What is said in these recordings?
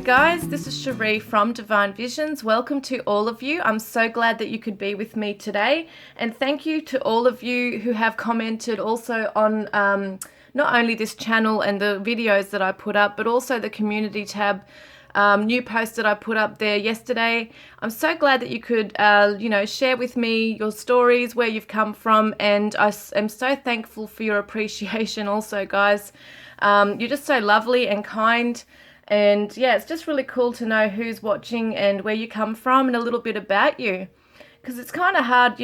guys, this is Sheree from Divine Visions. Welcome to all of you. I'm so glad that you could be with me today, and thank you to all of you who have commented also on not only this channel and the videos that I put up, but also the community tab, new post that I put up there yesterday. I'm so glad that you could share with me your stories, where you've come from, and I am so thankful for your appreciation also, guys. You're just so lovely and kind. And yeah, it's just really cool to know who's watching and where you come from and a little bit about you. Because it's kind of hard,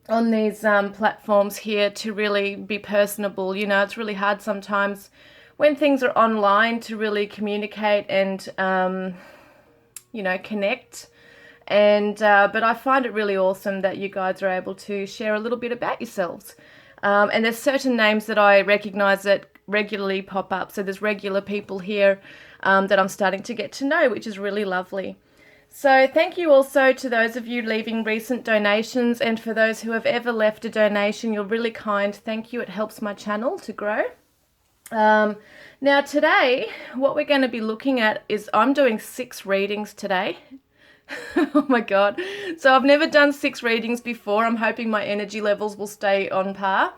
on these platforms here to really be personable. It's really hard sometimes when things are online to really communicate and, connect. And but I find it really awesome that you guys are able to share a little bit about yourselves. And there's certain names that I recognize that regularly pop up. So there's regular people here that I'm starting to get to know, which is really lovely. So thank you also to those of you leaving recent donations, and for those who have ever left a donation, you're really kind. Thank you. It helps my channel to grow. Now today, what we're going to be looking at is I'm doing 6 readings today. Oh my God. So I've never done 6 readings before. I'm hoping my energy levels will stay on par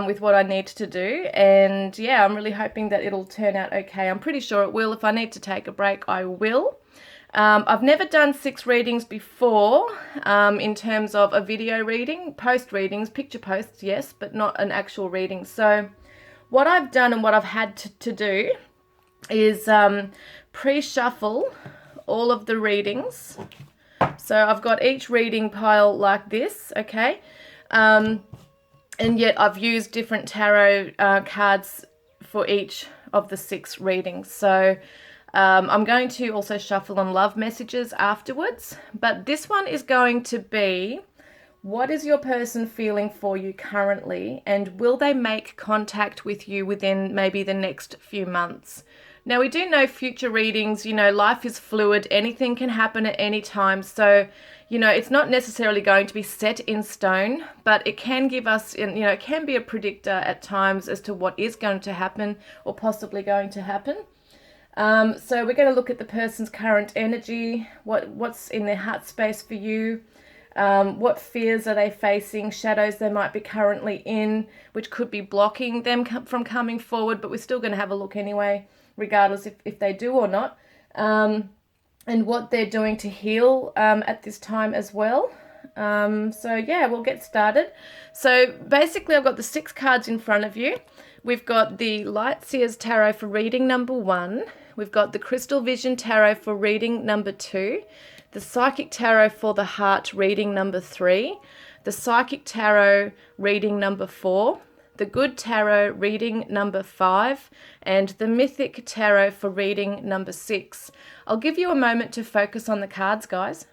with what I need to do. And yeah, I'm really hoping that it'll turn out okay. I'm pretty sure it will. If I need to take a break, I will. I've never done 6 readings before in terms of a video reading, post readings, picture posts, yes, but not an actual reading. So what I've done and what I've had to do is pre-shuffle all of the readings. So I've got each reading pile like this, okay? And yet I've used different tarot cards for each of the 6 readings. So I'm going to also shuffle on love messages afterwards. But this one is going to be, what is your person feeling for you currently? And will they make contact with you within maybe the next few months? Now, we do know future readings, life is fluid. Anything can happen at any time. So, it's not necessarily going to be set in stone, but it can give us, it can be a predictor at times as to what is going to happen or possibly going to happen. So we're going to look at the person's current energy, what's in their heart space for you, what fears are they facing, shadows they might be currently in, which could be blocking them from coming forward, but we're still going to have a look anyway, regardless if they do or not, and what they're doing to heal at this time as well. So yeah, we'll get started. So basically I've got the 6 cards in front of you. We've got the Light Seers Tarot for reading number 1. We've got the Crystal Vision Tarot for reading number 2. The Psychic Tarot for the Heart reading number 3. The Psychic Tarot reading number 4. The Good Tarot reading number 5, and the Mythic Tarot for reading number 6. I'll give you a moment to focus on the cards, guys.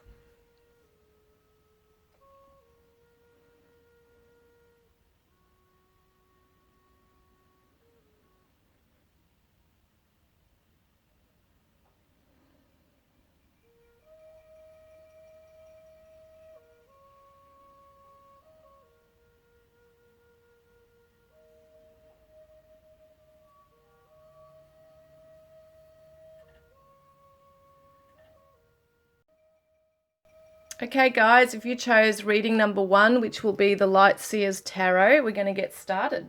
Okay, guys, if you chose reading number 1, which will be the Light Seers Tarot, we're going to get started.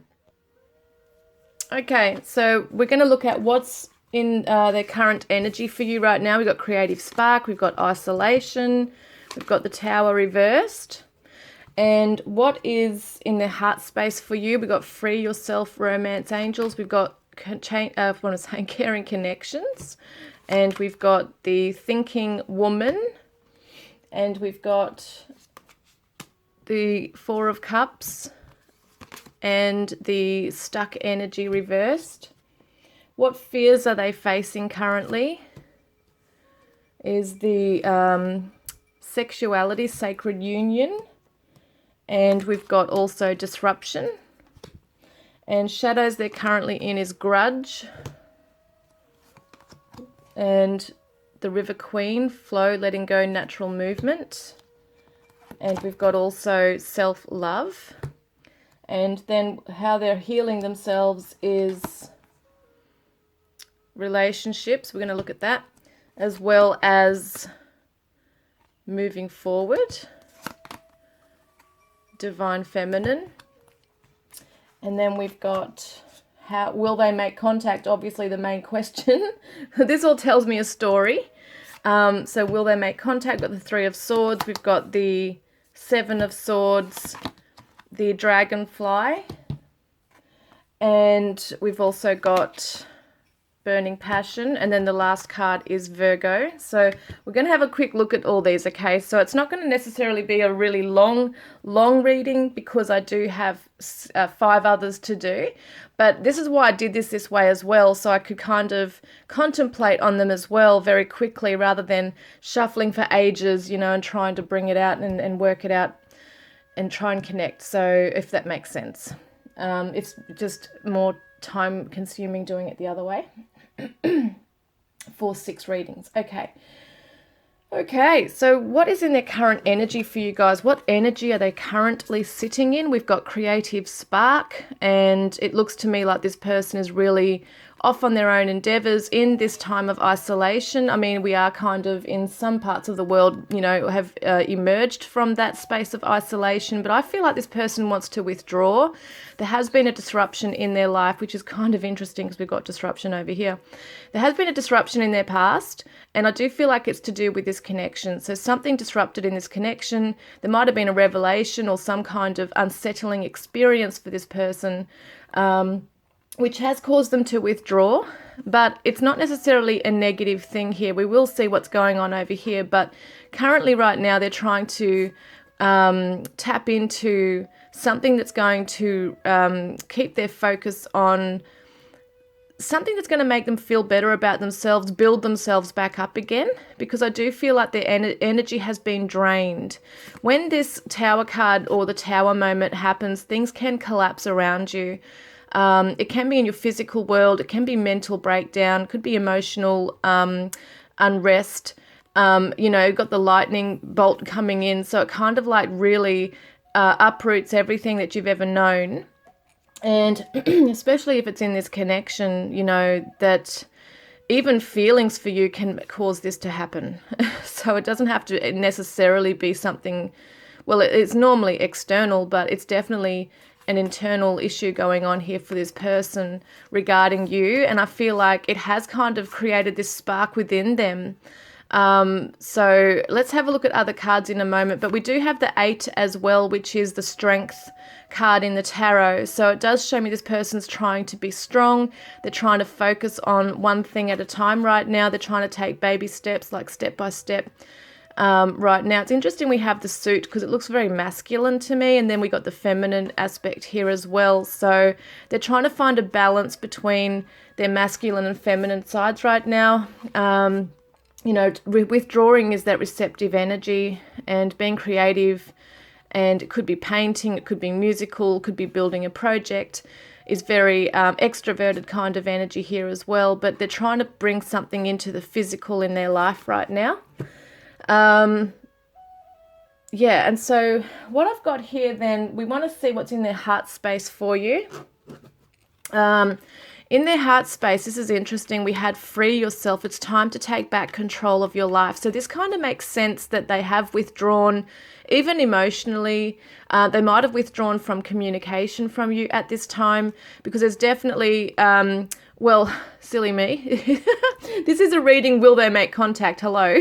Okay, so we're going to look at what's in their current energy for you right now. We've got Creative Spark, we've got Isolation, we've got the Tower reversed. And what is in their heart space for you? We've got Free Yourself, Romance Angels, we've got Caring Connections, and we've got the Thinking Woman. And we've got the 4 of Cups and the Stuck Energy reversed. What fears are they facing currently? Is the Sexuality, Sacred Union. And we've got also Disruption. And shadows they're currently in is Grudge. And the River Queen, Flow, Letting Go, Natural Movement. And we've got also Self-Love. And then how they're healing themselves is relationships. We're going to look at that, as well as moving forward, divine feminine. And then we've got how will they make contact? Obviously the main question. This all tells me a story. So will they make contact? We've got the Three of Swords. We've got the Seven of Swords, the Dragonfly. And we've also got Burning Passion, and then the last card is Virgo. So we're going to have a quick look at all these, okay? So it's not going to necessarily be a really long reading because I do have 5 others to do, but this is why I did this way as well, so I could kind of contemplate on them as well very quickly rather than shuffling for ages, you know, and trying to bring it out and work it out and try and connect. So if that makes sense. It's just more time consuming doing it the other way. For 6 readings. Okay, so what is in their current energy for you guys? What energy are they currently sitting in? We've got creative spark, and it looks to me like this person is really off on their own endeavors in this time of isolation. I mean, we are kind of in some parts of the world, you know, have emerged from that space of isolation, but I feel like this person wants to withdraw. There has been a disruption in their life, which is kind of interesting because we've got disruption over here. There has been a disruption in their past, and I do feel like it's to do with this connection. So something disrupted in this connection. There might have been a revelation or some kind of unsettling experience for this person, which has caused them to withdraw, but it's not necessarily a negative thing here. We will see what's going on over here, but currently right now they're trying to tap into something that's going to keep their focus on something that's going to make them feel better about themselves, build themselves back up again, because I do feel like their energy has been drained. When this Tower card or the Tower moment happens, things can collapse around you. It can be in your physical world, it can be mental breakdown, could be emotional unrest. You know, got the lightning bolt coming in, so it kind of like really uproots everything that you've ever known. And especially if it's in this connection, you know, that even feelings for you can cause this to happen. So it doesn't have to necessarily be something, well, it's normally external, but it's definitely an internal issue going on here for this person regarding you. And I feel like it has kind of created this spark within them. So let's have a look at other cards in a moment, but we do have the 8 as well, which is the Strength card in the tarot. So it does show me this person's trying to be strong. They're trying to focus on one thing at a time right now. They're trying to take baby steps, like step by step. Right now, it's interesting we have the suit because it looks very masculine to me, and then we got the feminine aspect here as well. So they're trying to find a balance between their masculine and feminine sides right now. You know, withdrawing is that receptive energy, and being creative, and it could be painting, it could be musical, it could be building a project, is very extroverted kind of energy here as well. But they're trying to bring something into the physical in their life right now. Yeah, and so what I've got here then, we want to see what's in their heart space for you. In their heart space, this is interesting, we had free yourself. It's time to take back control of your life. So this kind of makes sense that they have withdrawn, even emotionally. They might have withdrawn from communication from you at this time, because there's definitely, well, silly me. This is a reading, will they make contact? Hello.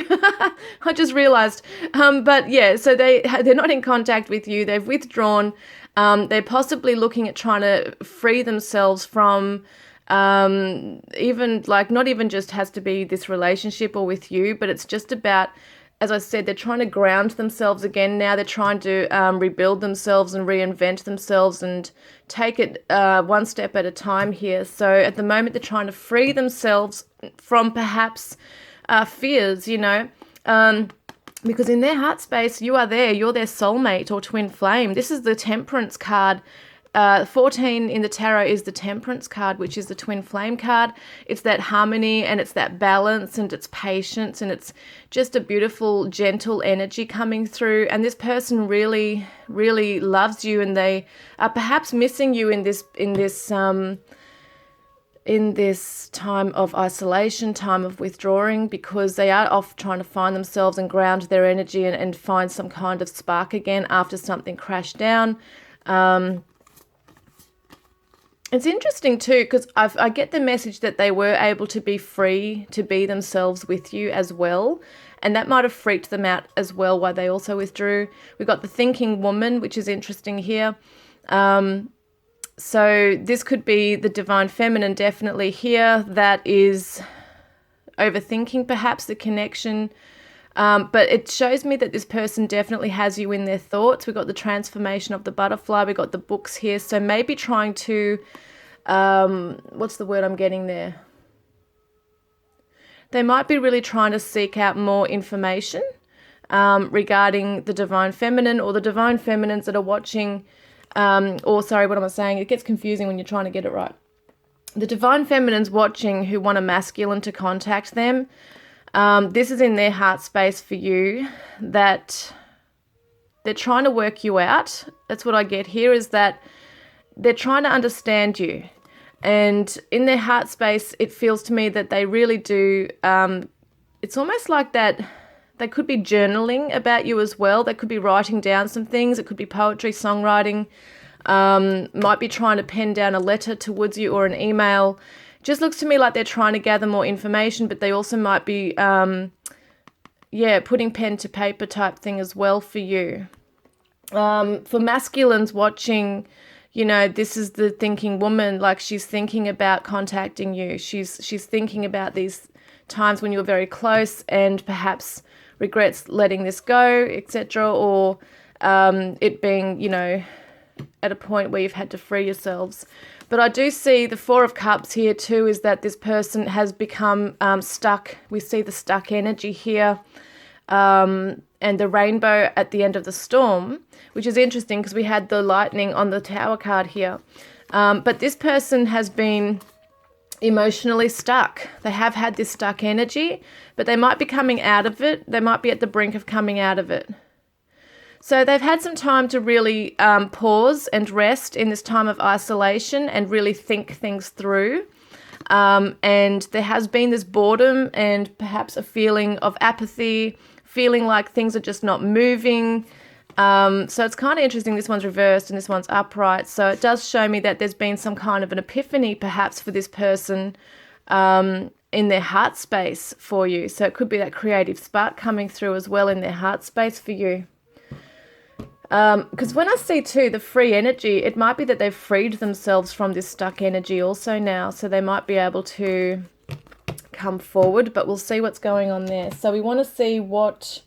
I just realized. But yeah, so they're not in contact with you. They've withdrawn. They're possibly looking at trying to free themselves from even like, not even just has to be this relationship or with you, but it's just about, as I said, they're trying to ground themselves again now. They're trying to rebuild themselves and reinvent themselves and take it one step at a time here. So at the moment, they're trying to free themselves from perhaps fears, you know, because in their heart space, you are there. You're their soulmate or twin flame. This is the Temperance card. 14 in the tarot is the Temperance card, which is the twin flame card. It's that harmony, and it's that balance, and it's patience, and it's just a beautiful, gentle energy coming through. And this person really, really loves you, and they are perhaps missing you in this in this time of isolation, time of withdrawing, because they are off trying to find themselves and ground their energy and find some kind of spark again after something crashed down. It's interesting too, because I get the message that they were able to be free to be themselves with you as well. And that might have freaked them out as well, why they also withdrew. We've got the thinking woman, which is interesting here. So this could be the divine feminine definitely here. That is overthinking perhaps the connection. But it shows me that this person definitely has you in their thoughts. We've got the transformation of the butterfly. We've got the books here. So maybe trying to, what's the word I'm getting there? They might be really trying to seek out more information regarding the divine feminine, or the divine feminines that are watching, what am I saying? It gets confusing when you're trying to get it right. The divine feminines watching who want a masculine to contact them. This is in their heart space for you, that they're trying to work you out. That's what I get here, is that they're trying to understand you. And in their heart space, it feels to me that they really do. It's almost like that they could be journaling about you as well. They could be writing down some things. It could be poetry, songwriting. Might be trying to pen down a letter towards you or an email. Just looks to me like they're trying to gather more information, but they also might be, putting pen to paper type thing as well for you. For masculines watching, this is the thinking woman, like she's thinking about contacting you. She's thinking about these times when you were very close and perhaps regrets letting this go, etc., or it being, at a point where you've had to free yourselves. But I do see the Four of Cups here too, is that this person has become stuck. We see the stuck energy here, and the rainbow at the end of the storm, which is interesting because we had the lightning on the Tower card here. But this person has been emotionally stuck. They have had this stuck energy, but they might be coming out of it. They might be at the brink of coming out of it. So they've had some time to really pause and rest in this time of isolation and really think things through. And there has been this boredom and perhaps a feeling of apathy, feeling like things are just not moving. So it's kind of interesting. This one's reversed and this one's upright. So it does show me that there's been some kind of an epiphany perhaps for this person in their heart space for you. So it could be that creative spark coming through as well in their heart space for you. Because when I see too the free energy, it might be that they've freed themselves from this stuck energy also now. So they might be able to come forward, but we'll see what's going on there. So we want to see what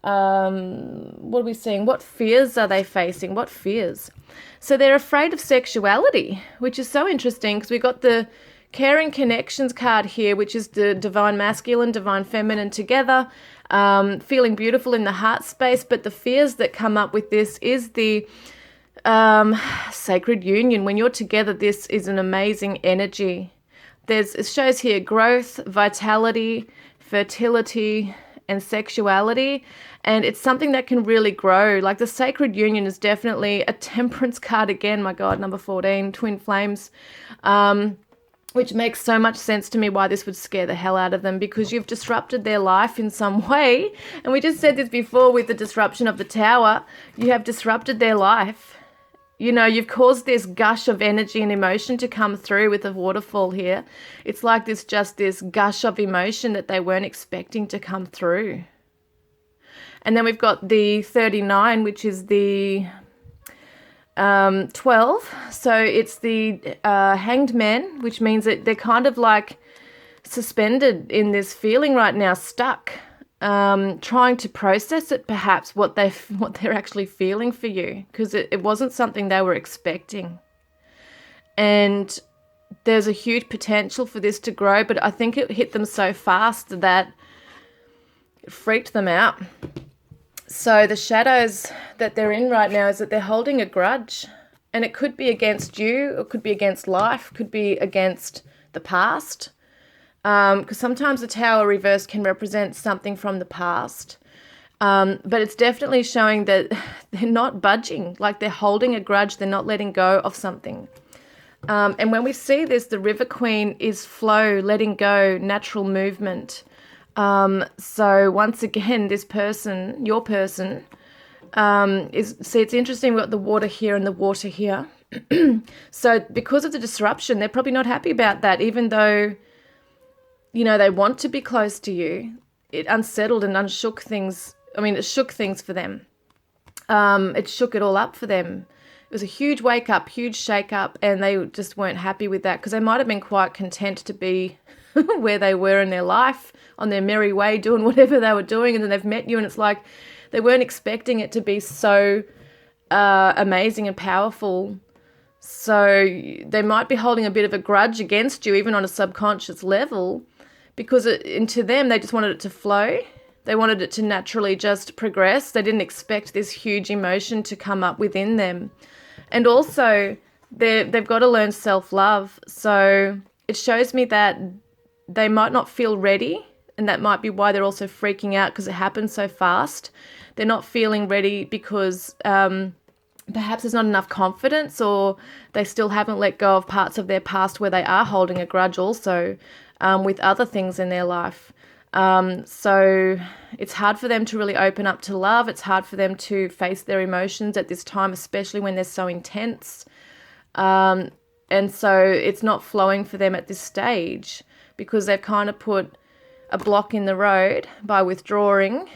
are we seeing? What fears are they facing? What fears? So they're afraid of sexuality, which is so interesting because we've got the caring connections card here, which is the divine masculine, divine feminine together. Feeling beautiful in the heart space, but the fears that come up with this is the sacred union. When you're together, this is an amazing energy. It shows here growth, vitality, fertility, and sexuality, and it's something that can really grow. Like the sacred union is definitely a temperance card again. My God, number 14, twin flames. Which makes so much sense to me why this would scare the hell out of them, because you've disrupted their life in some way. And we just said this before with the disruption of the Tower. You have disrupted their life. You've caused this gush of energy and emotion to come through with the waterfall here. It's like this gush of emotion that they weren't expecting to come through. And then we've got the 39, which is the 12, so it's the hanged man, which means that they're kind of like suspended in this feeling right now, stuck, trying to process it, perhaps what they're actually feeling for you, because it wasn't something they were expecting. And there's a huge potential for this to grow, but I think it hit them so fast that it freaked them out. So the shadows that they're in right now is that they're holding a grudge, and it could be against you, it could be against life, could be against the past, because sometimes the Tower reverse can represent something from the past, but it's definitely showing that they're not budging, like they're holding a grudge, they're not letting go of something. And when we see this, the River Queen is flow, letting go, natural movement. So once again, this person, your person, it's interesting, we've got the water here and the water here. So because of the disruption, they're probably not happy about that, even though, they want to be close to you. It unsettled and unshook things. I mean, it shook things for them. It shook it all up for them. It was a huge wake up, huge shake up, and they just weren't happy with that, because they might have been quite content to be where they were in their life, on their merry way, doing whatever they were doing, and then they've met you, and it's like they weren't expecting it to be so amazing and powerful. So they might be holding a bit of a grudge against you, even on a subconscious level, because to them, they just wanted it to flow. They wanted it to naturally just progress. They didn't expect this huge emotion to come up within them. And also, they've got to learn self-love. So it shows me that they might not feel ready, and that might be why they're also freaking out, because it happened so fast. They're not feeling ready because perhaps there's not enough confidence, or they still haven't let go of parts of their past where they are holding a grudge also with other things in their life. So it's hard for them to really open up to love. It's hard for them to face their emotions at this time, especially when they're so intense. And so it's not flowing for them at this stage, because they've kind of put a block in the road by withdrawing.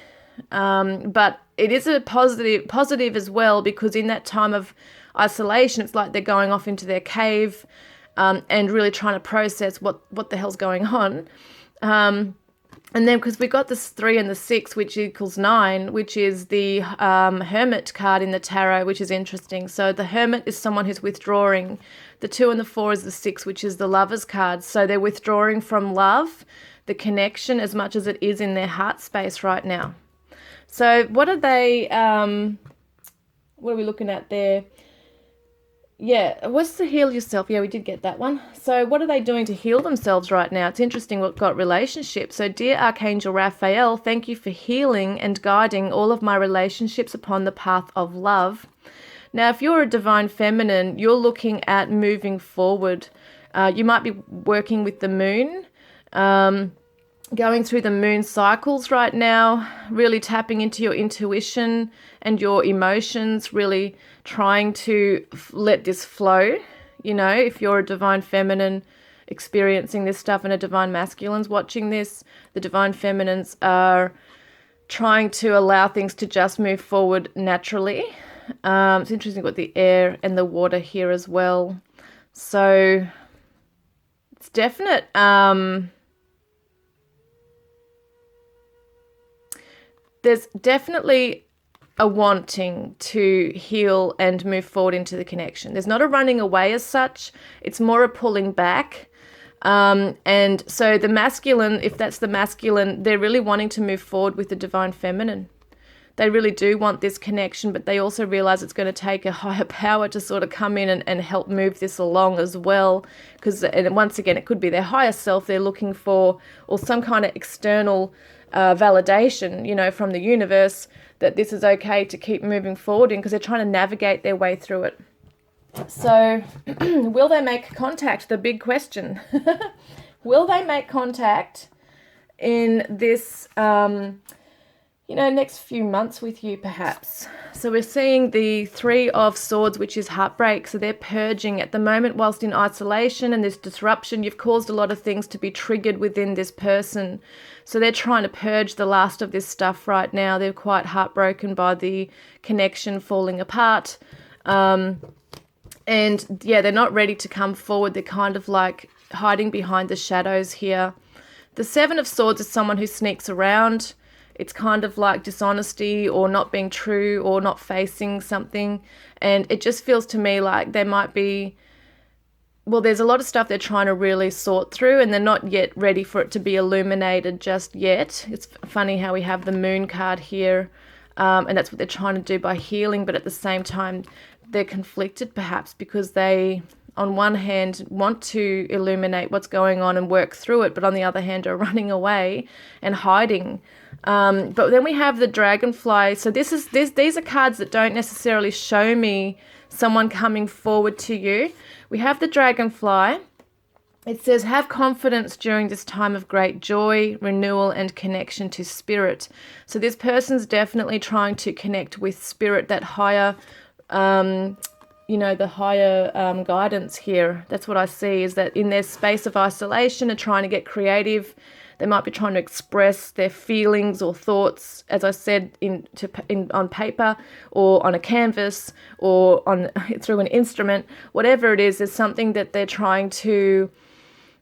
But it is a positive as well, because in that time of isolation, it's like they're going off into their cave and really trying to process what the hell's going on. And then because we got this 3 and the 6, which equals 9, which is the Hermit card in the tarot, which is interesting. So the Hermit is someone who's withdrawing. The 2 and the 4 is the 6, which is the Lover's card. So they're withdrawing from love, the connection, as much as it is in their heart space right now. So what are they, what are we looking at there? Yeah, what's to heal yourself? Yeah, we did get that one. So what are they doing to heal themselves right now? It's interesting what got relationships. So dear Archangel Raphael, thank you for healing and guiding all of my relationships upon the path of love. Now, if you're a divine feminine, you're looking at moving forward. You might be working with the moon, going through the moon cycles right now, really tapping into your intuition and your emotions, really trying to let this flow. If you're a divine feminine experiencing this stuff and a divine masculine's watching this, the divine feminines are trying to allow things to just move forward naturally. It's interesting with the air and the water here as well. So it's definite. There's definitely a wanting to heal and move forward into the connection. There's not a running away as such. It's more a pulling back. And so the masculine, if that's the masculine, they're really wanting to move forward with the divine feminine. They really do want this connection, but they also realize it's going to take a higher power to sort of come in and help move this along as well. And once again, it could be their higher self they're looking for, or some kind of external validation, from the universe, that this is okay to keep moving forward in, because they're trying to navigate their way through it. So will they make contact? The big question. Will they make contact in this, next few months with you, perhaps? So we're seeing the 3 of Swords, which is heartbreak. So they're purging at the moment whilst in isolation and this disruption. You've caused a lot of things to be triggered within this person. So they're trying to purge the last of this stuff right now. They're quite heartbroken by the connection falling apart. And yeah, they're not ready to come forward. They're kind of like hiding behind the shadows here. The 7 of Swords is someone who sneaks around. It's kind of like dishonesty or not being true or not facing something. And it just feels to me like there might be, there's a lot of stuff they're trying to really sort through, and they're not yet ready for it to be illuminated just yet. It's funny how we have the Moon card here, and that's what they're trying to do by healing. But at the same time, they're conflicted perhaps, because they, on one hand, want to illuminate what's going on and work through it, but on the other hand are running away and hiding. But then we have the Dragonfly. So these are cards that don't necessarily show me someone coming forward to you. We have the dragonfly. It says, have confidence during this time of great joy, renewal, and connection to spirit. So this person's definitely trying to connect with spirit, that higher, the higher guidance here. That's what I see, is that in their space of isolation and trying to get creative, they might be trying to express their feelings or thoughts, as I said, on paper or on a canvas or through an instrument. Whatever it is, there's something that they're trying to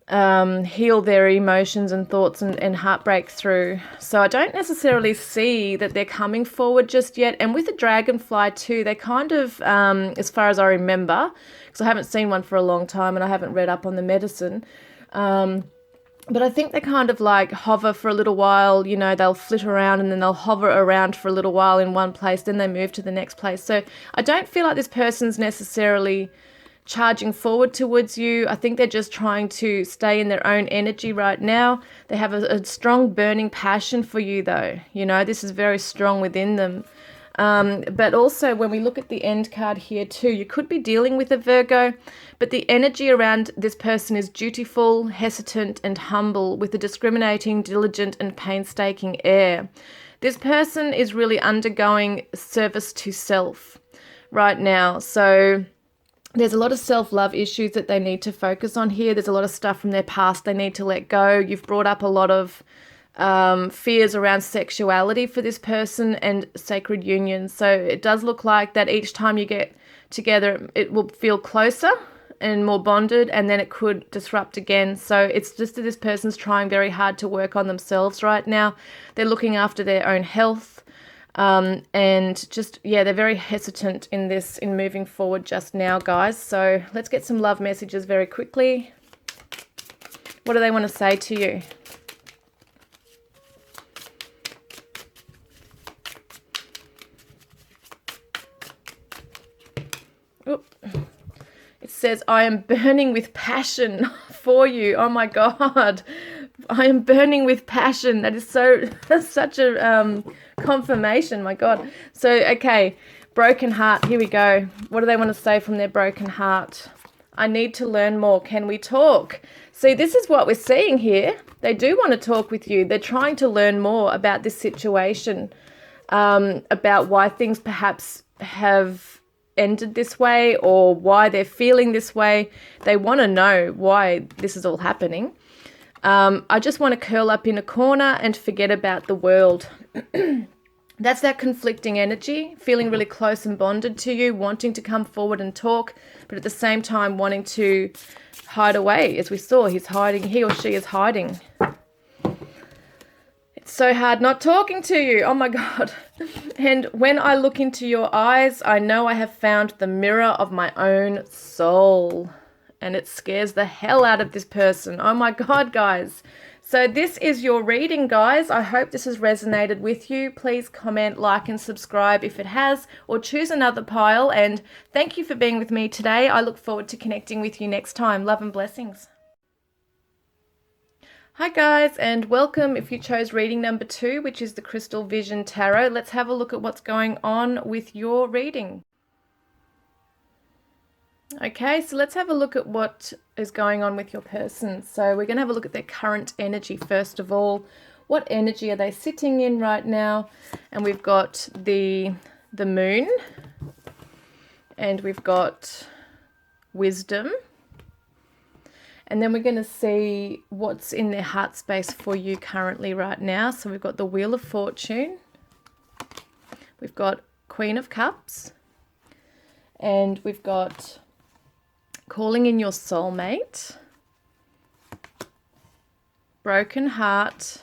heal their emotions and thoughts and heartbreak through. So I don't necessarily see that they're coming forward just yet. And with the dragonfly too, they kind of, as far as I remember, because I haven't seen one for a long time and I haven't read up on the medicine, but I think they kind of like hover for a little while, they'll flit around and then they'll hover around for a little while in one place, then they move to the next place. So I don't feel like this person's necessarily charging forward towards you. I think they're just trying to stay in their own energy right now. They have a strong burning passion for you though. This is very strong within them. But also when we look at the end card here too, you could be dealing with a Virgo, but the energy around this person is dutiful, hesitant, and humble, with a discriminating, diligent, and painstaking air. This person is really undergoing service to self right now. So there's a lot of self-love issues that they need to focus on here. There's a lot of stuff from their past they need to let go. You've brought up a lot of fears around sexuality for this person and sacred union. So it does look like that each time you get together, it will feel closer and more bonded, and then it could disrupt again. So it's just that this person's trying very hard to work on themselves right now. They're looking after their own health. And just, they're very hesitant in moving forward just now, guys. So let's get some love messages very quickly. What do they want to say to you? Oop. It says, I am burning with passion for you. Oh my God. I am burning with passion. That's such a confirmation, my God. So, okay, broken heart, here we go. What do they want to say from their broken heart? I need to learn more. Can we talk? See, this is what we're seeing here. They do want to talk with you. They're trying to learn more about this situation, about why things perhaps have ended this way or why they're feeling this way. They want to know why this is all happening. I just want to curl up in a corner and forget about the world. That's that conflicting energy, feeling really close and bonded to you, wanting to come forward and talk, but at the same time wanting to hide away. As we saw, he or she is hiding. It's so hard not talking to you. Oh my God. And when I look into your eyes, I know I have found the mirror of my own soul. And it scares the hell out of this person. Oh my God, guys. So this is your reading, guys. I hope this has resonated with you. Please comment, like, and subscribe if it has, or choose another pile. And thank you for being with me today. I look forward to connecting with you next time. Love and blessings. Hi guys, and welcome if you chose reading number 2, which is the Crystal Vision Tarot. Let's have a look at what's going on with your reading. Okay, so let's have a look at what is going on with your person. So we're going to have a look at their current energy first of all. What energy are they sitting in right now? And we've got the moon, and we've got wisdom. And then we're going to see what's in their heart space for you currently right now. So we've got the Wheel of Fortune. We've got Queen of Cups. And we've got Calling in Your Soulmate. Broken Heart.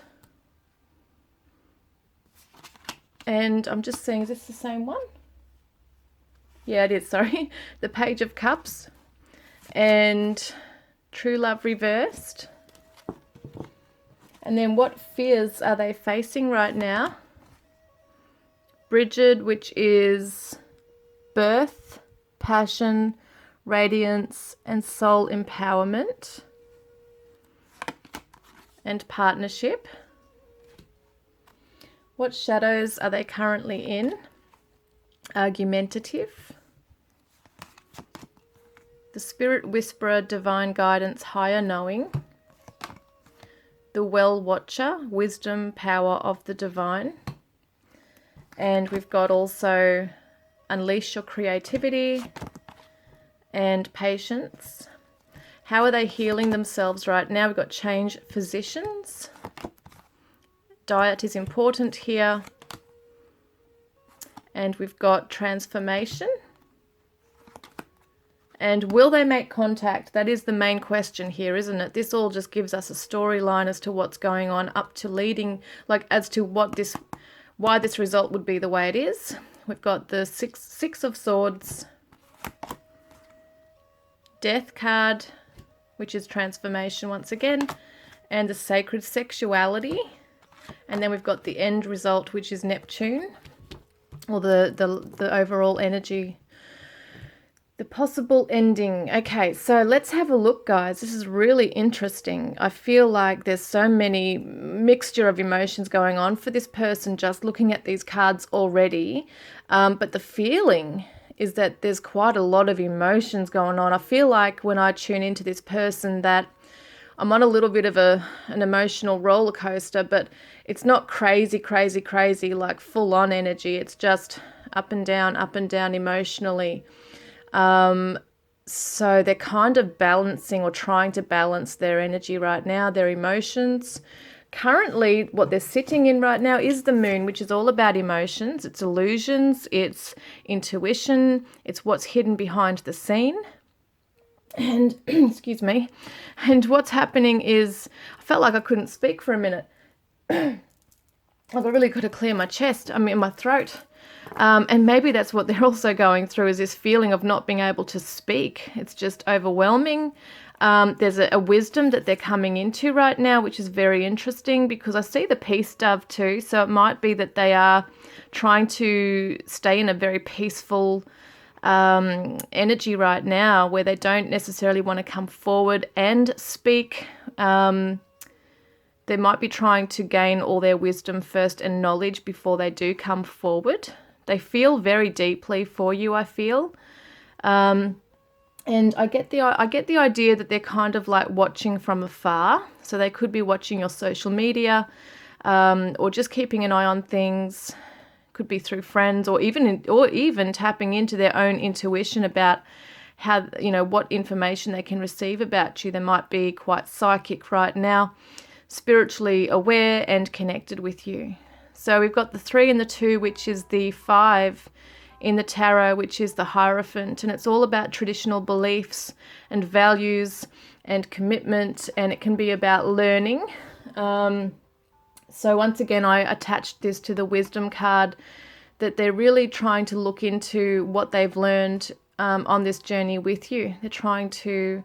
And I'm just seeing, is this the same one? Yeah, it is, sorry. The Page of Cups. And True Love Reversed. And then what fears are they facing right now? Bridget, which is birth, passion, radiance, and soul empowerment. And partnership. What shadows are they currently in? Argumentative. the Spirit Whisperer, Divine Guidance, Higher Knowing, the Well Watcher, Wisdom, Power of the Divine, and we've got also Unleash Your Creativity and Patience. How are they healing themselves right now? We've got Change Physicians. Diet is important here. And we've got Transformation. And will they make contact? That is the main question here, isn't it? This all just gives us a storyline as to what's going on, up to leading, like as to why this result would be the way it is. We've got the Six of Swords, Death card, which is transformation once again, and the Sacred Sexuality. And then we've got the end result, which is Neptune, or the overall energy. The possible ending. Okay, so let's have a look, guys. This is really interesting. I feel like there's so many mixture of emotions going on for this person just looking at these cards already. But the feeling is that there's quite a lot of emotions going on. I feel like when I tune into this person that I'm on a little bit of an emotional roller coaster, but it's not crazy like full on energy. It's just up and down emotionally. So they're kind of balancing or trying to balance their energy right now, their emotions. Currently, what they're sitting in right now is the moon, which is all about emotions. It's illusions, it's intuition, it's what's hidden behind the scene. And, excuse me, and what's happening is, I felt like I couldn't speak for a minute. Like I really got to clear my chest, my throat. And maybe that's what they're also going through, is this feeling of not being able to speak. It's just overwhelming. There's a wisdom that they're coming into right now, which is very interesting because I see the peace dove too. So it might be that they are trying to stay in a very peaceful energy right now where they don't necessarily want to come forward and speak. They might be trying to gain all their wisdom first and knowledge before they do come forward. They feel very deeply for you, I feel. And I get the idea that they're kind of like watching from afar. So they could be watching your social media, or just keeping an eye on things. Could be through friends, or even tapping into their own intuition about how, what information they can receive about you. They might be quite psychic right now, spiritually aware and connected with you. So we've got the 3 and the 2, which is the 5 in the tarot, which is the Hierophant, and it's all about traditional beliefs and values and commitment, and it can be about learning. So once again, I attached this to the Wisdom card, that they're really trying to look into what they've learned on this journey with you. They're trying to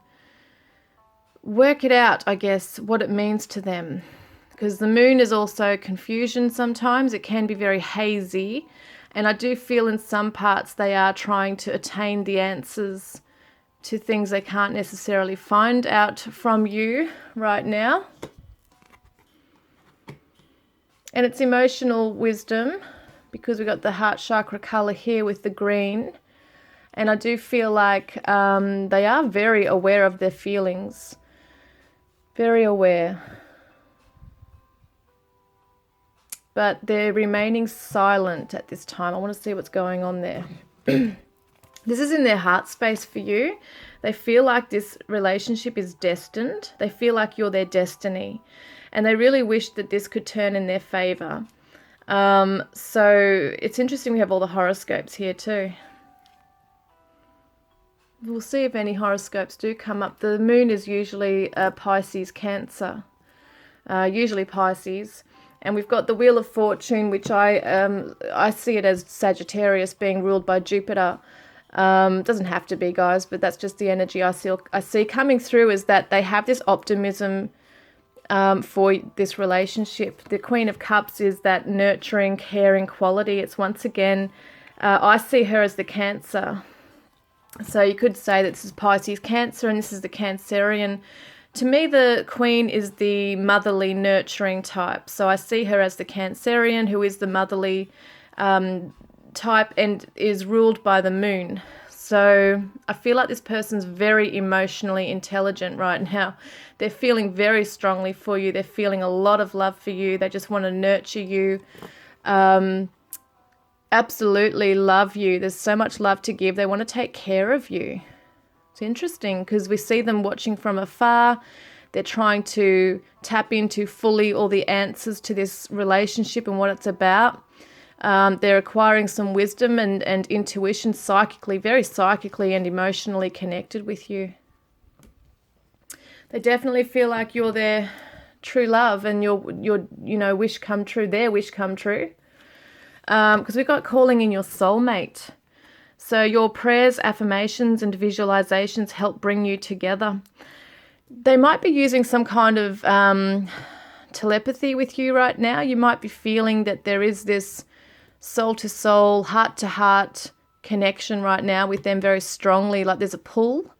work it out, I guess, what it means to them. Because the moon is also confusion sometimes. It can be very hazy. And I do feel in some parts they are trying to attain the answers to things they can't necessarily find out from you right now. And it's emotional wisdom, because we've got the heart chakra colour here with the green. And I do feel like they are very aware of their feelings. Very aware. But they're remaining silent at this time. I want to see what's going on there. This is in their heart space for you. They feel like this relationship is destined. They feel like you're their destiny. And they really wish that this could turn in their favour. So it's interesting we have all the horoscopes here too. We'll see if any horoscopes do come up. The moon is usually Pisces, Cancer. Usually Pisces. And we've got the Wheel of Fortune, which I see it as Sagittarius being ruled by Jupiter. Doesn't have to be, guys, but that's just the energy I see coming through, is that they have this optimism for this relationship. The Queen of Cups is that nurturing, caring quality. It's once again, I see her as the Cancer. So you could say that this is Pisces, Cancer, and this is the Cancerian. To me, the Queen is the motherly, nurturing type. So I see her as the Cancerian, who is the motherly type and is ruled by the moon. So I feel like this person's very emotionally intelligent right now. They're feeling very strongly for you. They're feeling a lot of love for you. They just want to nurture you. Absolutely love you. There's so much love to give. They want to take care of you. It's interesting because we see them watching from afar. They're trying to tap into fully all the answers to this relationship and what it's about. They're acquiring some wisdom and intuition psychically, very psychically and emotionally connected with you. They definitely feel like you're their true love and your wish come true, their wish come true. Because we've got calling in your soulmate. So your prayers, affirmations, and visualizations help bring you together. They might be using some kind of telepathy with you right now. You might be feeling that there is this soul-to-soul, heart-to-heart connection right now with them very strongly, like there's a pull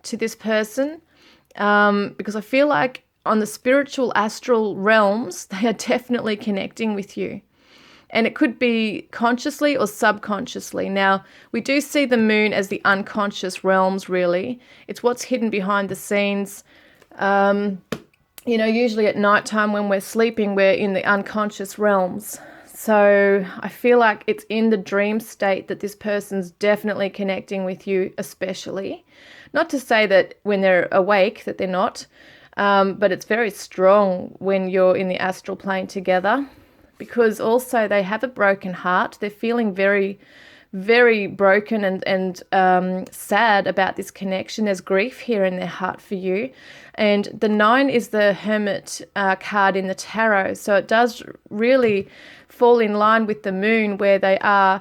to this person. Because I feel like on the spiritual astral realms, they are definitely connecting with you. And it could be consciously or subconsciously. Now, we do see the moon as the unconscious realms, really. It's what's hidden behind the scenes. Usually at nighttime when we're sleeping, we're in the unconscious realms. So I feel like it's in the dream state that this person's definitely connecting with you, especially. Not to say that when they're awake that they're not, but it's very strong when you're in the astral plane together. Because also they have a broken heart. They're feeling very, very broken and sad about this connection. There's grief here in their heart for you. And the 9 is the Hermit card in the tarot. So it does really fall in line with the moon, where they are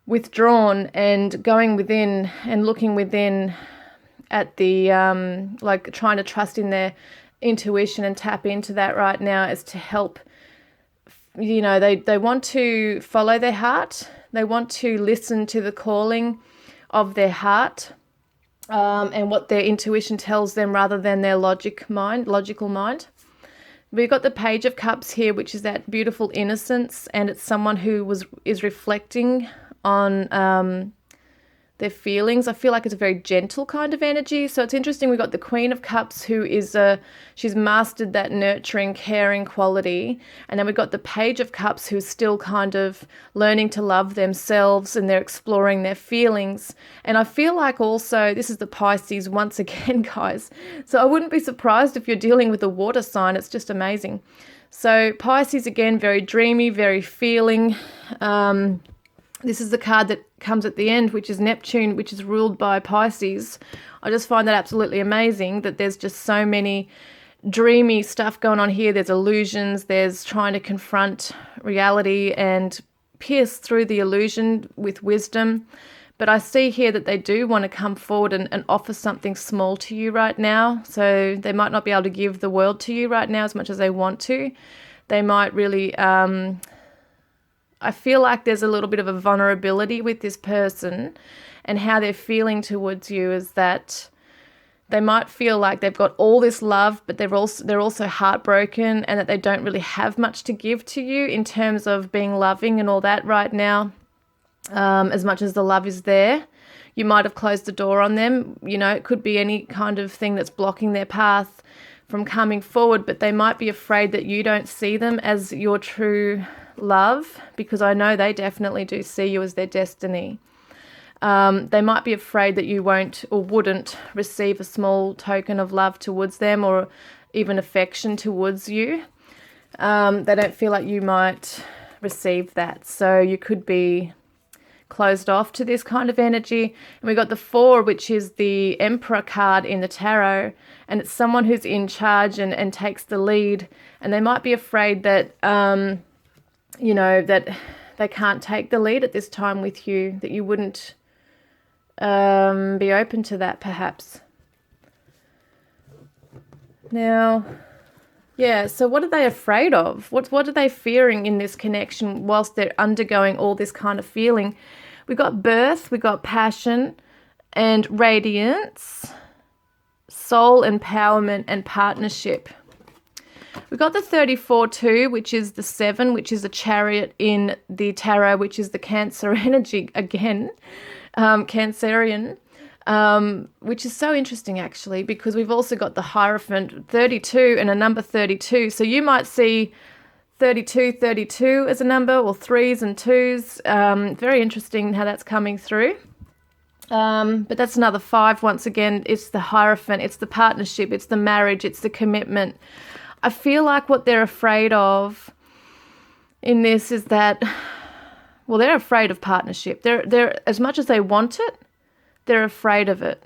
withdrawn and going within and looking within at the, trying to trust in their intuition and tap into that right now as to help. They want to follow their heart. They want to listen to the calling of their heart and what their intuition tells them rather than their logical mind. We've got the Page of Cups here, which is that beautiful innocence, and it's someone who is reflecting on their feelings. I feel like it's a very gentle kind of energy. So it's interesting. We've got the Queen of Cups, who is she's mastered that nurturing, caring quality. And then we've got the Page of Cups, who's still kind of learning to love themselves, and they're exploring their feelings. And I feel like also, this is the Pisces once again, guys. So I wouldn't be surprised if you're dealing with a water sign. It's just amazing. So Pisces, again, very dreamy, very feeling. This is the card that comes at the end, which is Neptune, which is ruled by Pisces. I just find that absolutely amazing that there's just so many dreamy stuff going on here. There's illusions. There's trying to confront reality and pierce through the illusion with wisdom. But I see here that they do want to come forward and offer something small to you right now. So they might not be able to give the world to you right now as much as they want to. They might really... I feel like there's a little bit of a vulnerability with this person, and how they're feeling towards you is that they might feel like they've got all this love, but they're also heartbroken, and that they don't really have much to give to you in terms of being loving and all that right now. As much as the love is there, you might have closed the door on them. It could be any kind of thing that's blocking their path from coming forward, but they might be afraid that you don't see them as your true love, because I know they definitely do see you as their destiny. They might be afraid that you won't or wouldn't receive a small token of love towards them, or even affection towards you. They don't feel like you might receive that. So you could be closed off to this kind of energy. And we got the 4, which is the Emperor card in the tarot, and it's someone who's in charge and takes the lead. And they might be afraid that that they can't take the lead at this time with you, that you wouldn't be open to that perhaps. Now, yeah, so what are they afraid of? What are they fearing in this connection whilst they're undergoing all this kind of feeling? We got birth, we got passion and radiance, soul empowerment and partnership. We got the 34 too, which is the 7, which is a Chariot in the tarot, which is the Cancer energy again. Cancerian, which is so interesting actually, because we've also got the Hierophant 32 and a number 32. So you might see 32, 32 as a number, or threes and twos. Very interesting how that's coming through. But that's another 5. Once again, it's the Hierophant, it's the partnership, it's the marriage, it's the commitment. I feel like what they're afraid of in this is that, well, they're afraid of partnership. They're as much as they want it, they're afraid of it.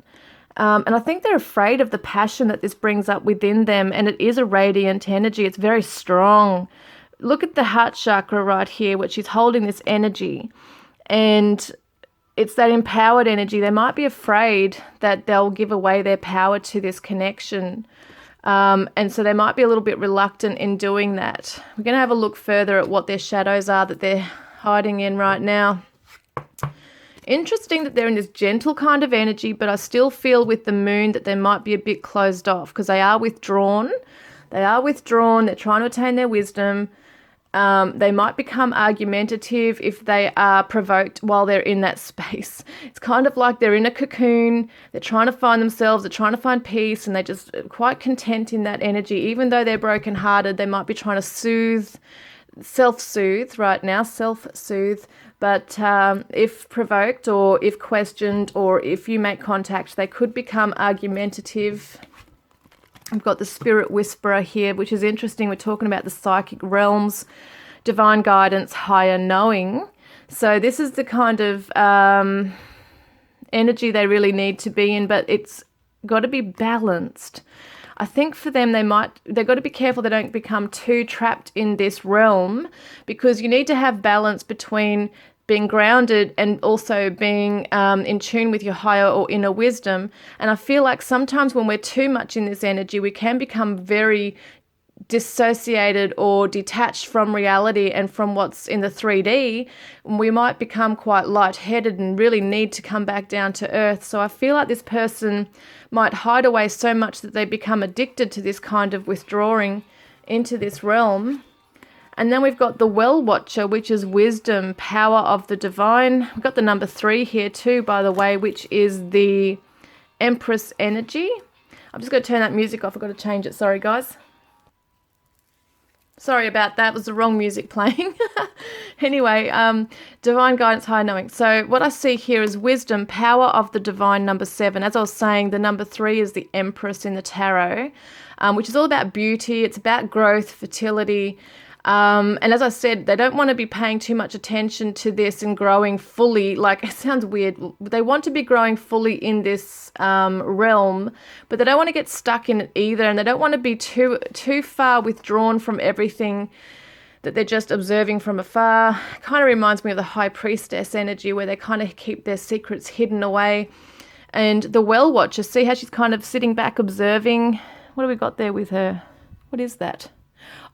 And I think they're afraid of the passion that this brings up within them. And it is a radiant energy. It's very strong. Look at the heart chakra right here, which is holding this energy. And it's that empowered energy. They might be afraid that they'll give away their power to this connection. And so they might be a little bit reluctant in doing that. We're going to have a look further at what their shadows are that they're hiding in right now. Interesting that they're in this gentle kind of energy, but I still feel with the moon that they might be a bit closed off because they are withdrawn. They are withdrawn. They're trying to attain their wisdom. They might become argumentative if they are provoked while they're in that space. It's kind of like they're in a cocoon. They're trying to find themselves. They're trying to find peace, and they're just quite content in that energy. Even though they're brokenhearted, they might be trying to self-soothe right now, self-soothe. But if provoked or if questioned or if you make contact, they could become argumentative. I've got the Spirit Whisperer here, which is interesting. We're talking about the psychic realms, divine guidance, higher knowing. So this is the kind of energy they really need to be in, but it's got to be balanced. I think for them, they've got to be careful they don't become too trapped in this realm, because you need to have balance between being grounded and also being in tune with your higher or inner wisdom. And I feel like sometimes when we're too much in this energy, we can become very dissociated or detached from reality and from what's in the 3D. We might become quite lightheaded and really need to come back down to earth. So I feel like this person might hide away so much that they become addicted to this kind of withdrawing into this realm. And then we've got the Well Watcher, which is wisdom, power of the divine. We've got the number 3 here too, by the way, which is the Empress energy. I'm just going to turn that music off. I've got to change it. Sorry, guys. Sorry about that. It was the wrong music playing. Anyway, divine guidance, higher knowing. So what I see here is wisdom, power of the divine, number 7. As I was saying, the number 3 is the Empress in the tarot, which is all about beauty. It's about growth, fertility. And as I said, they don't want to be paying too much attention to this and growing fully. Like, it sounds weird. They want to be growing fully in this realm, but they don't want to get stuck in it either. And they don't want to be too far withdrawn from everything that they're just observing from afar. Kind of reminds me of the High Priestess energy, where they kind of keep their secrets hidden away. And the Well Watcher, see how she's kind of sitting back observing. What have we got there with her? What is that?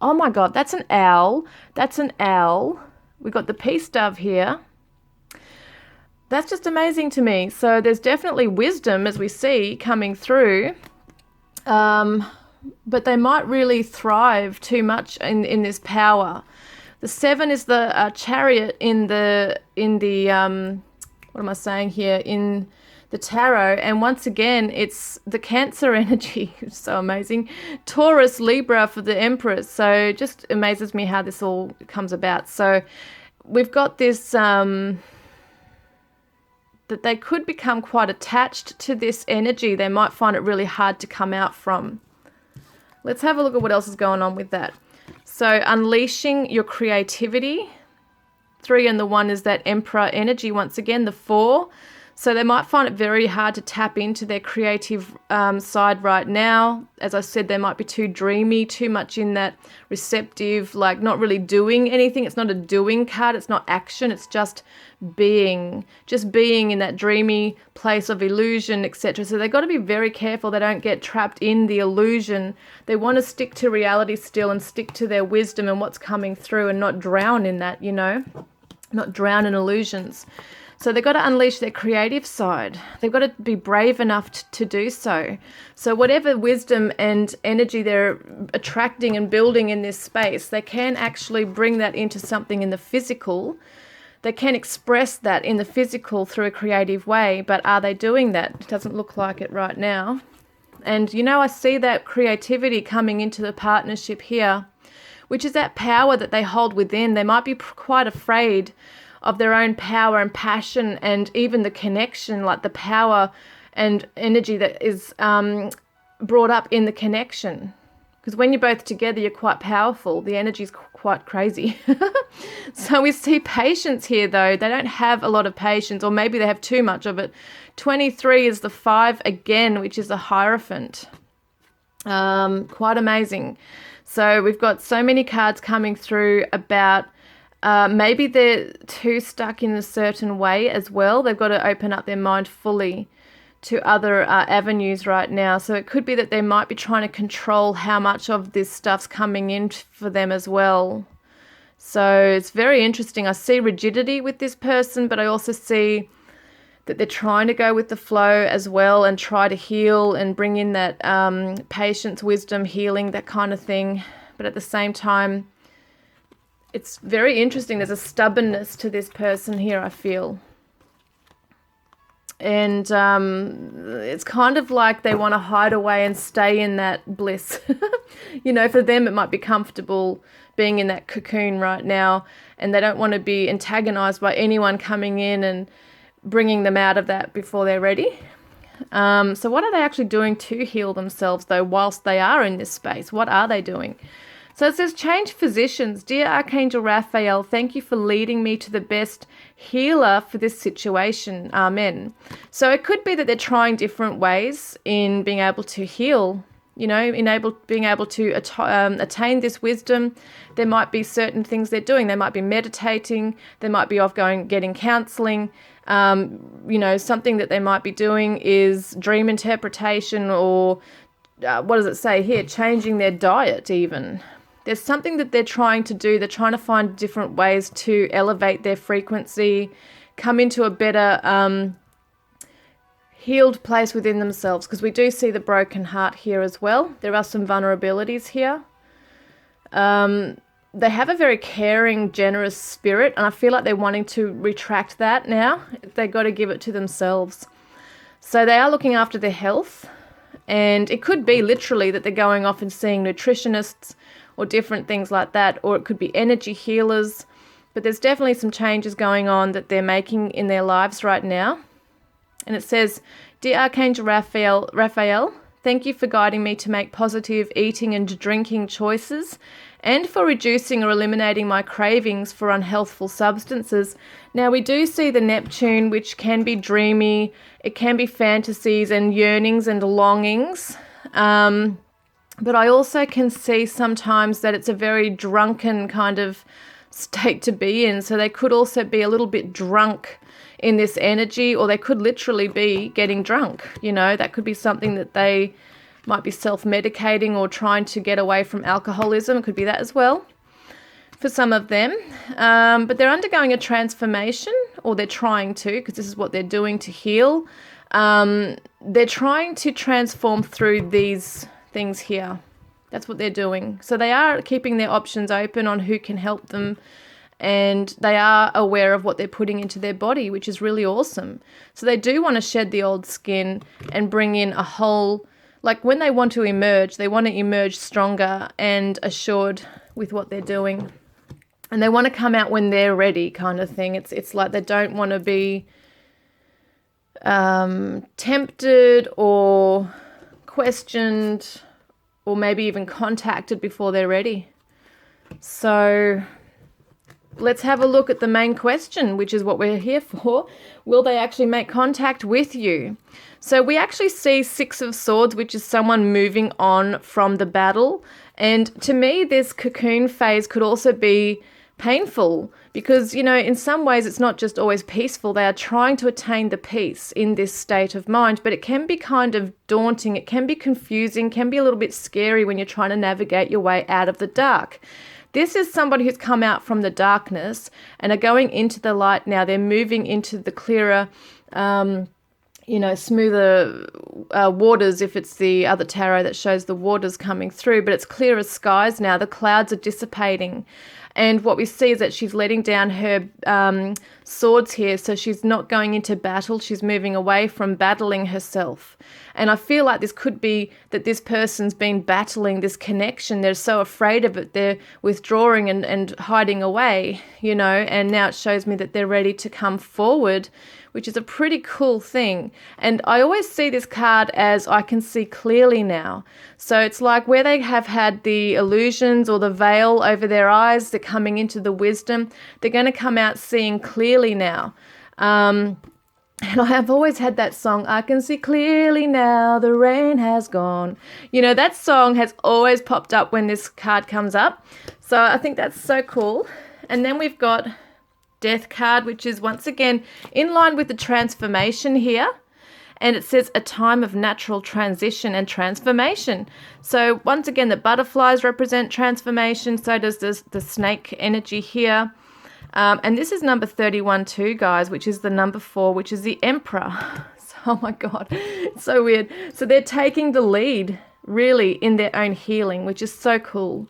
Oh my God, that's an owl. That's an owl. We've got the peace dove here. That's just amazing to me. So there's definitely wisdom, as we see, coming through. But they might really thrive too much in this power. The 7 is the chariot in the what am I saying here? In the tarot, and once again it's the Cancer energy. It's so amazing. Taurus, Libra for the Empress. So it just amazes me how this all comes about. So we've got this that they could become quite attached to this energy. They might find it really hard to come out from. Let's have a look at what else is going on with that. So unleashing your creativity. 3 and the 1 is that Emperor energy. Once again, the 4. So they might find it very hard to tap into their creative side right now. As I said, they might be too dreamy, too much in that receptive, like not really doing anything. It's not a doing card. It's not action. It's just being in that dreamy place of illusion, etc. So they've got to be very careful they don't get trapped in the illusion. They want to stick to reality still and stick to their wisdom and what's coming through, and not drown in that, not drown in illusions. So they've got to unleash their creative side. They've got to be brave enough to do so. So whatever wisdom and energy they're attracting and building in this space, they can actually bring that into something in the physical They can express that in the physical through a creative way, but are they doing that? It doesn't look like it right now. And, you know, I see that creativity coming into the partnership here, which is that power that they hold within. They might be quite afraid of their own power and passion, and even the connection, like the power and energy that is brought up in the connection. Because when you're both together, you're quite powerful. The energy is quite crazy. So we see patience here, though. They don't have a lot of patience, or maybe they have too much of it. 23 is the 5 again, which is a Hierophant. Quite amazing. So we've got so many cards coming through about maybe they're too stuck in a certain way as well. They've got to open up their mind fully to other avenues right now. So it could be that they might be trying to control how much of this stuff's coming in for them as well. So it's very interesting. I see rigidity with this person, but I also see that they're trying to go with the flow as well and try to heal and bring in that patience, wisdom, healing, that kind of thing. But at the same time, it's very interesting. There's a stubbornness to this person here, I feel. And it's kind of like they want to hide away and stay in that bliss. You know, for them, it might be comfortable being in that cocoon right now, and they don't want to be antagonized by anyone coming in and bringing them out of that before they're ready. So what are they actually doing to heal themselves, though, whilst they are in this space? What are they doing? So it says, change physicians. Dear Archangel Raphael, thank you for leading me to the best healer for this situation. Amen. So it could be that they're trying different ways in being able to heal, you know, being able to attain this wisdom. There might be certain things they're doing. They might be meditating. They might be getting counseling. You know, something that they might be doing is dream interpretation, or what does it say here? Changing their diet even. There's something that they're trying to do. They're trying to find different ways to elevate their frequency, come into a better healed place within themselves, because we do see the broken heart here as well. There are some vulnerabilities here. They have a very caring, generous spirit, and I feel like they're wanting to retract that now. They've got to give it to themselves. So they are looking after their health, and it could be literally that they're going off and seeing nutritionists or different things like that, or it could be energy healers. But there's definitely some changes going on that they're making in their lives right now. And it says, Dear Archangel Raphael, thank you for guiding me to make positive eating and drinking choices, and for reducing or eliminating my cravings for unhealthful substances. Now, we do see the Neptune, which can be dreamy. It can be fantasies and yearnings and longings. But I also can see sometimes that it's a very drunken kind of state to be in. So they could also be a little bit drunk in this energy, or they could literally be getting drunk. You know, that could be something that they might be self-medicating or trying to get away from alcoholism. It could be that as well for some of them. But they're undergoing a transformation, or they're trying to, because this is what they're doing to heal. They're trying to transform through these things here. That's what they're doing. So they are keeping their options open on who can help them, and they are aware of what they're putting into their body, which is really awesome. So they do want to shed the old skin and bring in a whole, like when they want to emerge stronger and assured with what they're doing. And they want to come out when they're ready, kind of thing. It's like they don't want to be tempted or questioned, or maybe even contacted before they're ready. So let's have a look at the main question, which is what we're here for. Will they actually make contact with you? So we actually see 6 of Swords, which is someone moving on from the battle. And to me, this cocoon phase could also be painful, because, you know, in some ways it's not just always peaceful. They are trying to attain the peace in this state of mind, but it can be kind of daunting. It can be confusing, can be a little bit scary when you're trying to navigate your way out of the dark. This is somebody who's come out from the darkness and are going into the light now. They're moving into the clearer, smoother waters, if it's the other tarot that shows the waters coming through, but it's clear as skies now. The clouds are dissipating, And what we see is that she's letting down her swords here. So she's not going into battle. She's moving away from battling herself. And I feel like this could be that this person's been battling this connection. They're so afraid of it. They're withdrawing and hiding away, you know, and now it shows me that they're ready to come forward, which is a pretty cool thing. And I always see this card as I can see clearly now. So it's like where they have had the illusions or the veil over their eyes, they're coming into the wisdom, they're going to come out seeing clearly now. And I have always had that song, I can see clearly now, the rain has gone. You know, that song has always popped up when this card comes up. So I think that's so cool. And then we've got Death card, which is once again in line with the transformation here. And it says a time of natural transition and transformation. So once again, the butterflies represent transformation. So does the snake energy here. And this is number 31 too, guys, which is the number 4, which is the Emperor. So, oh my God, it's so weird. So they're taking the lead really in their own healing, which is so cool.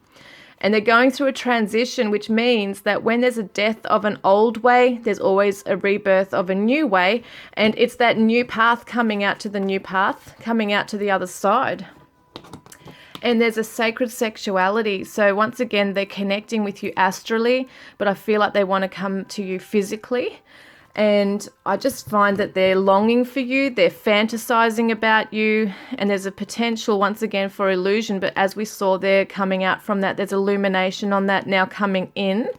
And they're going through a transition, which means that when there's a death of an old way, there's always a rebirth of a new way. And it's that new path coming out to the new path, coming out to the other side. And there's a sacred sexuality. So once again, they're connecting with you astrally, but I feel like they want to come to you physically. And I just find that they're longing for you, they're fantasizing about you, and there's a potential once again for illusion. But as we saw there coming out from that, there's illumination on that now coming in.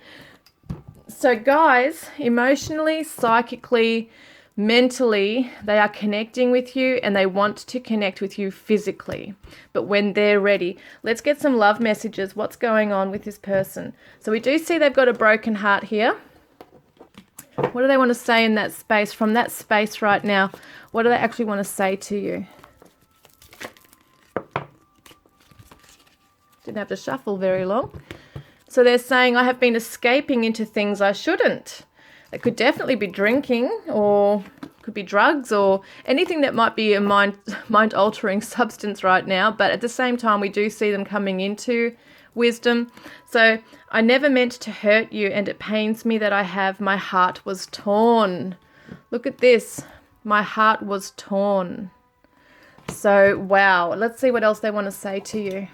So guys, emotionally, psychically, mentally, they are connecting with you and they want to connect with you physically. But when they're ready, let's get some love messages. What's going on with this person? So we do see they've got a broken heart here. What do they want to say in that space? From that space right now, what do they actually want to say to you? Didn't have to shuffle very long. So they're saying, I have been escaping into things I shouldn't. It could definitely be drinking, or could be drugs, or anything that might be a mind-altering substance right now. But at the same time, we do see them coming into wisdom. So I never meant to hurt you, and it pains me that I have. My heart was torn. Look at this. My heart was torn. So, wow. Let's see what else they want to say to you.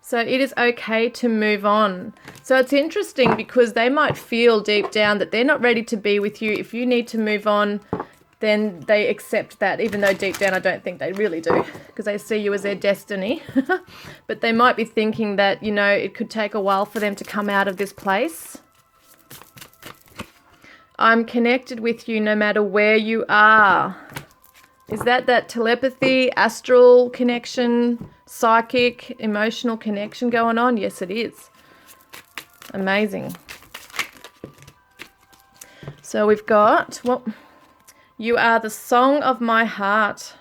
So it is okay to move on. So it's interesting because they might feel deep down that they're not ready to be with you. If you need to move on, then they accept that, even though deep down I don't think they really do, because they see you as their destiny. But they might be thinking that, you know, it could take a while for them to come out of this place. I'm connected with you no matter where you are. Is that telepathy, astral connection, psychic, emotional connection going on? Yes, it is. Amazing. So we've got, well, you are the song of my heart.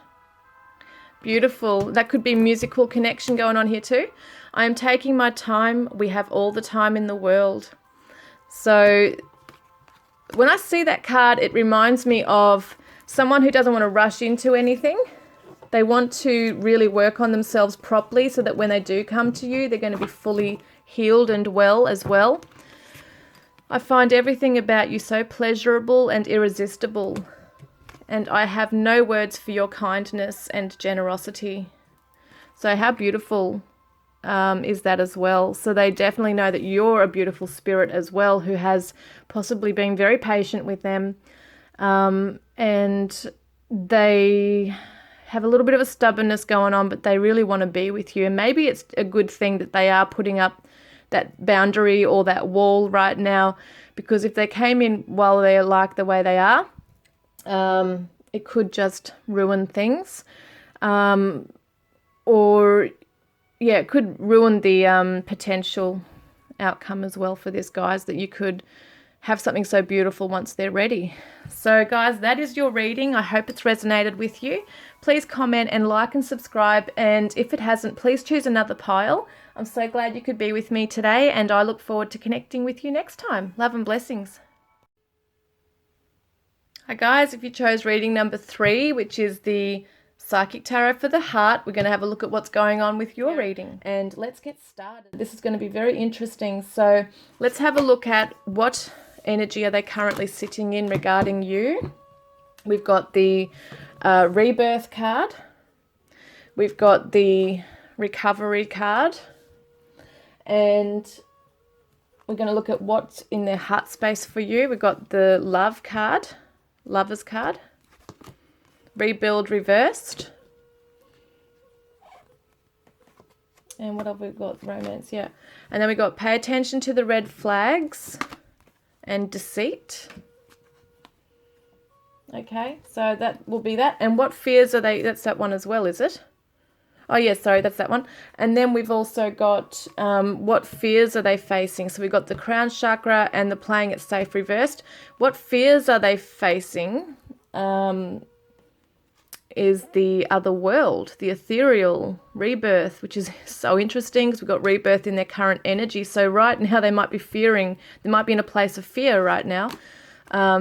Beautiful. That could be musical connection going on here too. I am taking my time. We have all the time in the world. So when I see that card, it reminds me of someone who doesn't want to rush into anything. They want to really work on themselves properly so that when they do come to you, they're going to be fully healed and well as well. I find everything about you so pleasurable and irresistible, and I have no words for your kindness and generosity. So how beautiful is that as well? So they definitely know that you're a beautiful spirit as well, who has possibly been very patient with them. And they have a little bit of a stubbornness going on, but they really want to be with you. And maybe it's a good thing that they are putting up that boundary or that wall right now, because if they came in while they're like the way they are, it could just ruin things. Or, yeah, it could ruin the potential outcome as well for this, guys, that you could have something so beautiful once they're ready. So guys, that is your reading. I hope it's resonated with you. Please comment and like and subscribe. And if it hasn't, please choose another pile. I'm so glad you could be with me today, and I look forward to connecting with you next time. Love and blessings. Hi guys, if you chose reading number 3, which is the Psychic Tarot for the heart. We're going to have a look at what's going on with your reading. And let's get started. This is going to be very interesting. So let's have a look at what energy are they currently sitting in regarding you. We've got the rebirth card. We've got the recovery card. And we're going to look at what's in their heart space for you. We've got the love card, lover's card. Rebuild reversed. And what have we got? Romance, yeah. And then we got pay attention to the red flags and deceit. Okay, so that will be that. And what fears are they? That's that one as well, is it? Oh, yes, sorry, that's that one. And then we've also got what fears are they facing? So we've got the crown chakra and the playing it safe reversed. What fears are they facing? Is the other world, the ethereal rebirth, which is so interesting because we've got rebirth in their current energy. So right now they might be fearing, they might be in a place of fear right now,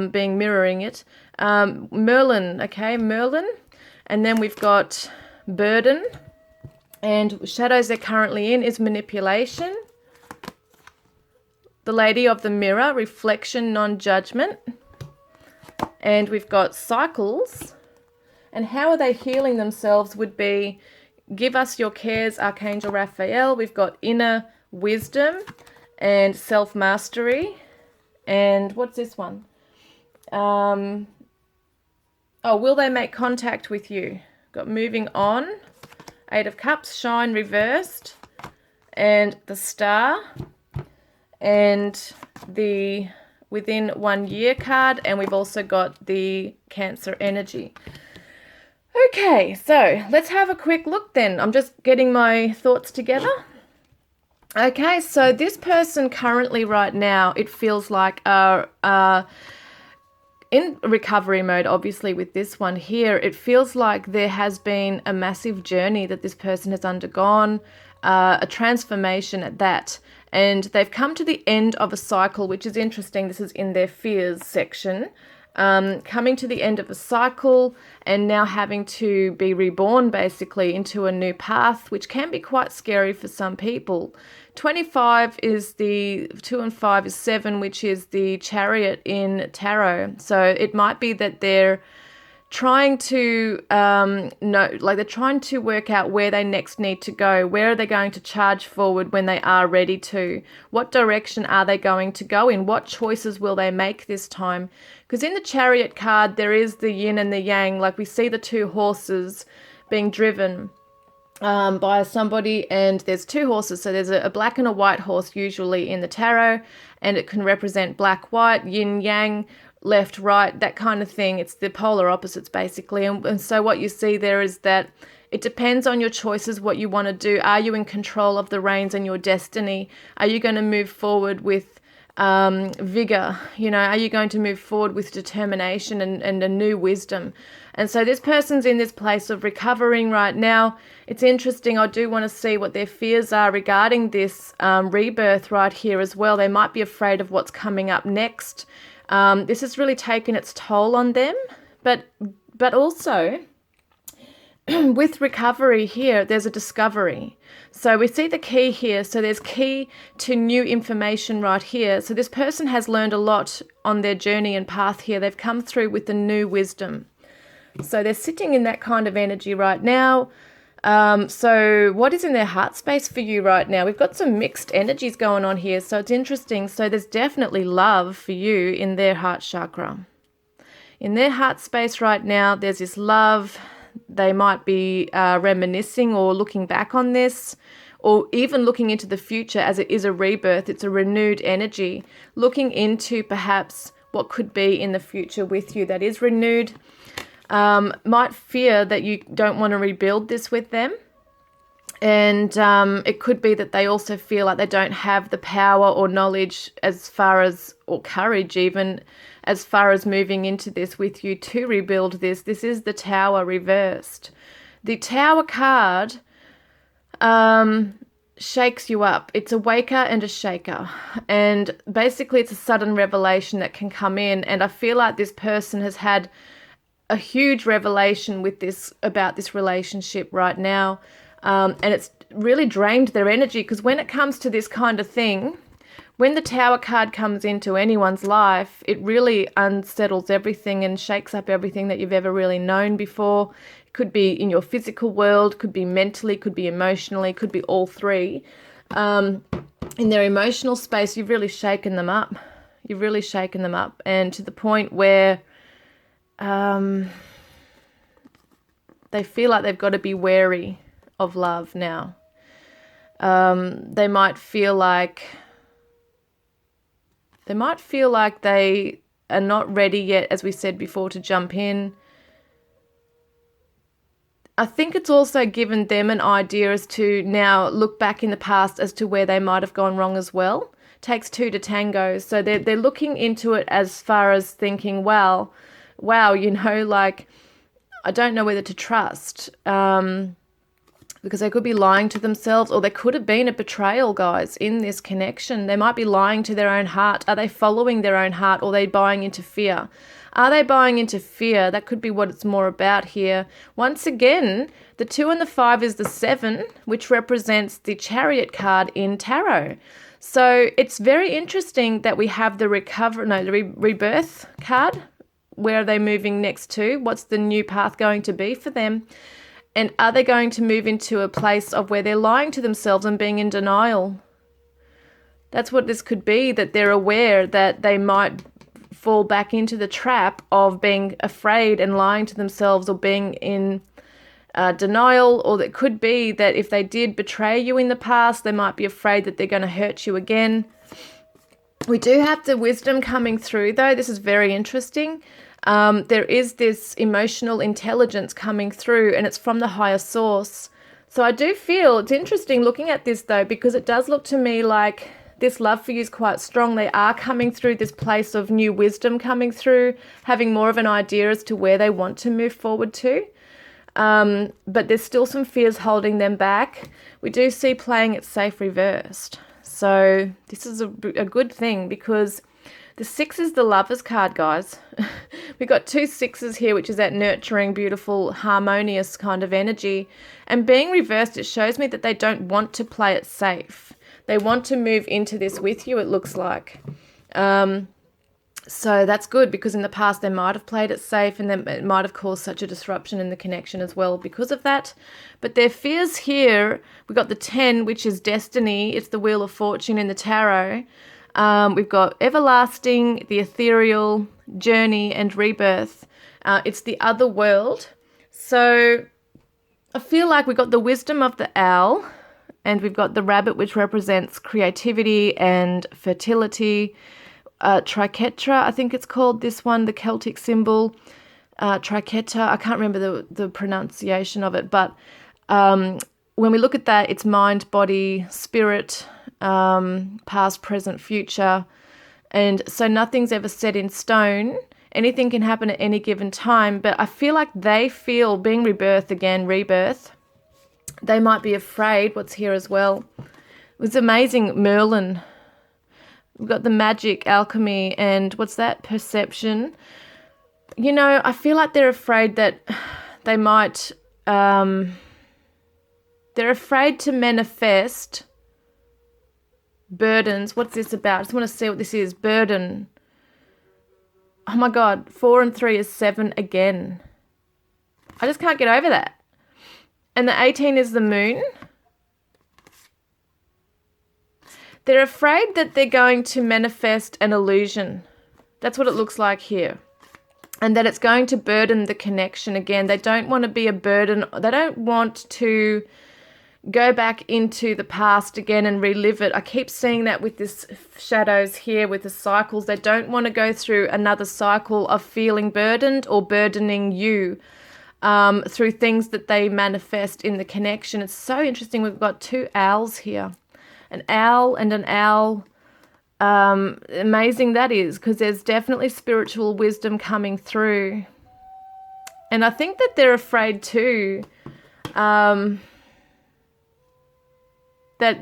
being mirroring it. Merlin, okay, Merlin. And then we've got burden, and shadows they're currently in is manipulation. The Lady of the Mirror, reflection, non-judgment. And we've got cycles. And how are they healing themselves would be, give us your cares, Archangel Raphael. We've got inner wisdom and self-mastery. And what's this one? Oh, will they make contact with you? Got moving on. Eight of Cups, shine reversed. And the Star. And the within 1 year card. And we've also got the Cancer energy. Okay, so let's have a quick look then. I'm just getting my thoughts together. Okay, so this person currently right now, it feels like in recovery mode, obviously with this one here, it feels like there has been a massive journey that this person has undergone, a transformation at that. And they've come to the end of a cycle, which is interesting. This is in their fears section. Coming to the end of a cycle and now having to be reborn basically into a new path, which can be quite scary for some people. 25 is the 2 and 5 is 7, which is the Chariot in tarot. So it might be that they're trying to they're trying to work out where they next need to go. Where are they going to charge forward when they are ready to? What direction are they going to go in? What choices will they make this time? Because in the Chariot card, there is the yin and the yang. Like we see the two horses being driven by somebody, and there's two horses. So there's a black and a white horse usually in the tarot, and it can represent black, white, yin, yang, left, right, that kind of thing. It's the polar opposites basically. And so what you see there is that it depends on your choices, what you want to do. Are you in control of the reins and your destiny? Are you going to move forward with vigor? You know, are you going to move forward with determination and a new wisdom? And so this person's in this place of recovering right now. It's interesting. I do want to see what their fears are regarding this rebirth right here as well. They might be afraid of what's coming up next. This has really taken its toll on them, but also with recovery here, there's a discovery. So we see the key here. So there's key to new information right here. So this person has learned a lot on their journey and path here. They've come through with the new wisdom. So they're sitting in that kind of energy right now. So what is in their heart space for you right now? We've got some mixed energies going on here. So it's interesting. So there's definitely love for you in their heart chakra. In their heart space right now, there's this love. They might be reminiscing or looking back on this, or even looking into the future as it is a rebirth. It's a renewed energy, looking into perhaps what could be in the future with you that is renewed. Might fear that you don't want to rebuild this with them. And it could be that they also feel like they don't have the power or knowledge as far as, or courage even, as far as moving into this with you to rebuild this. This is the Tower reversed. The Tower card shakes you up. It's a waker and a shaker. And basically it's a sudden revelation that can come in. And I feel like this person has had a huge revelation with this, about this relationship right now. And it's really drained their energy, because when it comes to this kind of thing, when the Tower card comes into anyone's life, it really unsettles everything and shakes up everything that you've ever really known before. It could be in your physical world, could be mentally, could be emotionally, could be all three. In their emotional space, you've really shaken them up. You've really shaken them up, and to the point where they feel like they've got to be wary of love now. They might feel like they are not ready yet, as we said before, to jump in. I think it's also given them an idea as to now look back in the past as to where they might have gone wrong as well. Takes two to tango. So they're looking into it as far as thinking, wow, like, I don't know whether to trust. Because they could be lying to themselves, or there could have been a betrayal, guys, in this connection. They might be lying to their own heart. Are they following their own heart, or are they buying into fear? Are they buying into fear? That could be what it's more about here. Once again, the 2 and the 5 is the 7, which represents the Chariot card in Tarot. So it's very interesting that we have the rebirth card. Where are they moving next to? What's the new path going to be for them? And are they going to move into a place of where they're lying to themselves and being in denial? That's what this could be, that they're aware that they might fall back into the trap of being afraid and lying to themselves, or being in denial. Or it could be that if they did betray you in the past, they might be afraid that they're going to hurt you again. We do have the wisdom coming through, though. This is very interesting. There is this emotional intelligence coming through, and it's from the higher source. So I do feel it's interesting looking at this, though, because it does look to me like this love for you is quite strong. They are coming through this place of new wisdom coming through, having more of an idea as to where they want to move forward to. But there's still some fears holding them back. We do see playing it safe reversed. So this is a good thing, because the 6 is the Lovers card, guys. We've got 2 6s here, which is that nurturing, beautiful, harmonious kind of energy. And being reversed, it shows me that they don't want to play it safe. They want to move into this with you, it looks like. So that's good, because in the past they might have played it safe, and then it might have caused such a disruption in the connection as well because of that. But their fears here, we've got the 10, which is destiny. It's the Wheel of Fortune in the Tarot. We've got everlasting, the ethereal, journey, and rebirth. It's the other world. So I feel like we've got the wisdom of the owl, and we've got the rabbit, which represents creativity and fertility. Triquetra, I think it's called, this one, the Celtic symbol. Triquetra, I can't remember the pronunciation of it, but when we look at that, it's mind, body, spirit, past, present, future. And so nothing's ever set in stone. Anything can happen at any given time, but I feel like they feel, being rebirth, they might be afraid. What's here as well? It was amazing, Merlin. We've got the magic, alchemy, and what's that? Perception. You know, I feel like they're afraid that they might, they're afraid to manifest burdens. What's this about? I just want to see what this is. Burden. Oh my God, 4 and 3 is 7 again. I just can't get over that. And the 18 is the moon. They're afraid that they're going to manifest an illusion. That's what it looks like here. And that it's going to burden the connection again. They don't want to be a burden. They don't want to go back into the past again and relive it. I keep seeing that with this shadows here, with the cycles. They don't want to go through another cycle of feeling burdened or burdening you through things that they manifest in the connection. It's so interesting. We've got 2 owls here. An owl and an owl. Amazing that is, because there's definitely spiritual wisdom coming through. And I think that they're afraid too that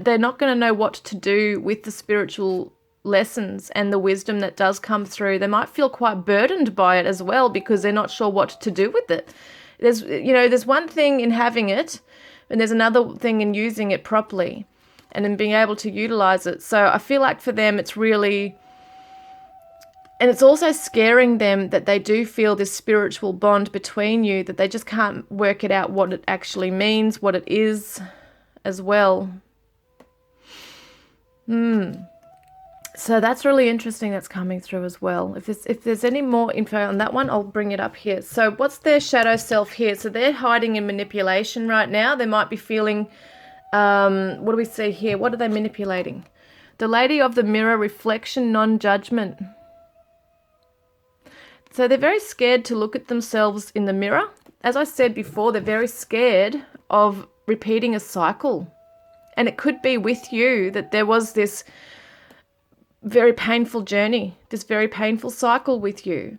they're not going to know what to do with the spiritual lessons and the wisdom that does come through. They might feel quite burdened by it as well because they're not sure what to do with it. There's one thing in having it, and there's another thing in using it properly and in being able to utilize it. So I feel like for them it's really, and it's also scaring them that they do feel this spiritual bond between you, that they just can't work it out what it actually means, what it is as well. So that's really interesting, that's coming through as well. If there's any more info on that one, I'll bring it up here. So what's their shadow self here? So they're hiding in manipulation right now. They might be feeling, what do we see here? What are they manipulating? The Lady of the Mirror, reflection, non-judgment. So they're very scared to look at themselves in the mirror. As I said before, they're very scared of repeating a cycle. And it could be with you that there was this very painful journey, this very painful cycle with you.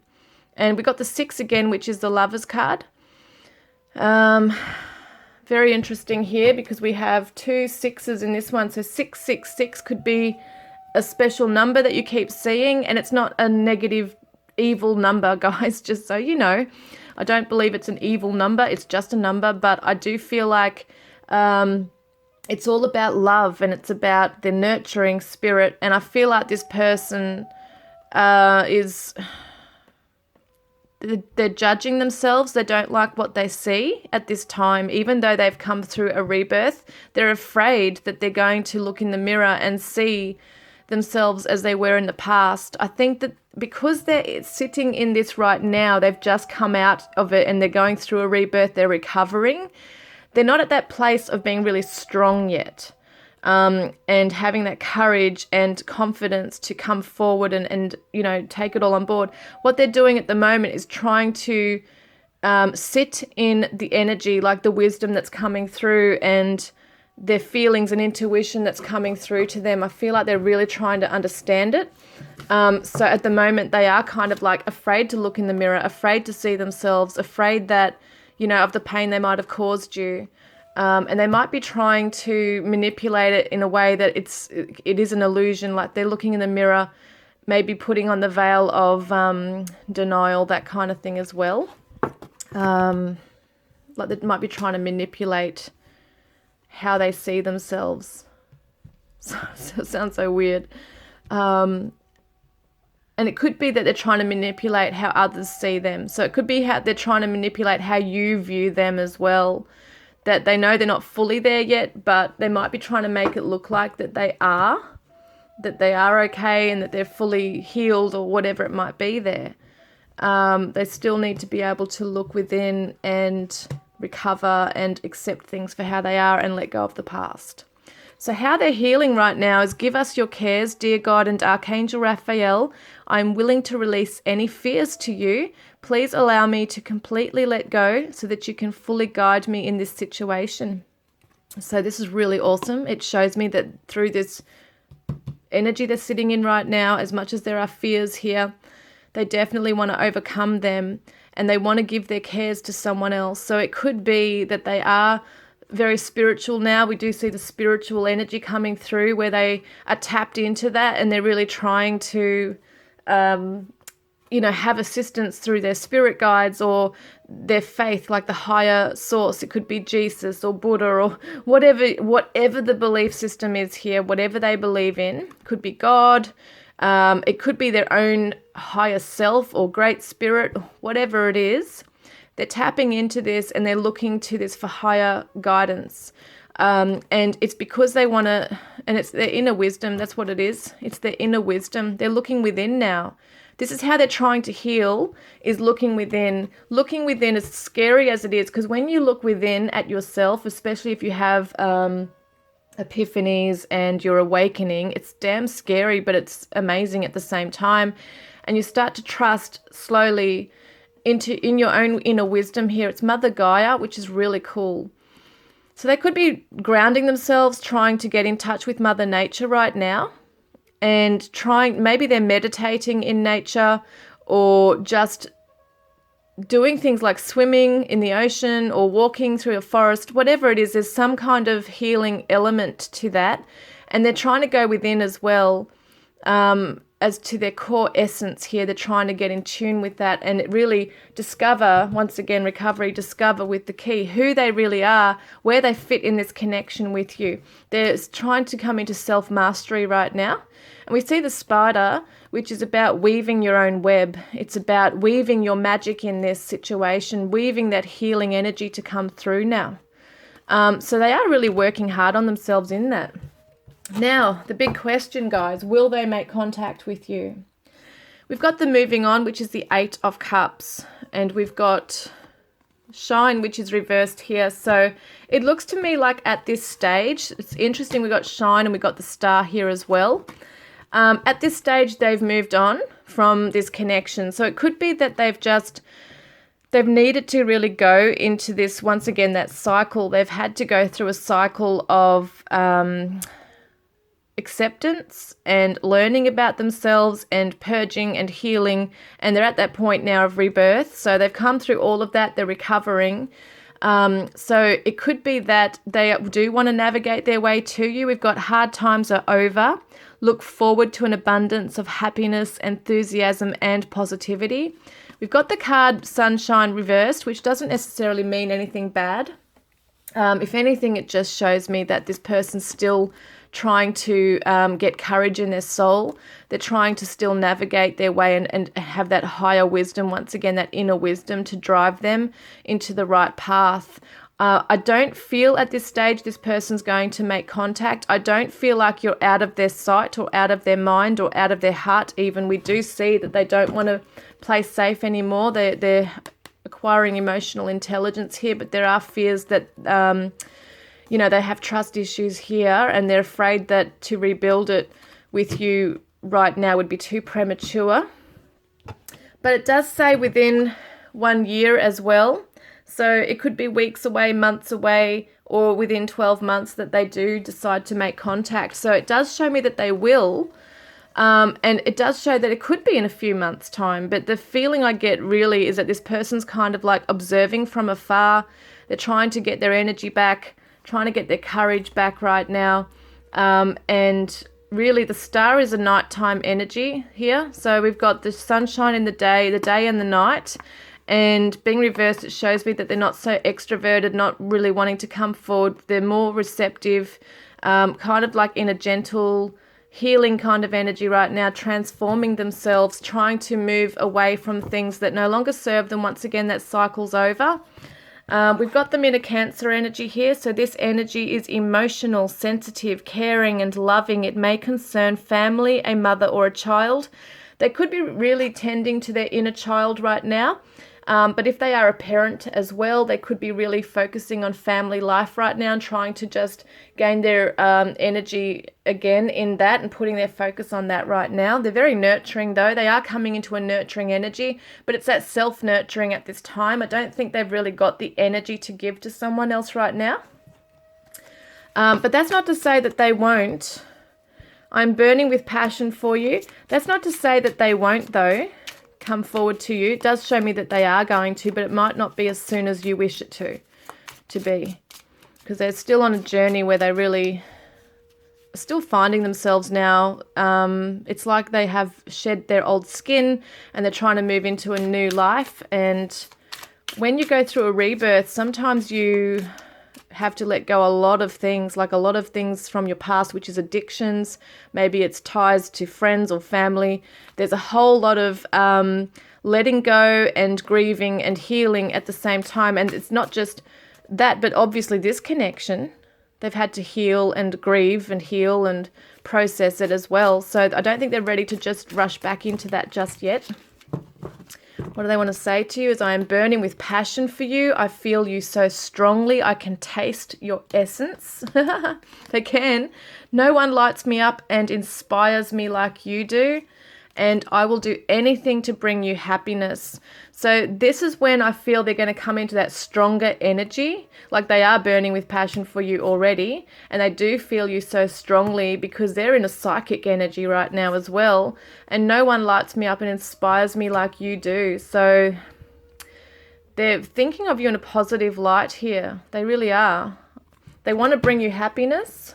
And we got the 6 again, which is the Lover's card. Very interesting here because we have 2 6s in this one. So 666 could be a special number that you keep seeing, and it's not a negative, evil number, guys, just so you know. I don't believe it's an evil number. It's just a number, but I do feel like it's all about love, and it's about the nurturing spirit. And I feel like this person they're judging themselves. They don't like what they see at this time. Even though they've come through a rebirth, they're afraid that they're going to look in the mirror and see themselves as they were in the past. I think that because they're sitting in this right now, they've just come out of it and they're going through a rebirth, they're recovering. They're not at that place of being really strong yet, and having that courage and confidence to come forward and take it all on board. What they're doing at the moment is trying to sit in the energy, like the wisdom that's coming through and their feelings and intuition that's coming through to them. I feel like they're really trying to understand it. So at the moment, they are kind of like afraid to look in the mirror, afraid to see themselves, afraid that of the pain they might have caused you. And they might be trying to manipulate it in a way that it is an illusion, like they're looking in the mirror, maybe putting on the veil of denial, that kind of thing as well. Like they might be trying to manipulate how they see themselves. So it sounds so weird. And it could be that they're trying to manipulate how others see them. So it could be how they're trying to manipulate how you view them as well. That they know they're not fully there yet, but they might be trying to make it look like that they are okay and that they're fully healed or whatever it might be there. They still need to be able to look within and recover and accept things for how they are and let go of the past. So how they're healing right now is, give us your cares, dear God and Archangel Raphael. I'm willing to release any fears to you. Please allow me to completely let go so that you can fully guide me in this situation. So this is really awesome. It shows me that through this energy they're sitting in right now, as much as there are fears here, they definitely want to overcome them and they want to give their cares to someone else. So it could be that they are very spiritual now. We do see the spiritual energy coming through where they are tapped into that and they're really trying to have assistance through their spirit guides or their faith, like the higher source. It could be Jesus or Buddha or whatever the belief system is here, whatever they believe in. Could be God. It could be their own higher self or great spirit, whatever it is. They're tapping into this and they're looking to this for higher guidance. And it's because they want to, and it's their inner wisdom. That's what it is. It's their inner wisdom. They're looking within now. This is how they're trying to heal, is looking within. Looking within, as scary as it is, because when you look within at yourself, especially if you have epiphanies and you're awakening, it's damn scary, but it's amazing at the same time. And you start to trust slowly in your own inner wisdom here. It's Mother Gaia, which is really cool. So they could be grounding themselves, trying to get in touch with Mother Nature right now, and maybe they're meditating in nature or just doing things like swimming in the ocean or walking through a forest, whatever it is. There's some kind of healing element to that. And they're trying to go within as well as to their core essence here. They're trying to get in tune with that and really discover, once again, recovery, discover with the key who they really are, where they fit in this connection with you. They're trying to come into self-mastery right now. And we see the spider, which is about weaving your own web. It's about weaving your magic in this situation, weaving that healing energy to come through now. So they are really working hard on themselves in that. Now, the big question, guys, will they make contact with you? We've got the moving on, which is the 8 of Cups, and we've got shine, which is reversed here. So it looks to me like at this stage, it's interesting, we've got shine and we've got the star here as well. At this stage, they've moved on from this connection. So it could be that they've needed to really go into this, once again, that cycle. They've had to go through a cycle of acceptance and learning about themselves and purging and healing, and they're at that point now of rebirth. So they've come through all of that, they're recovering. So it could be that they do want to navigate their way to you. We've got hard times are over. Look forward to an abundance of happiness, enthusiasm, and positivity. We've got the card sunshine reversed, which doesn't necessarily mean anything bad. If anything, it just shows me that this person's still trying to get courage in their soul. They're trying to still navigate their way and have that higher wisdom, once again, that inner wisdom to drive them into the right path. I don't feel at this stage this person's going to make contact. I don't feel like you're out of their sight or out of their mind or out of their heart even. We do see that they don't want to play safe anymore. They're acquiring emotional intelligence here, but there are fears that they have trust issues here, and they're afraid that to rebuild it with you right now would be too premature. But it does say within 1 year as well. So it could be weeks away, months away, or within 12 months that they do decide to make contact. So it does show me that they will. And it does show that it could be in a few months' time. But the feeling I get really is that this person's kind of like observing from afar. They're trying to get their energy back, trying to get their courage back right now. And really the star is a nighttime energy here. So we've got the sunshine in the day and the night. And being reversed, it shows me that they're not so extroverted, not really wanting to come forward. They're more receptive, kind of like in a gentle, healing kind of energy right now, transforming themselves, trying to move away from things that no longer serve them. Once again, that cycle's over. We've got them in a Cancer energy here. So this energy is emotional, sensitive, caring and loving. It may concern family, a mother or a child. They could be really tending to their inner child right now. But if they are a parent as well, they could be really focusing on family life right now and trying to just gain their energy again in that and putting their focus on that right now. They're very nurturing though. They are coming into a nurturing energy, but it's that self-nurturing at this time. I don't think they've really got the energy to give to someone else right now. But that's not to say that they won't. I'm burning with passion for you. That's not to say that they won't though come forward to you. It does show me that they are going to, but it might not be as soon as you wish it to be, because they're still on a journey where they really are still finding themselves now. It's like they have shed their old skin and they're trying to move into a new life. And when you go through a rebirth, sometimes you have to let go a lot of things, like a lot of things from your past, which is addictions. Maybe it's ties to friends or family. There's a whole lot of letting go and grieving and healing at the same time. And it's not just that, but obviously this connection, they've had to heal and grieve and heal and process it as well. So I don't think they're ready to just rush back into that just yet. What do they want to say to you is, I am burning with passion for you. I feel you so strongly. I can taste your essence. They can. No one lights me up and inspires me like you do. And I will do anything to bring you happiness. So this is when I feel they're going to come into that stronger energy. Like they are burning with passion for you already. And they do feel you so strongly because they're in a psychic energy right now as well. And no one lights me up and inspires me like you do. So they're thinking of you in a positive light here. They really are. They want to bring you happiness.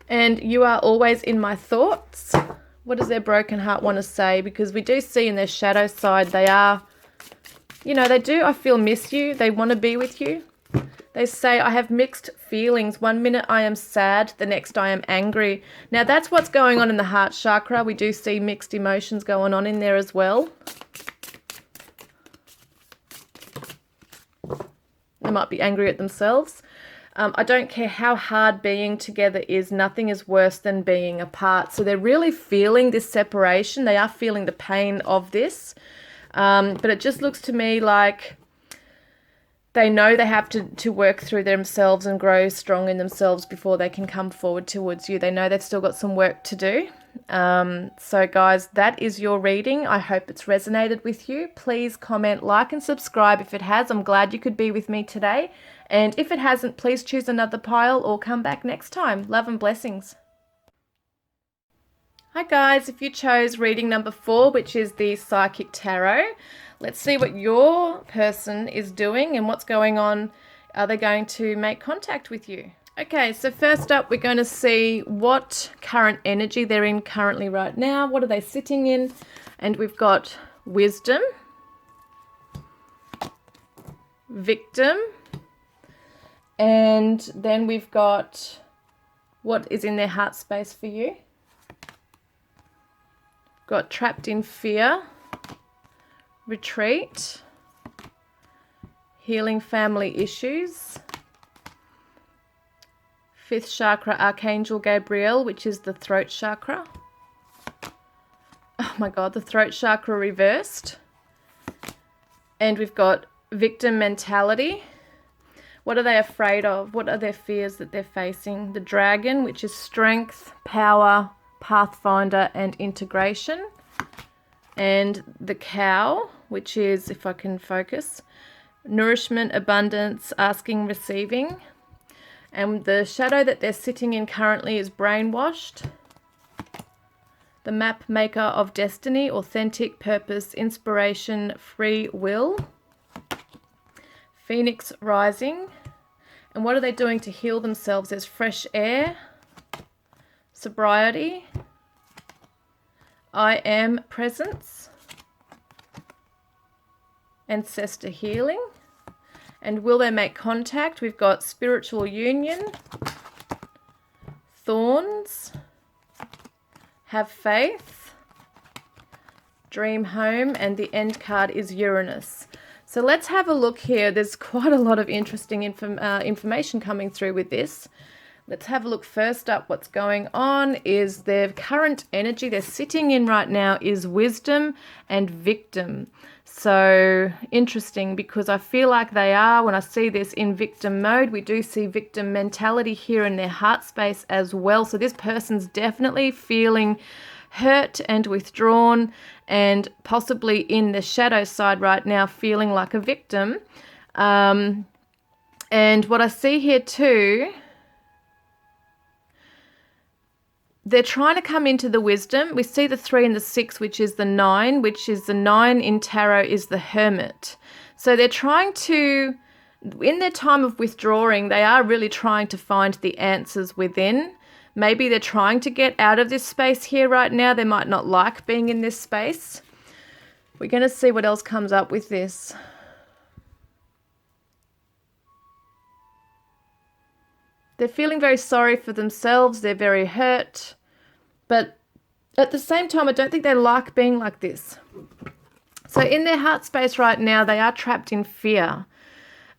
And you are always in my thoughts. What does their broken heart want to say? Because we do see in their shadow side, they are, you know, they do, I feel, miss you. They want to be with you. They say, I have mixed feelings. One minute I am sad, the next I am angry. Now that's what's going on in the heart chakra. We do see mixed emotions going on in there as well. They might be angry at themselves. I don't care how hard being together is. Nothing is worse than being apart. So they're really feeling this separation. They are feeling the pain of this. But it just looks to me like they know they have to work through themselves and grow strong in themselves before they can come forward towards you. They know they've still got some work to do. So guys, that is your reading. I hope it's resonated with you. Please comment, like and subscribe if it has. I'm glad you could be with me today. And if it hasn't, please choose another pile or come back next time. Love and blessings. Hi guys, if you chose reading number 4, which is the Psychic Tarot, let's see what your person is doing and what's going on. Are they going to make contact with you? Okay, so first up, we're going to see what current energy they're in currently right now. What are they sitting in? And we've got wisdom, victim, and then we've got what is in their heart space for you. Got trapped in fear, retreat, healing family issues, 5th chakra, Archangel Gabriel, which is the throat chakra. Oh my God, the throat chakra reversed. And we've got victim mentality. What are they afraid of? What are their fears that they're facing? The dragon, which is strength, power, pathfinder and integration. And the cow, which is, if I can focus, nourishment, abundance, asking, receiving. And the shadow that they're sitting in currently is brainwashed. The map maker of destiny, authentic purpose, inspiration, free will. Phoenix rising. And what are they doing to heal themselves? There's fresh air, sobriety, I am presence, ancestor healing. And will they make contact? We've got spiritual union, thorns, have faith, dream home, and the end card is Uranus. So let's have a look here. There's quite a lot of interesting information coming through with this. Let's have a look. First up, what's going on is their current energy they're sitting in right now is wisdom and victim. So interesting, because I feel like they are, when I see this in victim mode, we do see victim mentality here in their heart space as well. So this person's definitely feeling hurt and withdrawn, and possibly in the shadow side right now feeling like a victim. And what I see here too, they're trying to come into the wisdom. We see the 3 and the 6, which is the 9, which is the 9 in tarot is the hermit. So they're trying to, in their time of withdrawing, they are really trying to find the answers within. Maybe they're trying to get out of this space here right now. They might not like being in this space. We're going to see what else comes up with this. They're feeling very sorry for themselves. They're very hurt. But at the same time, I don't think they like being like this. So in their heart space right now, they are trapped in fear.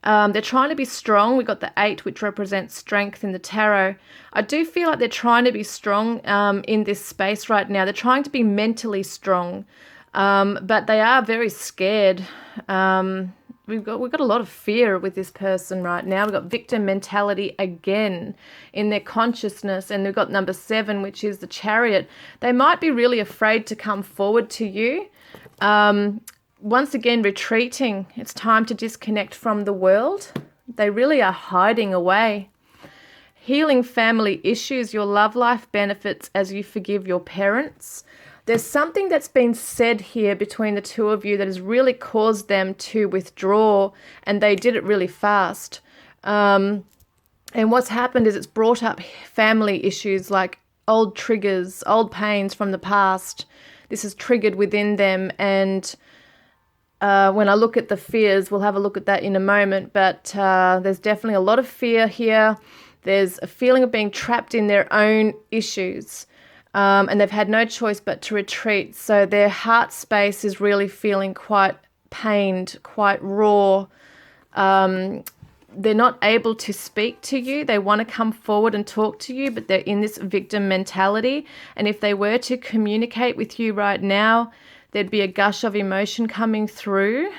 They're trying to be strong. We've got the 8, which represents strength in the tarot. I do feel like they're trying to be strong in this space right now. They're trying to be mentally strong, but they are very scared. We've got a lot of fear with this person right now. We've got victim mentality again in their consciousness, and we've got number 7, which is the Chariot. They might be really afraid to come forward to you. Once again, retreating. It's time to disconnect from the world. They really are hiding away. Healing family issues. Your love life benefits as you forgive your parents. There's something that's been said here between the two of you that has really caused them to withdraw, and they did it really fast. And what's happened is it's brought up family issues like old triggers, old pains from the past. This is triggered within them. And when I look at the fears, we'll have a look at that in a moment. But there's definitely a lot of fear here. There's a feeling of being trapped in their own issues. And they've had no choice but to retreat. So their heart space is really feeling quite pained, quite raw. They're not able to speak to you. They want to come forward and talk to you, but they're in this victim mentality. And if they were to communicate with you right now, there'd be a gush of emotion coming through,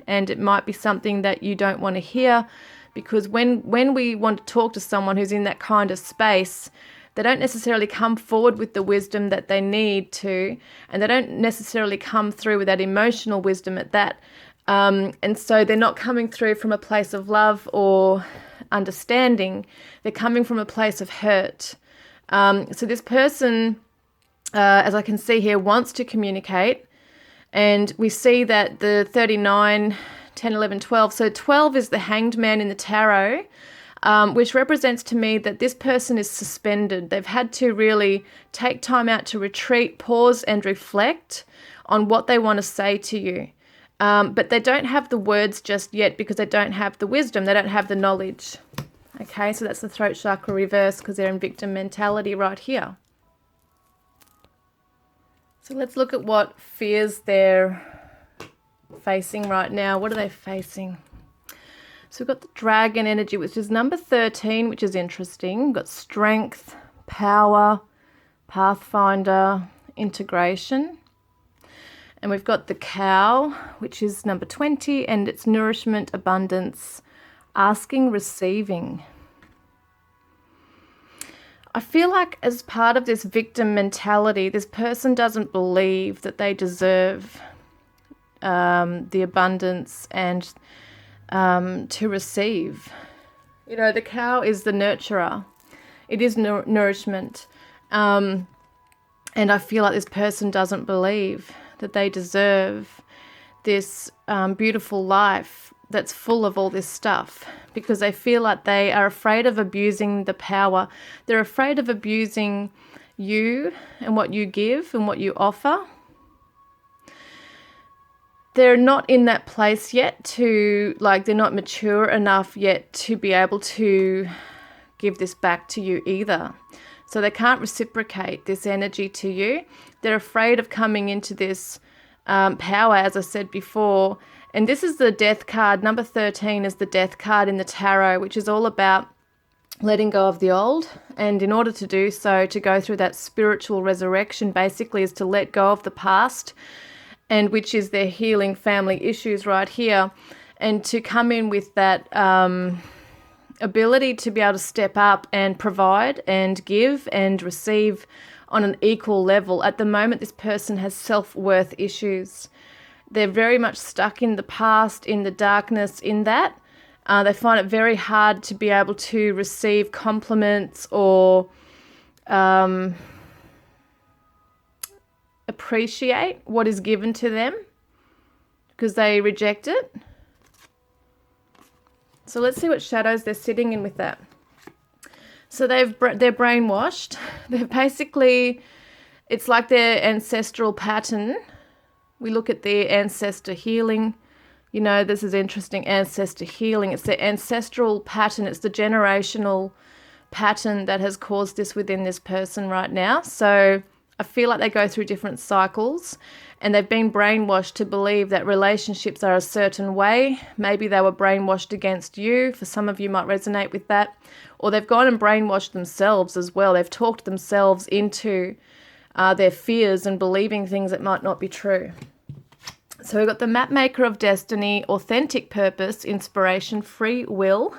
and it might be something that you don't want to hear, because when we want to talk to someone who's in that kind of space, they don't necessarily come forward with the wisdom that they need to, and they don't necessarily come through with that emotional wisdom at that. And so they're not coming through from a place of love or understanding. They're coming from a place of hurt. So this person, as I can see here, wants to communicate. And we see that the 39, 10, 11, 12. So 12 is the hanged man in the tarot, which represents to me that this person is suspended. They've had to really take time out to retreat, pause and reflect on what they want to say to you. But they don't have the words just yet because they don't have the wisdom. They don't have the knowledge. Okay, so that's the throat chakra reverse because they're in victim mentality right here. So let's look at what fears they're facing right now. What are they facing? So we've got the dragon energy, which is number 13, which is interesting. We've got strength, power, pathfinder, integration. And we've got the cow, which is number 20, and it's nourishment, abundance, asking, receiving. I feel like as part of this victim mentality, this person doesn't believe that they deserve the abundance and to receive. You know, the cow is the nurturer. It is nourishment. And I feel like this person doesn't believe that they deserve this beautiful life that's full of all this stuff, because they feel like they are afraid of abusing the power. They're afraid of abusing you and what you give and what you offer. They're not in that place yet to, like, they're not mature enough yet to be able to give this back to you either. So they can't reciprocate this energy to you. They're afraid of coming into this power, as I said before. And this is the death card. Number 13 is the death card in the tarot, which is all about letting go of the old. And in order to do so, to go through that spiritual resurrection, basically is to let go of the past, and which is their healing family issues right here, and to come in with that ability to be able to step up and provide and give and receive on an equal level. At the moment, this person has self-worth issues. They're very much stuck in the past, in the darkness, in that. They find it very hard to be able to receive compliments or appreciate what is given to them because they reject it. So let's see what shadows they're sitting in with that. So they're brainwashed. They're basically, it's like their ancestral pattern. We look at their ancestor healing. You know, this is interesting, ancestor healing. It's their ancestral pattern. It's the generational pattern that has caused this within this person right now. So I feel like they go through different cycles, and they've been brainwashed to believe that relationships are a certain way. Maybe they were brainwashed against you. For some of you might resonate with that. Or they've gone and brainwashed themselves as well. They've talked themselves into their fears and believing things that might not be true. So we've got the map maker of destiny, authentic purpose, inspiration, free will.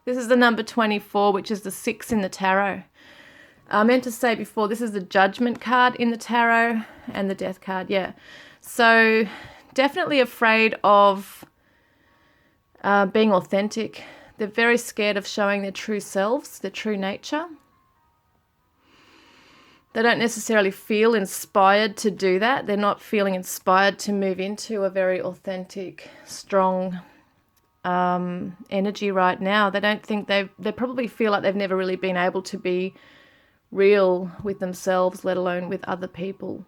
This is the number 24, which is the 6 in the tarot. I meant to say before, this is the judgment card in the tarot and the death card, yeah. So definitely afraid of being authentic. They're very scared of showing their true selves, their true nature. They don't necessarily feel inspired to do that. They're not feeling inspired to move into a very authentic, strong energy right now. They don't think they probably feel like they've never really been able to be real with themselves, let alone with other people.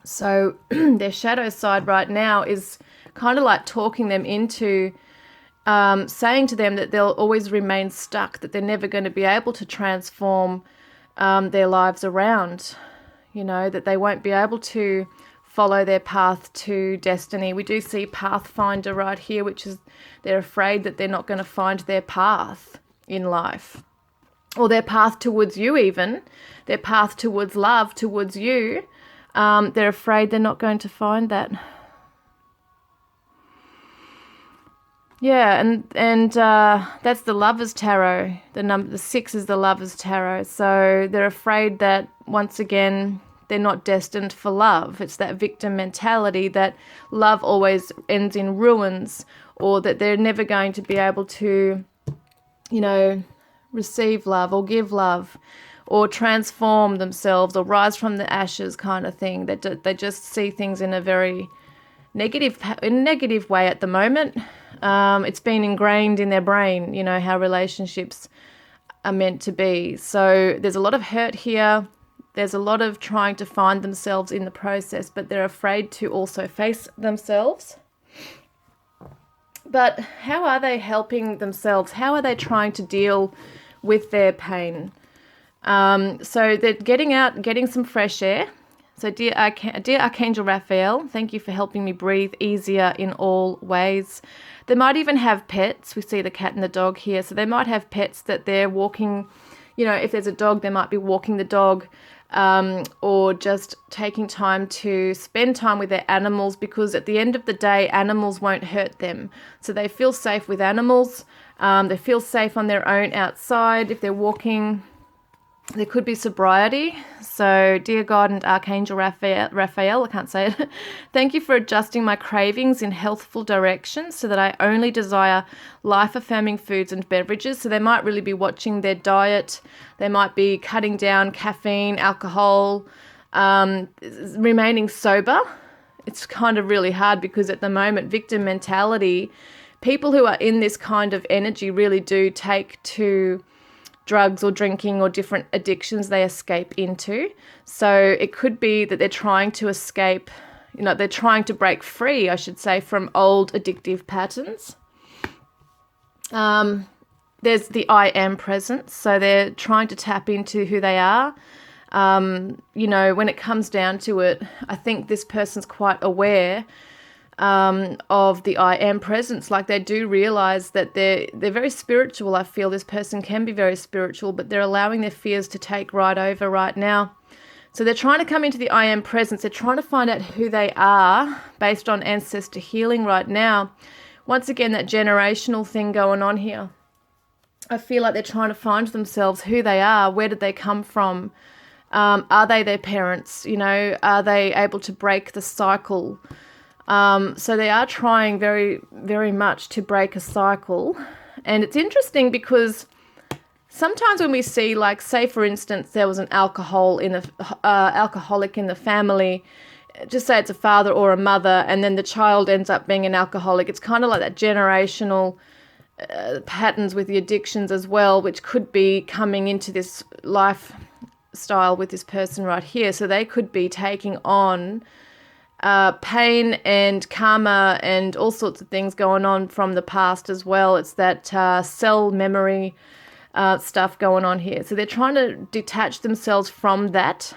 So their shadow side right now is kind of like talking them into saying to them that they'll always remain stuck, that they're never going to be able to transform their lives around, you know, that they won't be able to follow their path to destiny. We do see Pathfinder right here, which is they're afraid that they're not going to find their path in life, or their path towards you, even their path towards love, towards you. They're afraid they're not going to find that. Yeah, and that's the Lover's Tarot. The 6 is the Lover's Tarot. So they're afraid that, once again, they're not destined for love. It's that victim mentality that love always ends in ruins, or that they're never going to be able to, you know, receive love or give love or transform themselves or rise from the ashes kind of thing. They just see things in a very negative way at the moment. It's been ingrained in their brain, you know, how relationships are meant to be. So there's a lot of hurt here. There's a lot of trying to find themselves in the process, but they're afraid to also face themselves. But how are they helping themselves? How are they trying to deal with their pain? So they're getting some fresh air. So dear Archangel Raphael, thank you for helping me breathe easier in all ways. They might even have pets. We see the cat and the dog here. So they might have pets that they're walking, you know, if there's a dog, they might be walking the dog, or just taking time to spend time with their animals, because at the end of the day, animals won't hurt them. So they feel safe with animals. They feel safe on their own outside. If they're walking, there could be sobriety. So, dear God and Archangel Raphael, I can't say it. Thank you for adjusting my cravings in healthful directions so that I only desire life-affirming foods and beverages. So they might really be watching their diet. They might be cutting down caffeine, alcohol, remaining sober. It's kind of really hard because at the moment, victim mentality, people who are in this kind of energy really do take to drugs or drinking or different addictions they escape into. So it could be that they're trying to escape, you know, they're trying to break free, I should say, from old addictive patterns. There's the I am presence. So they're trying to tap into who they are. You know, when it comes down to it, I think this person's quite aware of the I am presence. Like, they do realize that they're very spiritual. I feel this person can be very spiritual, but they're allowing their fears to take right over right now. So they're trying to come into the I am presence. They're trying to find out who they are based on ancestor healing right now. Once again, that generational thing going on here. I feel like they're trying to find themselves, who they are, where did they come from, are they their parents, you know, are they able to break the cycle? So they are trying very, very much to break a cycle. And it's interesting because sometimes when we see, like, say, for instance, there was an alcoholic in the family, just say it's a father or a mother, and then the child ends up being an alcoholic. It's kind of like that generational patterns with the addictions as well, which could be coming into this lifestyle with this person right here. So they could be taking on pain and karma and all sorts of things going on from the past as well. It's that cell memory stuff going on here. So they're trying to detach themselves from that,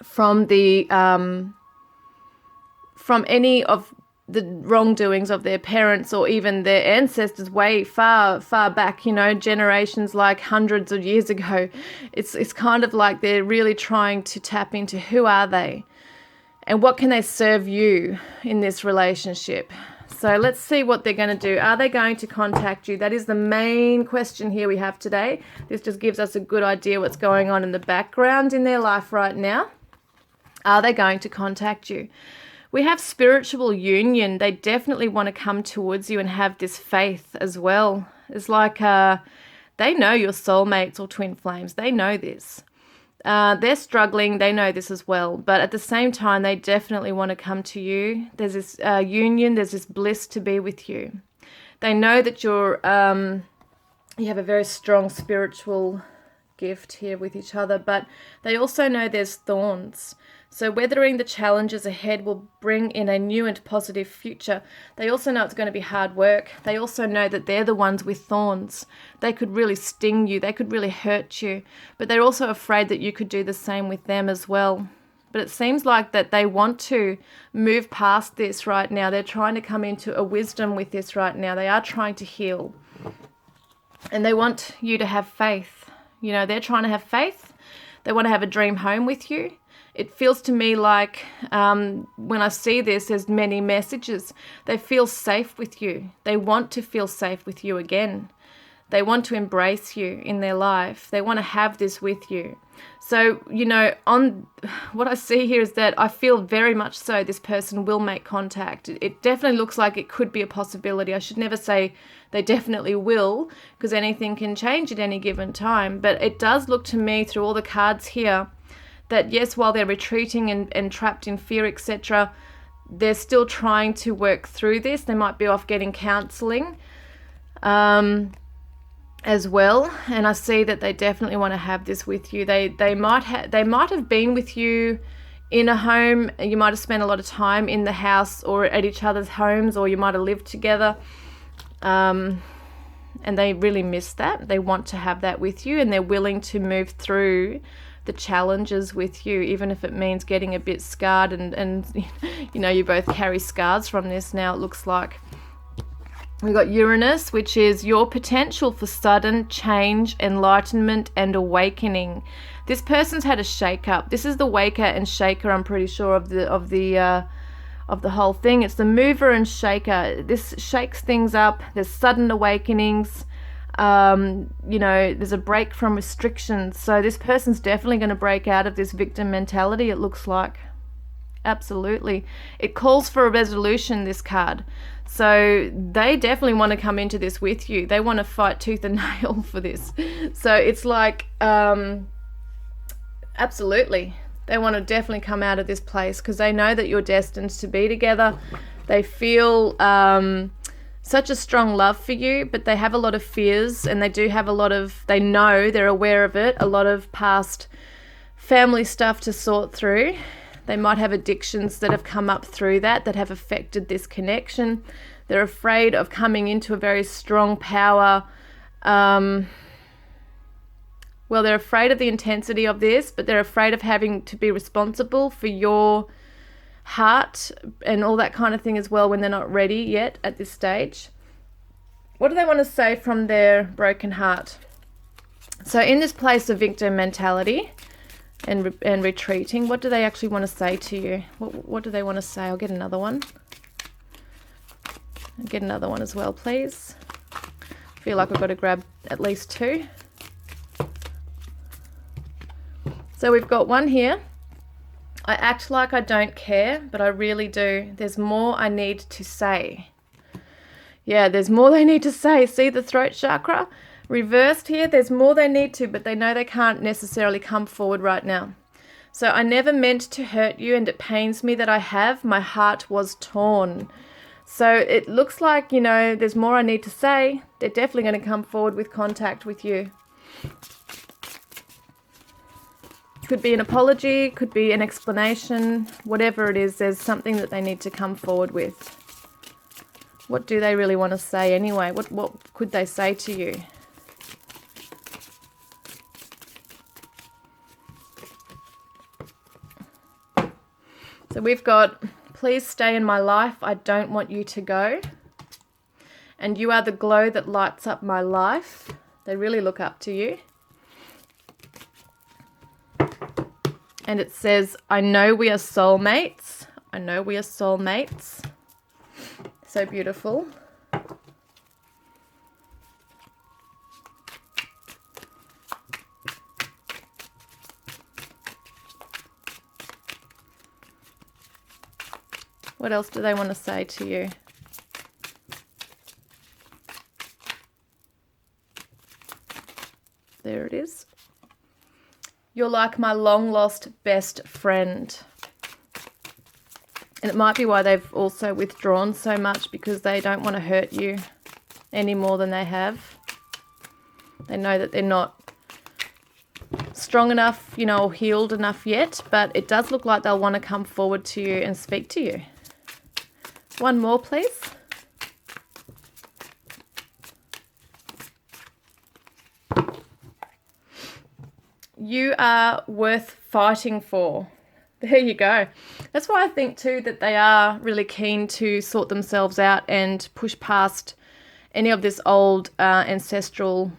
from the from any of the wrongdoings of their parents or even their ancestors way far back, you know, generations, like hundreds of years ago. It's kind of like they're really trying to tap into who are they and what can they serve you in this relationship. So let's see what they're going to do. Are they going to contact you? That is the main question here we have today. This just gives us a good idea what's going on in the background in their life right now. Are they going to contact you? We have spiritual union. They definitely want to come towards you and have this faith as well. It's like they know you're soulmates or twin flames. They know this. They're struggling. They know this as well. But at the same time, they definitely want to come to you. There's this union. There's this bliss to be with you. They know that you're, you have a very strong spiritual gift here with each other, but they also know there's thorns. So weathering the challenges ahead will bring in a new and positive future. They also know it's going to be hard work. They also know that they're the ones with thorns. They could really sting you. They could really hurt you. But they're also afraid that you could do the same with them as well. But it seems like that they want to move past this right now. They're trying to come into a wisdom with this right now. They are trying to heal. And they want you to have faith. You know, they're trying to have faith. They want to have a dream home with you. It feels to me like when I see this, there's many messages. They feel safe with you. They want to feel safe with you again. They want to embrace you in their life. They want to have this with you. So, you know, on what I see here is that I feel very much so this person will make contact. It definitely looks like it could be a possibility. I should never say they definitely will, because anything can change at any given time. But it does look to me through all the cards here that yes, while they're retreating and trapped in fear, etc., they're still trying to work through this. They might be off getting counselling as well. And I see that they definitely want to have this with you. They might have been with you in a home. You might have spent a lot of time in the house or at each other's homes, or you might have lived together. And they really miss that. They want to have that with you, and they're willing to move through the challenges with you, even if it means getting a bit scarred and you know, you both carry scars from this now, it looks like. We've got Uranus, which is your potential for sudden change, enlightenment, and awakening. This person's had a shake-up. This is the waker and shaker, I'm pretty sure, of the whole thing. It's the mover and shaker. This shakes things up. There's sudden awakenings. You know, there's a break from restrictions. So this person's definitely going to break out of this victim mentality, it looks like. Absolutely. It calls for a resolution, this card. So they definitely want to come into this with you. They want to fight tooth and nail for this. So it's like, absolutely. They want to definitely come out of this place because they know that you're destined to be together. They feel such a strong love for you, but they have a lot of fears, and they do have a lot of, they know, they're aware of it, a lot of past family stuff to sort through. They might have addictions that have come up through that have affected this connection. They're afraid of coming into a very strong power. Well, they're afraid of the intensity of this, but they're afraid of having to be responsible for your heart and all that kind of thing as well when they're not ready yet at this stage. What do they want to say from their broken heart? So in this place of victim mentality and retreating, what do they actually want to say to you? What do they want to say? I'll get another one. I'll get another one as well, please. I feel like I've got to grab at least two. So we've got one here. I act like I don't care, but I really do. There's more I need to say. Yeah, there's more they need to say. See the throat chakra? Reversed here, there's more they need to, but they know they can't necessarily come forward right now. So I never meant to hurt you, and it pains me that I have. My heart was torn. So it looks like, you know, there's more I need to say. They're definitely going to come forward with contact with you. Could be an apology, could be an explanation, whatever it is, there's something that they need to come forward with. What do they really want to say anyway? What could they say to you? So we've got, please stay in my life, I don't want you to go. And you are the glow that lights up my life. They really look up to you. And it says, I know we are soulmates. I know we are soulmates. So beautiful. What else do they want to say to you? There it is. You're like my long-lost best friend. And it might be why they've also withdrawn so much, because they don't want to hurt you. any more than they have. They know that they're not strong enough, you know, or healed enough yet, but it does look like they'll want to come forward to you and speak to you. One more, please. You are worth fighting for. There you go. That's why I think too that they are really keen to sort themselves out and push past any of this old ancestral,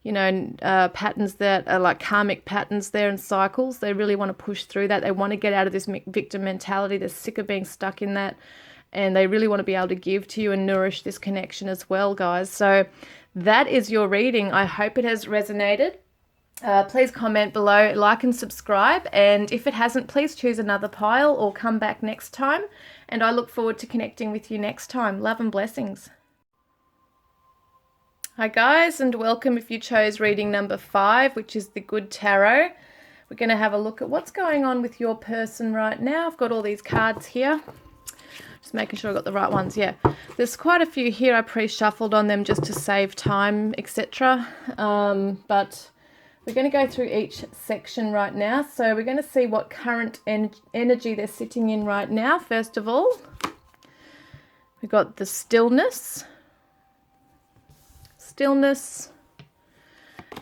you know, patterns that are like karmic patterns there and cycles. They really want to push through that. They want to get out of this victim mentality. They're sick of being stuck in that. And they really want to be able to give to you and nourish this connection as well, guys. So that is your reading. I hope it has resonated. Please comment below, like and subscribe. And if it hasn't, please choose another pile or come back next time. And I look forward to connecting with you next time. Love and blessings. Hi guys, and welcome if you chose reading number 5, which is the Good Tarot. We're going to have a look at what's going on with your person right now. I've got all these cards here. Just making sure I got the right ones. Yeah, there's quite a few here. I pre-shuffled on them just to save time, etc. But we're going to go through each section right now. So we're going to see what current energy they're sitting in right now. First of all, we've got the stillness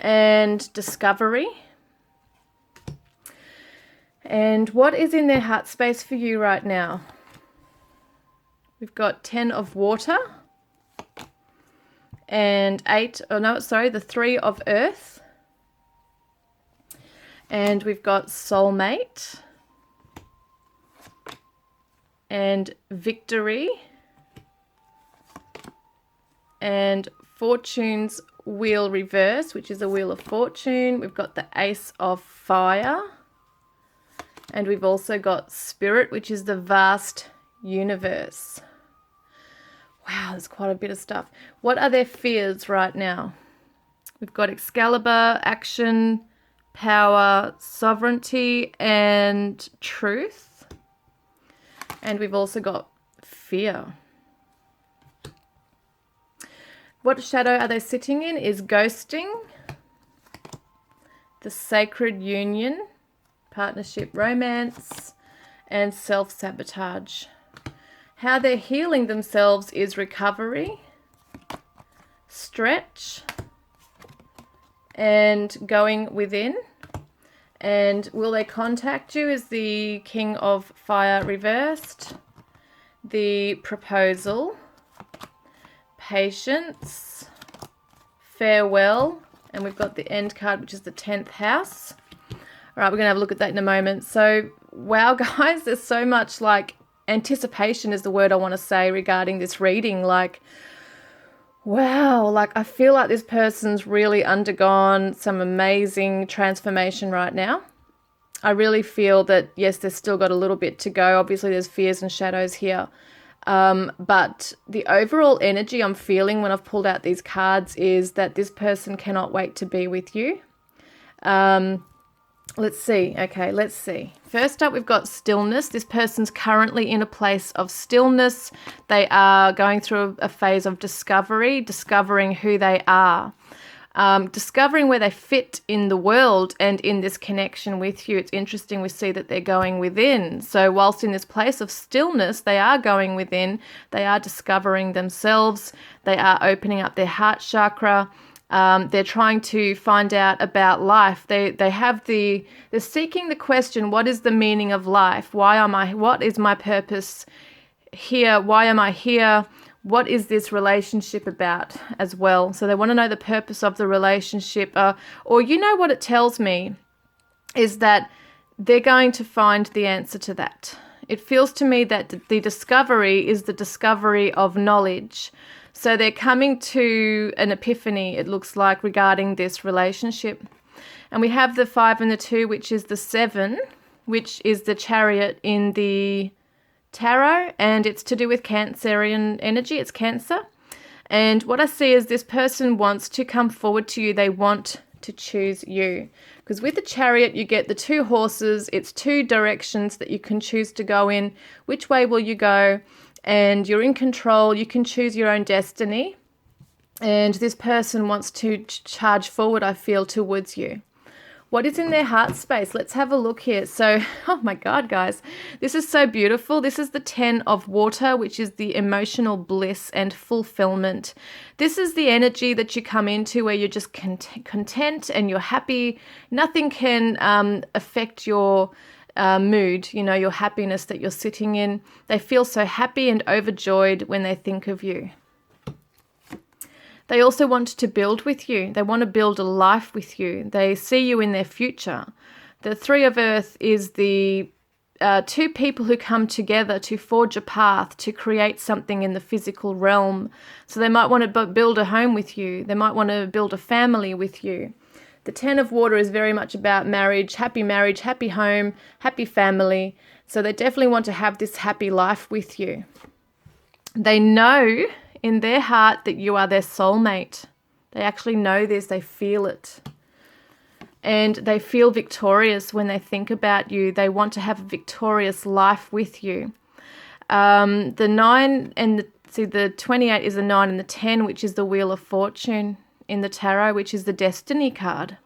and discovery. And what is in their heart space for you right now? We've got 10 of water and the 3 of earth. And we've got soulmate and victory and Fortune's wheel reverse, which is a wheel of fortune. We've got the Ace of Fire. And we've also got Spirit, which is the vast universe. Wow, there's quite a bit of stuff. What are their fears right now? We've got Excalibur, action, power, sovereignty, and truth. And we've also got fear. What shadow are they sitting in is ghosting, the sacred union, partnership, romance, and self-sabotage. How they're healing themselves is recovery, stretch, and going within. And will they contact you is the King of Fire reversed, the proposal, patience, farewell, and we've got the end card, which is the 10th house. All right, we're going to have a look at that in a moment. So, wow, guys, there's so much like anticipation is the word I want to say regarding this reading. Like, wow, like I feel like this person's really undergone some amazing transformation right now. I really feel that, yes, there's still got a little bit to go. Obviously, there's fears and shadows here. But the overall energy I'm feeling when I've pulled out these cards is that this person cannot wait to be with you. Let's see. Okay, let's see. First up, we've got stillness. This person's currently in a place of stillness. They are going through a phase of discovery, discovering who they are. Discovering where they fit in the world and in this connection with you. It's interesting, we see that they're going within. So whilst in this place of stillness, they are going within, they are discovering themselves, they are opening up their heart chakra, they're trying to find out about life. They're seeking the question, what is the meaning of life? What is my purpose here? Why am I here? What is this relationship about as well? So they want to know the purpose of the relationship. Or you know what it tells me is that they're going to find the answer to that. It feels to me that the discovery is the discovery of knowledge. So they're coming to an epiphany, it looks like, regarding this relationship. And we have the 5 and the 2, which is the 7, which is the Chariot in the Tarot, and it's to do with Cancerian energy. It's Cancer. And what I see is this person wants to come forward to you. They want to choose you. Because with the Chariot, you get the 2 horses. It's 2 directions that you can choose to go in. Which way will you go? And you're in control. You can choose your own destiny. And this person wants to charge forward, I feel, towards you. What is in their heart space? Let's have a look here. So, oh my God, guys, this is so beautiful. This is the 10 of water, which is the emotional bliss and fulfillment. This is the energy that you come into where you're just content and you're happy. Nothing can affect your mood, you know, your happiness that you're sitting in. They feel so happy and overjoyed when they think of you. They also want to build with you. They want to build a life with you. They see you in their future. The Three of Earth is the two people who come together to forge a path to create something in the physical realm. So they might want to build a home with you. They might want to build a family with you. The 10 of water is very much about marriage, happy home, happy family. So they definitely want to have this happy life with you. They know in their heart that you are their soulmate. They actually know this, they feel it. And they feel victorious when they think about you. They want to have a victorious life with you. The 9 and the 28 is the 9 and the 10, which is the Wheel of Fortune in the tarot, which is the destiny card.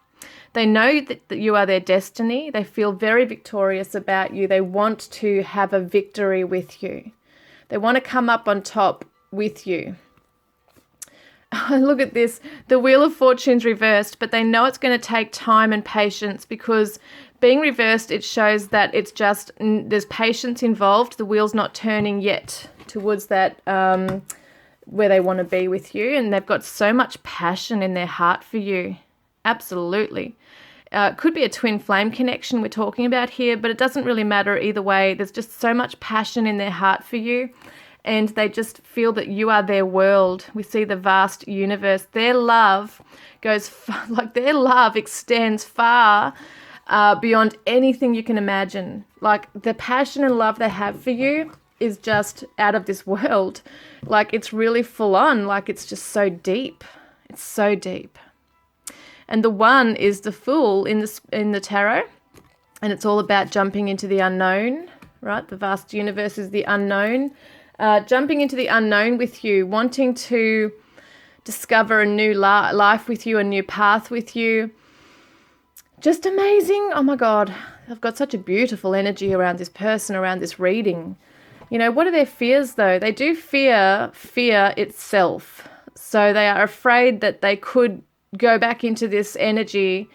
They know that you are their destiny. They feel very victorious about you. They want to have a victory with you. They want to come up on top with you. Look at this. The Wheel of Fortune's reversed, but they know it's going to take time and patience, because being reversed, it shows that it's just, there's patience involved. The wheel's not turning yet towards that where they want to be with you, and they've got so much passion in their heart for you. Absolutely. It could be a twin flame connection we're talking about here, but it doesn't really matter either way. There's just so much passion in their heart for you. And they just feel that you are their world. We see the vast universe. Their love goes their love extends far beyond anything you can imagine. Like, the passion and love they have for you is just out of this world. Like, it's really full on. Like, it's just so deep. It's so deep. And the 1 is the Fool in the tarot, and it's all about jumping into the unknown. Right? The vast universe is the unknown. Jumping into the unknown with you, wanting to discover a new life with you, a new path with you. Just amazing. Oh my God, I've got such a beautiful energy around this person, around this reading. You know, what are their fears though? They do fear itself. So they are afraid that they could go back into this energy.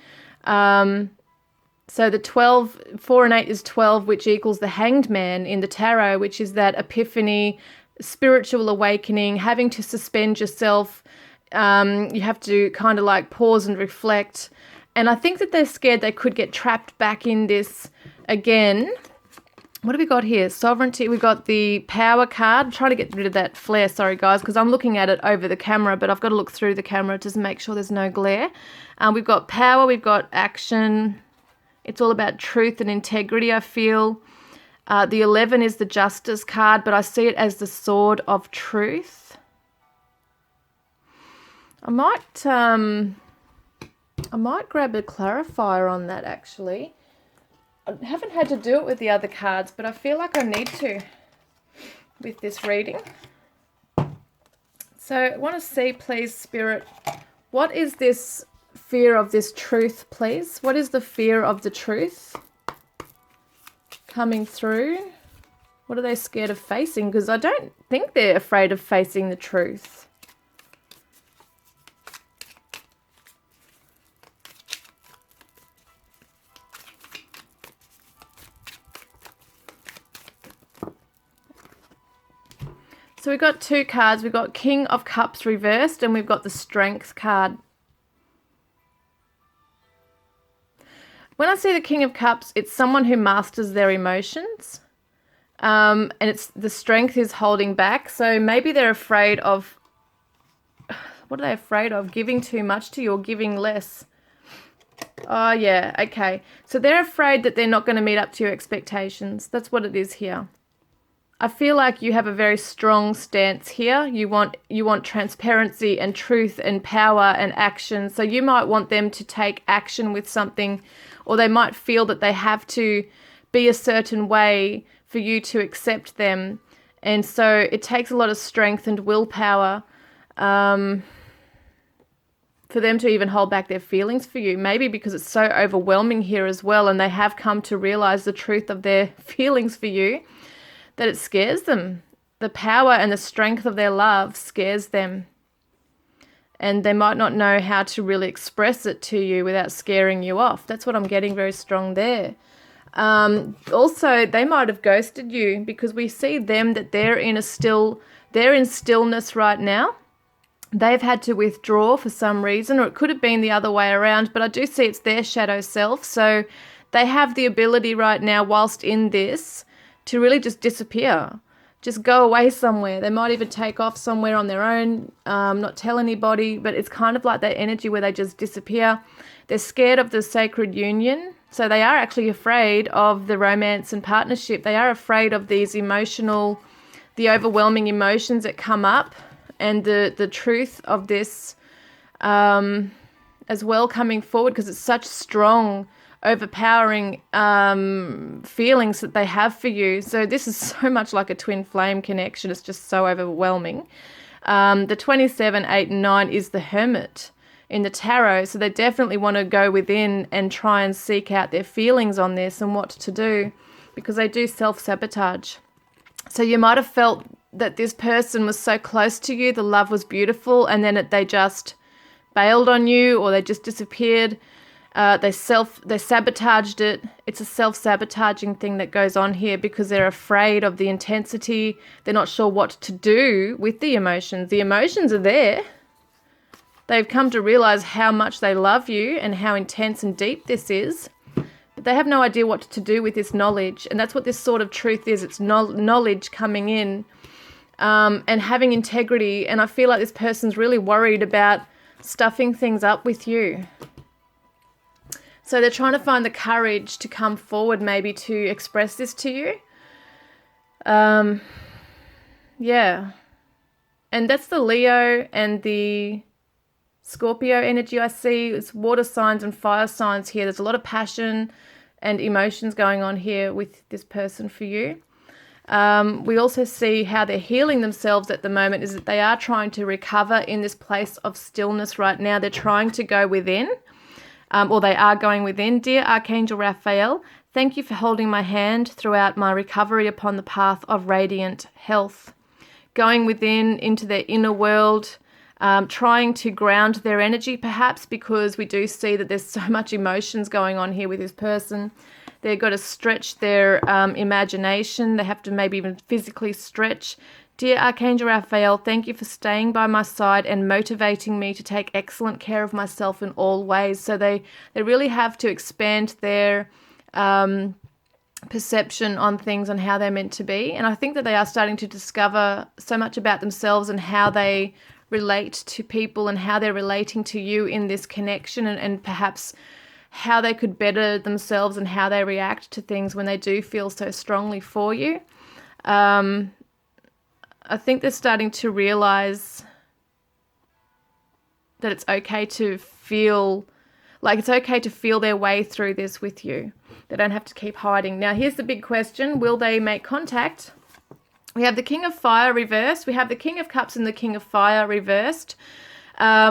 So the 12, 4 and 8 is 12, which equals the Hanged Man in the tarot, which is that epiphany, spiritual awakening, having to suspend yourself. You have to kind of like pause and reflect. And I think that they're scared they could get trapped back in this again. What have we got here? Sovereignty. We've got the Power card. I'm trying to get rid of that flare, sorry guys, because I'm looking at it over the camera, but I've got to look through the camera to make sure there's no glare. We've got Power, we've got Action. It's all about truth and integrity, I feel. The 11 is the Justice card, but I see it as the Sword of Truth. I might grab a clarifier on that, actually. I haven't had to do it with the other cards, but I feel like I need to with this reading. So I want to see, please, Spirit, what is this fear of this truth, please? What is the fear of the truth coming through? What are they scared of facing? Because I don't think they're afraid of facing the truth. So we've got 2 cards. We've got King of Cups reversed, and we've got the Strength card. When I see the King of Cups, it's someone who masters their emotions. And it's the Strength is holding back. So maybe they're afraid of, what are they afraid of? Giving too much to you or giving less. Oh, yeah, okay. So they're afraid that they're not going to meet up to your expectations. That's what it is here. I feel like you have a very strong stance here. You want transparency and truth and power and action. So you might want them to take action with something, or they might feel that they have to be a certain way for you to accept them. And so it takes a lot of strength and willpower. for them to even hold back their feelings for you. Maybe because it's so overwhelming here as well, and they have come to realize the truth of their feelings for you, that it scares them. The power and the strength of their love scares them. And they might not know how to really express it to you without scaring you off. That's what I'm getting very strong there. Also, they might have ghosted you, because we see them that they're in stillness right now. They've had to withdraw for some reason, or it could have been the other way around, but I do see it's their shadow self. So they have the ability right now, whilst in this, to really just disappear. Just go away somewhere. They might even take off somewhere on their own, not tell anybody, but it's kind of like that energy where they just disappear. They're scared of the sacred union, so they are actually afraid of the romance and partnership. They are afraid of these the overwhelming emotions that come up, and the truth of this as well coming forward, because it's such strong, overpowering feelings that they have for you. So this is so much like a twin flame connection. It's just so overwhelming. The 27, 8, and 9 is the Hermit in the tarot. So they definitely want to go within and try and seek out their feelings on this and what to do, because they do self-sabotage. So you might have felt that this person was so close to you, the love was beautiful, and then they just bailed on you, or they just disappeared. They sabotaged it. It's a self-sabotaging thing that goes on here, because they're afraid of the intensity. They're not sure what to do with the emotions. The emotions are there. They've come to realize how much they love you and how intense and deep this is, but they have no idea what to do with this knowledge. And that's what this sort of truth is. It's knowledge coming in and having integrity. And I feel like this person's really worried about stuffing things up with you. So they're trying to find the courage to come forward, maybe to express this to you. Yeah. And that's the Leo and the Scorpio energy I see. It's water signs and fire signs here. There's a lot of passion and emotions going on here with this person for you. We also see how they're healing themselves at the moment, is that they are trying to recover in this place of stillness right now. They're trying to go within. Or they are going within. Dear Archangel Raphael, thank you for holding my hand throughout my recovery upon the path of radiant health. Going within into their inner world, trying to ground their energy perhaps, because we do see that there's so much emotions going on here with this person. They've got to stretch their imagination. They have to maybe even physically stretch. Dear Archangel Raphael, thank you for staying by my side and motivating me to take excellent care of myself in all ways. So they really have to expand their perception on things and how they're meant to be. And I think that they are starting to discover so much about themselves and how they relate to people and how they're relating to you in this connection, and perhaps how they could better themselves and how they react to things when they do feel so strongly for you. I think they're starting to realize that it's okay to feel their way through this with you. They don't have to keep hiding. Now, here's the big question. Will they make contact? We have the King of Fire reversed. We have the King of Cups and the King of Fire reversed,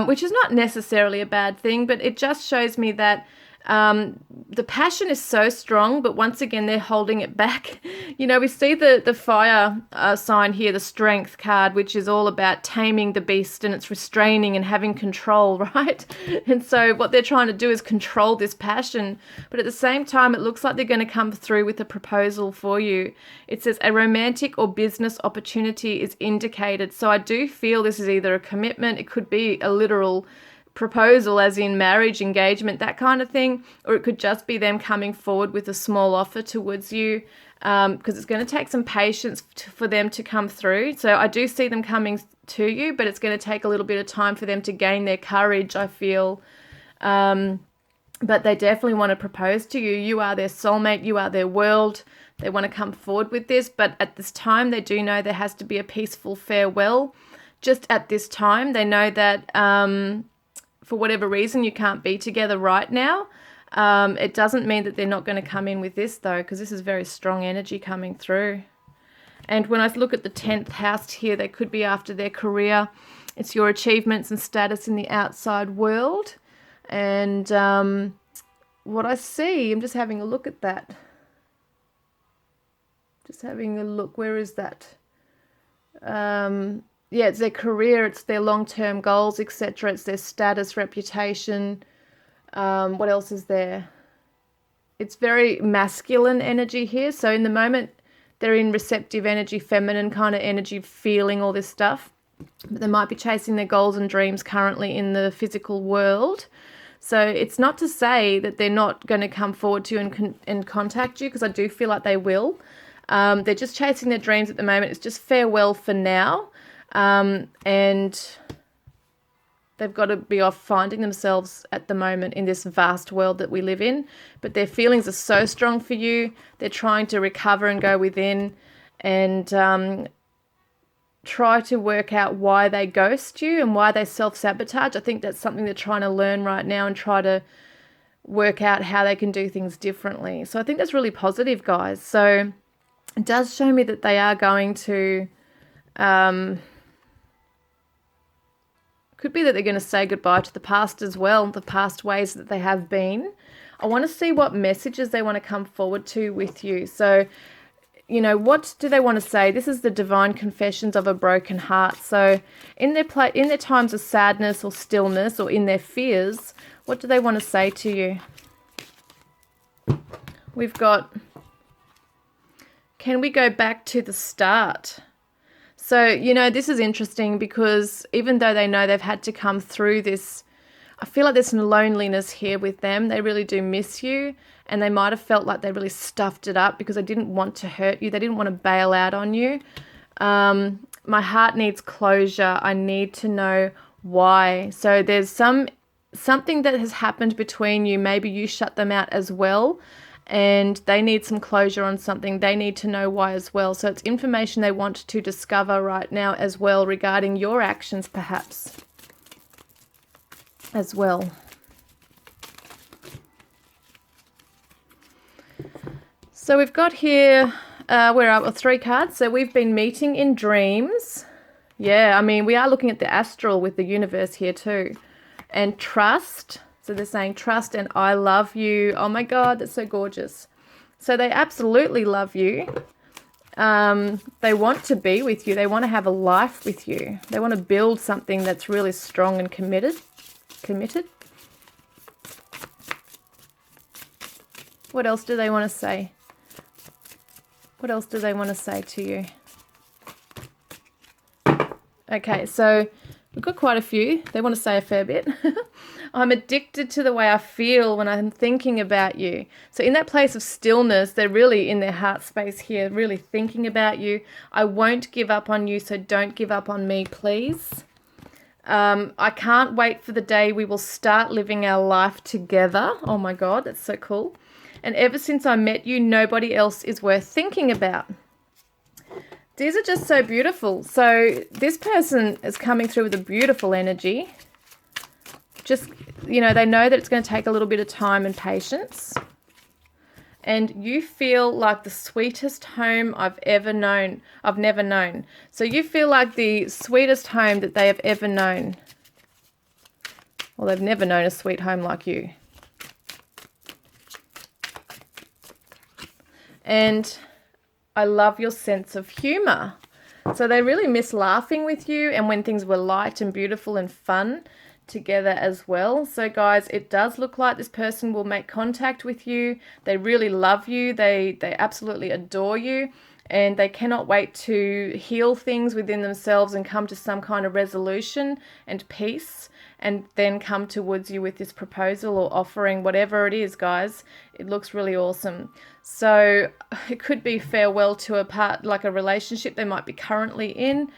which is not necessarily a bad thing, but it just shows me that the passion is so strong, but once again, they're holding it back. You know, we see the fire sign here, the Strength card, which is all about taming the beast, and it's restraining and having control, right? And so what they're trying to do is control this passion, but at the same time, it looks like they're going to come through with a proposal for you. It says a romantic or business opportunity is indicated. So I do feel this is either a commitment, it could be a literal proposal as in marriage, engagement, that kind of thing, or it could just be them coming forward with a small offer towards you, because it's going to take some patience for them to come through. So I do see them coming to you, but it's going to take a little bit of time for them to gain their courage, I feel. But they definitely want to propose to you. You are their soulmate, you are their world. They want to come forward with this, but at this time they do know there has to be a peaceful farewell. Just at this time, they know that for whatever reason you can't be together right now. It doesn't mean that they're not going to come in with this though, because this is very strong energy coming through. And when I look at the 10th house here, they could be after their career. It's your achievements and status in the outside world. And what I see, I'm just having a look at that. Just having a look. Where is that? Yeah, it's their career, it's their long-term goals, etc. It's their status, reputation. What else is there? It's very masculine energy here. So in the moment, they're in receptive energy, feminine kind of energy, feeling all this stuff. But they might be chasing their goals and dreams currently in the physical world. So it's not to say that they're not going to come forward to you and contact you, because I do feel like they will. They're just chasing their dreams at the moment. It's just farewell for now. And they've got to be off finding themselves at the moment in this vast world that we live in. But their feelings are so strong for you. They're trying to recover and go within and try to work out why they ghost you and why they self-sabotage. I think that's something they're trying to learn right now and try to work out how they can do things differently. So I think that's really positive, guys. So it does show me that they are going to... could be that they're going to say goodbye to the past as well, the past ways that they have been. I want to see what messages they want to come forward to with you. So, you know, what do they want to say? This is the divine confessions of a broken heart. So in their times of sadness or stillness or in their fears, what do they want to say to you? We've got, can we go back to the start? So, you know, this is interesting because even though they know they've had to come through this, I feel like there's some loneliness here with them. They really do miss you, and they might have felt like they really stuffed it up because they didn't want to hurt you. They didn't want to bail out on you. My heart needs closure. I need to know why. So there's something that has happened between you. Maybe you shut them out as well. And they need some closure on something. They need to know why as well. So it's information they want to discover right now as well regarding your actions perhaps as well. So we've got here, where are we? 3 cards. So we've been meeting in dreams. Yeah, I mean, we are looking at the astral with the universe here too. And trust. So they're saying trust and I love you. Oh my God, that's so gorgeous. So they absolutely love you. They want to be with you. They want to have a life with you. They want to build something that's really strong and committed. What else do they want to say? What else do they want to say to you? Okay, so we've got quite a few. They want to say a fair bit. I'm addicted to the way I feel when I'm thinking about you. So in that place of stillness, they're really in their heart space here, really thinking about you. I won't give up on you, so don't give up on me, please. I can't wait for the day we will start living our life together. Oh my God, that's so cool. And ever since I met you, nobody else is worth thinking about. These are just so beautiful. So this person is coming through with a beautiful energy. Just, you know, they know that it's going to take a little bit of time and patience. And you feel like the sweetest home I've ever known. I've never known. So you feel like the sweetest home that they have ever known. Well, they've never known a sweet home like you. And I love your sense of humor. So they really miss laughing with you and when things were light and beautiful and fun together as well. So guys, it does look like this person will make contact with you. They really love you. They absolutely adore you, and they cannot wait to heal things within themselves and come to some kind of resolution and peace, and then come towards you with this proposal or offering, whatever it is, guys. It looks really awesome. So it could be farewell to a part, like a relationship they might be currently in.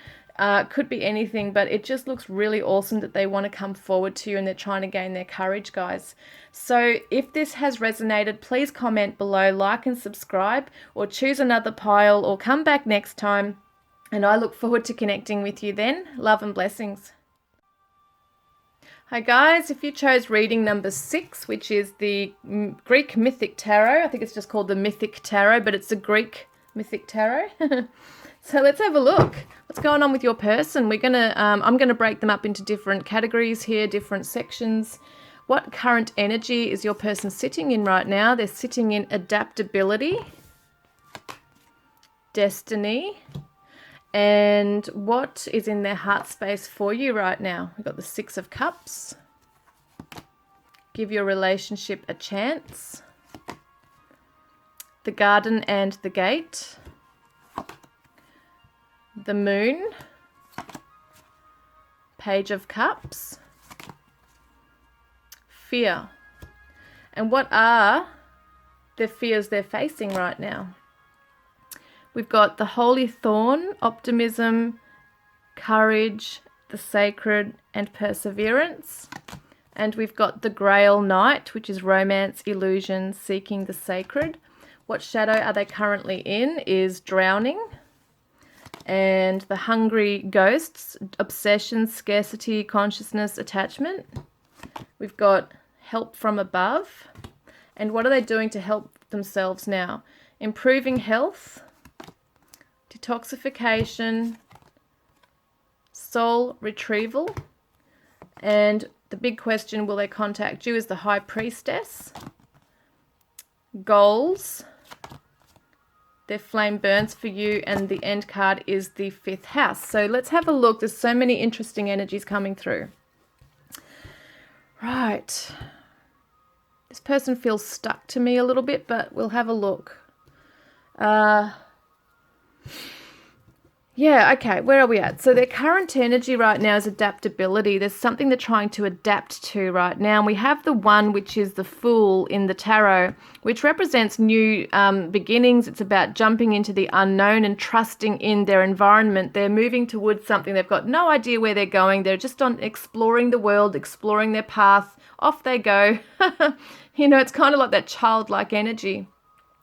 Could be anything, but it just looks really awesome that they want to come forward to you and they're trying to gain their courage, guys. So if this has resonated, please comment below, like and subscribe, or choose another pile, or come back next time. And I look forward to connecting with you then. Love and blessings. Hi guys, if you chose reading number 6, which is the Greek Mythic Tarot, I think it's just called the Mythic Tarot, but it's the Greek Mythic Tarot. So let's have a look. What's going on with your person? I'm gonna break them up into different categories here, different sections. What current energy is your person sitting in right now? They're sitting in adaptability, destiny, and what is in their heart space for you right now? We've got the Six of Cups. Give your relationship a chance. The Garden and the Gate. The Moon. Page of Cups. Fear. And what are the fears they're facing right now? We've got the Holy Thorn, optimism, courage, the sacred, and perseverance. And we've got the Grail Knight, which is romance, illusion, seeking the sacred. What shadow are they currently in is drowning. And the Hungry Ghosts, obsession, scarcity, consciousness, attachment. We've got help from above. And what are they doing to help themselves now? Improving health, detoxification, soul retrieval, and the big question, will they contact you, is the High Priestess. Goals, their flame burns for you, and the end card is the 5th house. So let's have a look. There's so many interesting energies coming through. Right. This person feels stuck to me a little bit, but we'll have a look. Yeah, okay, where are we at? So their current energy right now is adaptability. There's something they're trying to adapt to right now. And we have the one, which is the Fool in the tarot, which represents new beginnings. It's about jumping into the unknown and trusting in their environment. They're moving towards something. They've got no idea where they're going. They're just on exploring the world, exploring their path. Off they go. You know, it's kind of like that childlike energy.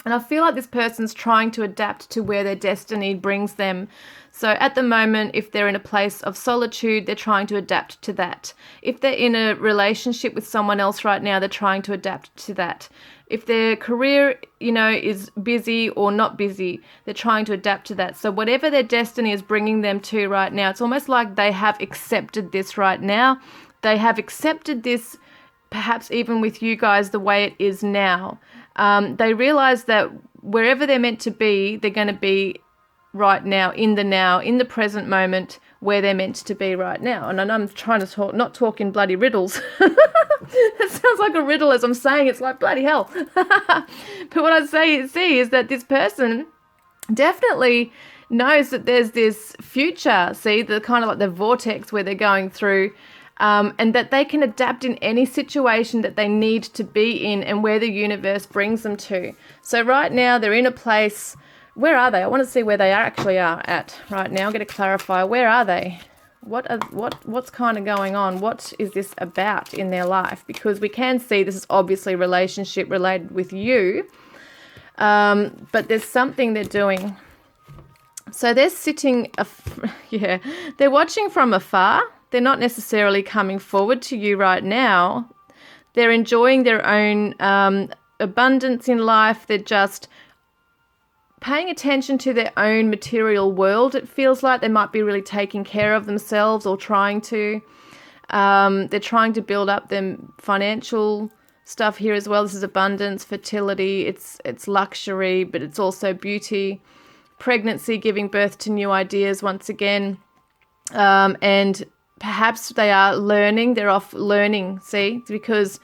And I feel like this person's trying to adapt to where their destiny brings them. So at the moment, if they're in a place of solitude, they're trying to adapt to that. If they're in a relationship with someone else right now, they're trying to adapt to that. If their career, you know, is busy or not busy, they're trying to adapt to that. So whatever their destiny is bringing them to right now, it's almost like they have accepted this right now. They have accepted this, perhaps even with you guys, the way it is now. They realize that wherever they're meant to be, they're going to be right now, in the present moment, where they're meant to be right now. And I know I'm trying to not talk in bloody riddles. It sounds like a riddle as I'm saying. It's like bloody hell. But what I see is that this person definitely knows that there's this future, see, the kind of like the vortex where they're going through, and that they can adapt in any situation that they need to be in and where the universe brings them to. So right now they're in a place, where are they? I want to see where they actually are at right now. I'm going to clarify, where are they? What's kind of going on? What is this about in their life? Because we can see this is obviously relationship related with you, but there's something they're doing. So they're sitting, they're watching from afar. They're not necessarily coming forward to you right now. They're enjoying their own abundance in life. They're just paying attention to their own material world. It feels like they might be really taking care of themselves or trying to. They're trying to build up their financial stuff here as well. This is abundance, fertility, it's luxury, but it's also beauty, pregnancy, giving birth to new ideas once again, and perhaps they are learning. They're off learning, see, because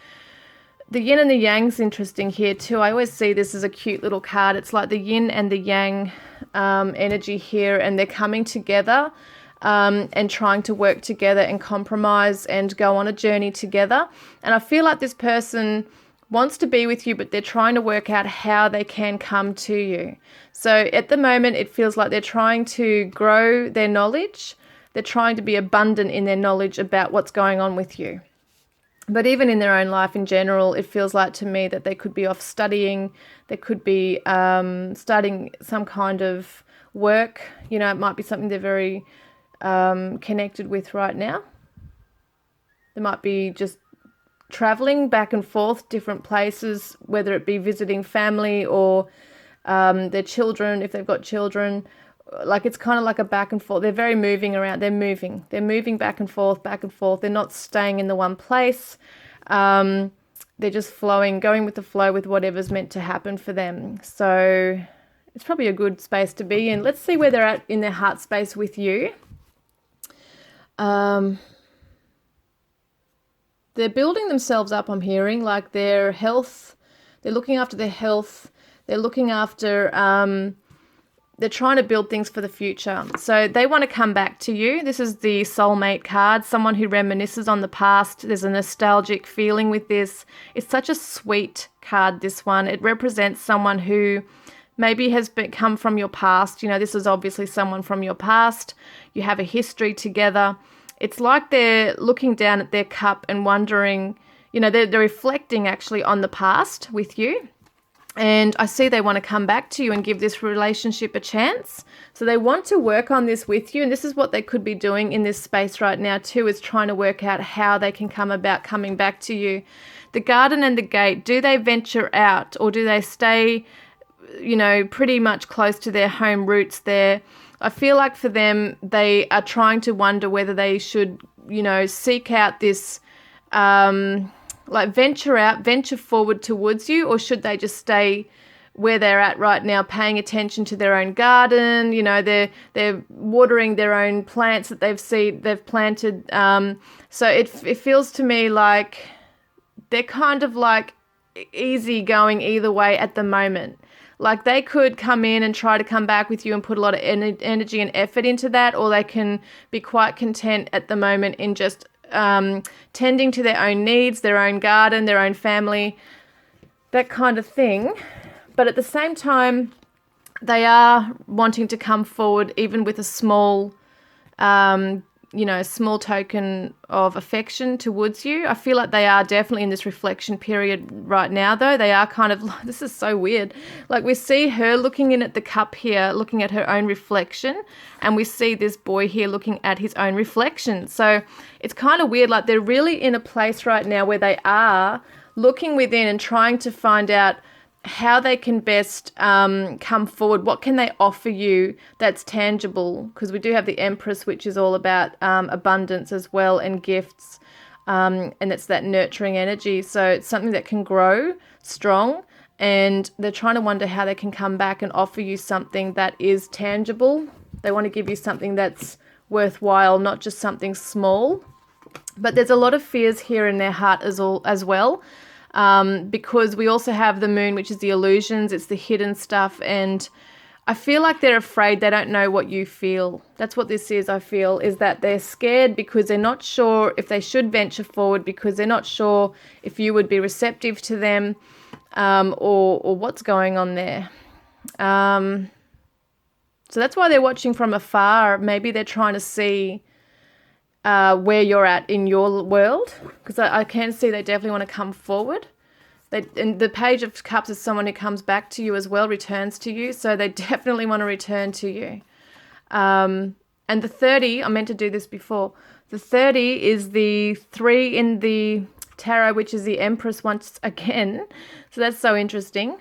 the yin and the yang's interesting here too. I always see this as a cute little card. It's like the yin and the yang energy here, and they're coming together and trying to work together and compromise and go on a journey together. And I feel like this person wants to be with you, but they're trying to work out how they can come to you. So at the moment, it feels like they're trying to grow their knowledge. They're trying to be abundant in their knowledge about what's going on with you. But even in their own life in general, it feels like to me that they could be off studying. They could be starting some kind of work. You know, it might be something they're very connected with right now. They might be just traveling back and forth, different places, whether it be visiting family or their children, if they've got children, like it's kind of like a back and forth. They're very moving around. They're moving back and forth, back and forth. They're not staying in the one place. They're just flowing, going with the flow with whatever's meant to happen for them. So it's probably a good space to be in. Let's see where they're at in their heart space with you. They're building themselves up, I'm hearing, like their health. They're looking after their health. They're looking after, they're trying to build things for the future. So they want to come back to you. This is the soulmate card, someone who reminisces on the past. There's a nostalgic feeling with this. It's such a sweet card, this one. It represents someone who maybe has come from your past. You know, this is obviously someone from your past. You have a history together. It's like they're looking down at their cup and wondering, you know, they're reflecting actually on the past with you. And I see they want to come back to you and give this relationship a chance. So they want to work on this with you. And this is what they could be doing in this space right now too, is trying to work out how they can come about coming back to you. The garden and the gate, do they venture out or do they stay, you know, pretty much close to their home roots there? I feel like for them, they are trying to wonder whether they should, you know, seek out this, like venture forward towards you, or should they just stay where they're at right now, paying attention to their own garden? You know, they're watering their own plants that they've planted. So it feels to me like they're kind of like easy going either way at the moment. Like they could come in and try to come back with you and put a lot of energy and effort into that, or they can be quite content at the moment in just tending to their own needs, their own garden, their own family, that kind of thing. But at the same time, they are wanting to come forward even with a small, small token of affection towards you. I feel like they are definitely in this reflection period right now, though. They are kind of, this is so weird. Like we see her looking in at the cup here, looking at her own reflection, and we see this boy here looking at his own reflection. So it's kind of weird. Like they're really in a place right now where they are looking within and trying to find out how they can best come forward. What can they offer you that's tangible? Because we do have the Empress, which is all about abundance as well, and gifts, and it's that nurturing energy. So it's something that can grow strong, and they're trying to wonder how they can come back and offer you something that is tangible. They want to give you something that's worthwhile, not just something small. But there's a lot of fears here in their heart as well. Because we also have the moon, which is the illusions, it's the hidden stuff, and I feel like they're afraid. They don't know what you feel. That's what this is, I feel, is that they're scared because they're not sure if they should venture forward, because they're not sure if you would be receptive to them, or what's going on there. So that's why they're watching from afar. Maybe they're trying to see where you're at in your world, because I can see they definitely want to come forward. And the Page of Cups is someone who comes back to you as well, returns to you, so they definitely want to return to you. And the 30, I meant to do this before, the 30 is the 3 in the tarot, which is the Empress once again, so that's so interesting.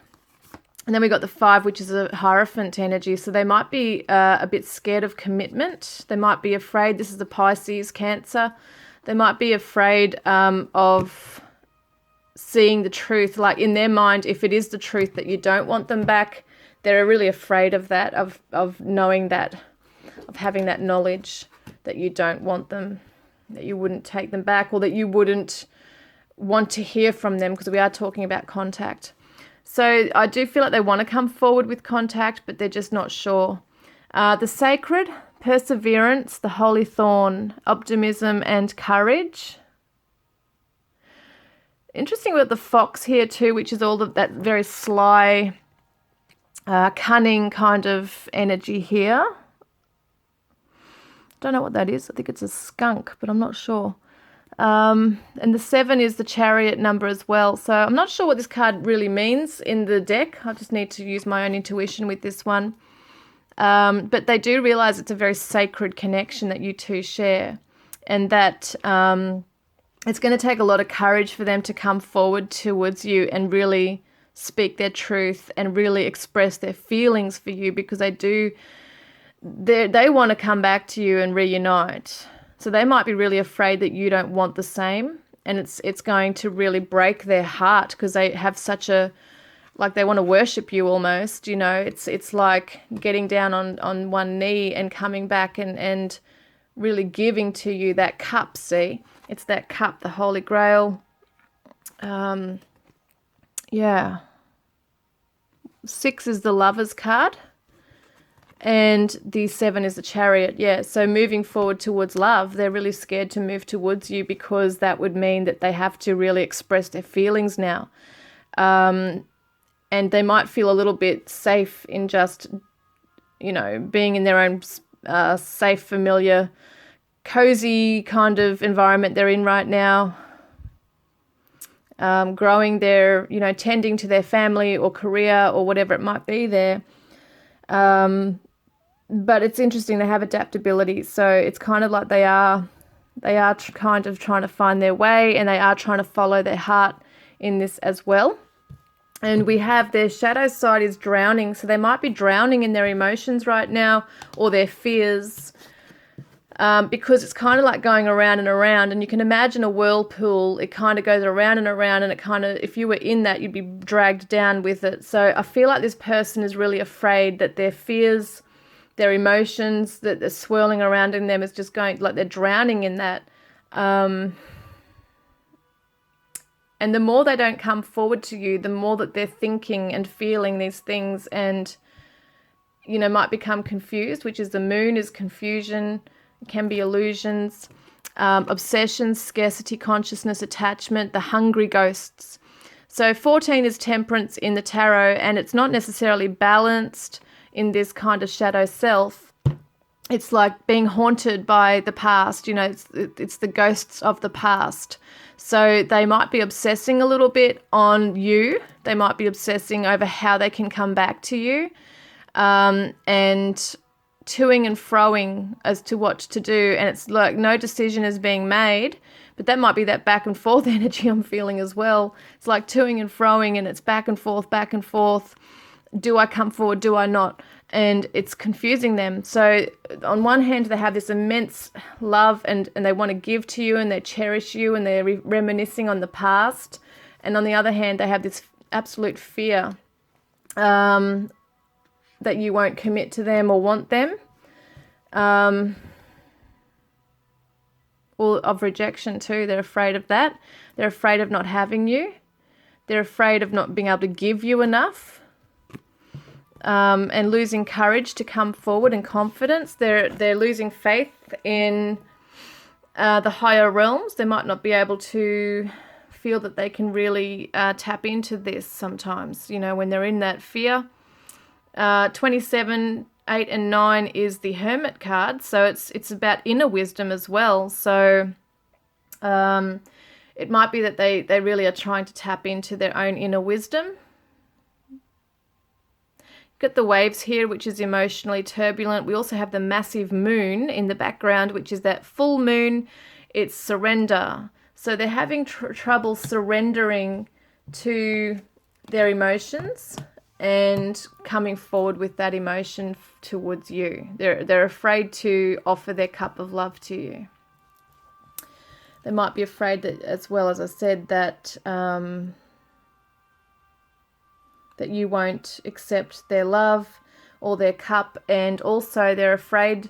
And then we got the 5, which is a Hierophant energy. So they might be a bit scared of commitment. They might be afraid. This is the Pisces, Cancer. They might be afraid of seeing the truth. Like in their mind, if it is the truth that you don't want them back, they're really afraid of that, of knowing that, of having that knowledge that you don't want them, that you wouldn't take them back, or that you wouldn't want to hear from them, because we are talking about contact. So I do feel like they want to come forward with contact, but they're just not sure. The Sacred, Perseverance, the Holy Thorn, Optimism and Courage. Interesting about the Fox here too, which is all that very sly, cunning kind of energy here. Don't know what that is. I think it's a skunk, but I'm not sure. And the 7 is the Chariot number as well. So I'm not sure what this card really means in the deck. I just need to use my own intuition with this one. But they do realize it's a very sacred connection that you two share, and that it's going to take a lot of courage for them to come forward towards you and really speak their truth and really express their feelings for you, because they want to come back to you and reunite. So they might be really afraid that you don't want the same, and it's going to really break their heart because they have such a, like, they want to worship you almost, you know. It's like getting down on one knee and coming back and really giving to you that cup, see? It's that cup, the Holy Grail. Yeah. 6 is the Lover's card. And the 7 is the Chariot. Yeah, so moving forward towards love, they're really scared to move towards you because that would mean that they have to really express their feelings now. And they might feel a little bit safe in just, you know, being in their own safe, familiar, cozy kind of environment they're in right now. Growing their, you know, tending to their family or career or whatever it might be there. But it's interesting, they have adaptability. So it's kind of like they are kind of trying to find their way, and they are trying to follow their heart in this as well. And we have their shadow side is drowning. So they might be drowning in their emotions right now, or their fears, because it's kind of like going around and around. And you can imagine a whirlpool. It kind of goes around and around, and it kind of, if you were in that, you'd be dragged down with it. So I feel like this person is really afraid that their fears, their emotions that are swirling around in them is just going, like they're drowning in that. And the more they don't come forward to you, the more that they're thinking and feeling these things and, you know, might become confused, which is the Moon is confusion. It can be illusions, obsessions, scarcity consciousness, attachment, the hungry ghosts. So 14 is Temperance in the tarot, and it's not necessarily balanced in this kind of shadow self. It's like being haunted by the past, you know, it's the ghosts of the past. So they might be obsessing a little bit on you. They might be obsessing over how they can come back to you, and toing and froing as to what to do. And it's like no decision is being made, but that might be that back and forth energy I'm feeling as well. It's like toing and froing, and it's back and forth, back and forth. Do I come forward? Do I not? And it's confusing them. So on one hand, they have this immense love and they want to give to you, and they cherish you, and they're reminiscing on the past. And on the other hand, they have this absolute fear that you won't commit to them or want them, or of rejection too. They're afraid of that. They're afraid of not having you. They're afraid of not being able to give you enough. And losing courage to come forward and confidence. They're losing faith in the higher realms. They might not be able to feel that they can really tap into this sometimes, you know, when they're in that fear. 27, 8 and 9 is the Hermit card. So it's about inner wisdom as well. So it might be that they really are trying to tap into their own inner wisdom. Got the Waves here, which is emotionally turbulent. We also have the massive Moon in the background, which is that full moon. It's surrender. So they're having trouble surrendering to their emotions and coming forward with that emotion towards you. They're afraid to offer their cup of love to you. They might be afraid that, as well as I said, that that you won't accept their love or their cup, and also they're afraid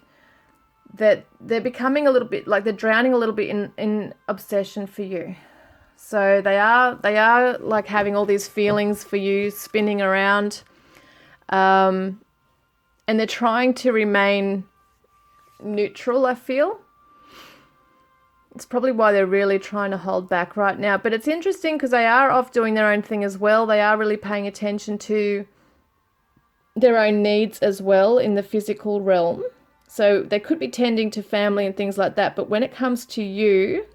that they're becoming a little bit like they're drowning a little bit in obsession for you. So they are like having all these feelings for you spinning around, and they're trying to remain neutral, I feel. It's probably why they're really trying to hold back right now. But it's interesting because they are off doing their own thing as well. They are really paying attention to their own needs as well in the physical realm. So they could be tending to family and things like that. But when it comes to you,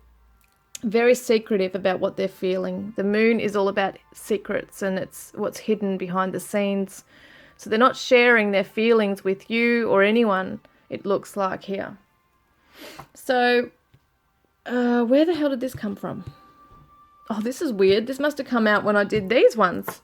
very secretive about what they're feeling. The Moon is all about secrets, and it's what's hidden behind the scenes. So they're not sharing their feelings with you or anyone, it looks like here. So where the hell did this come from? Oh, this is weird. This must have come out when I did these ones,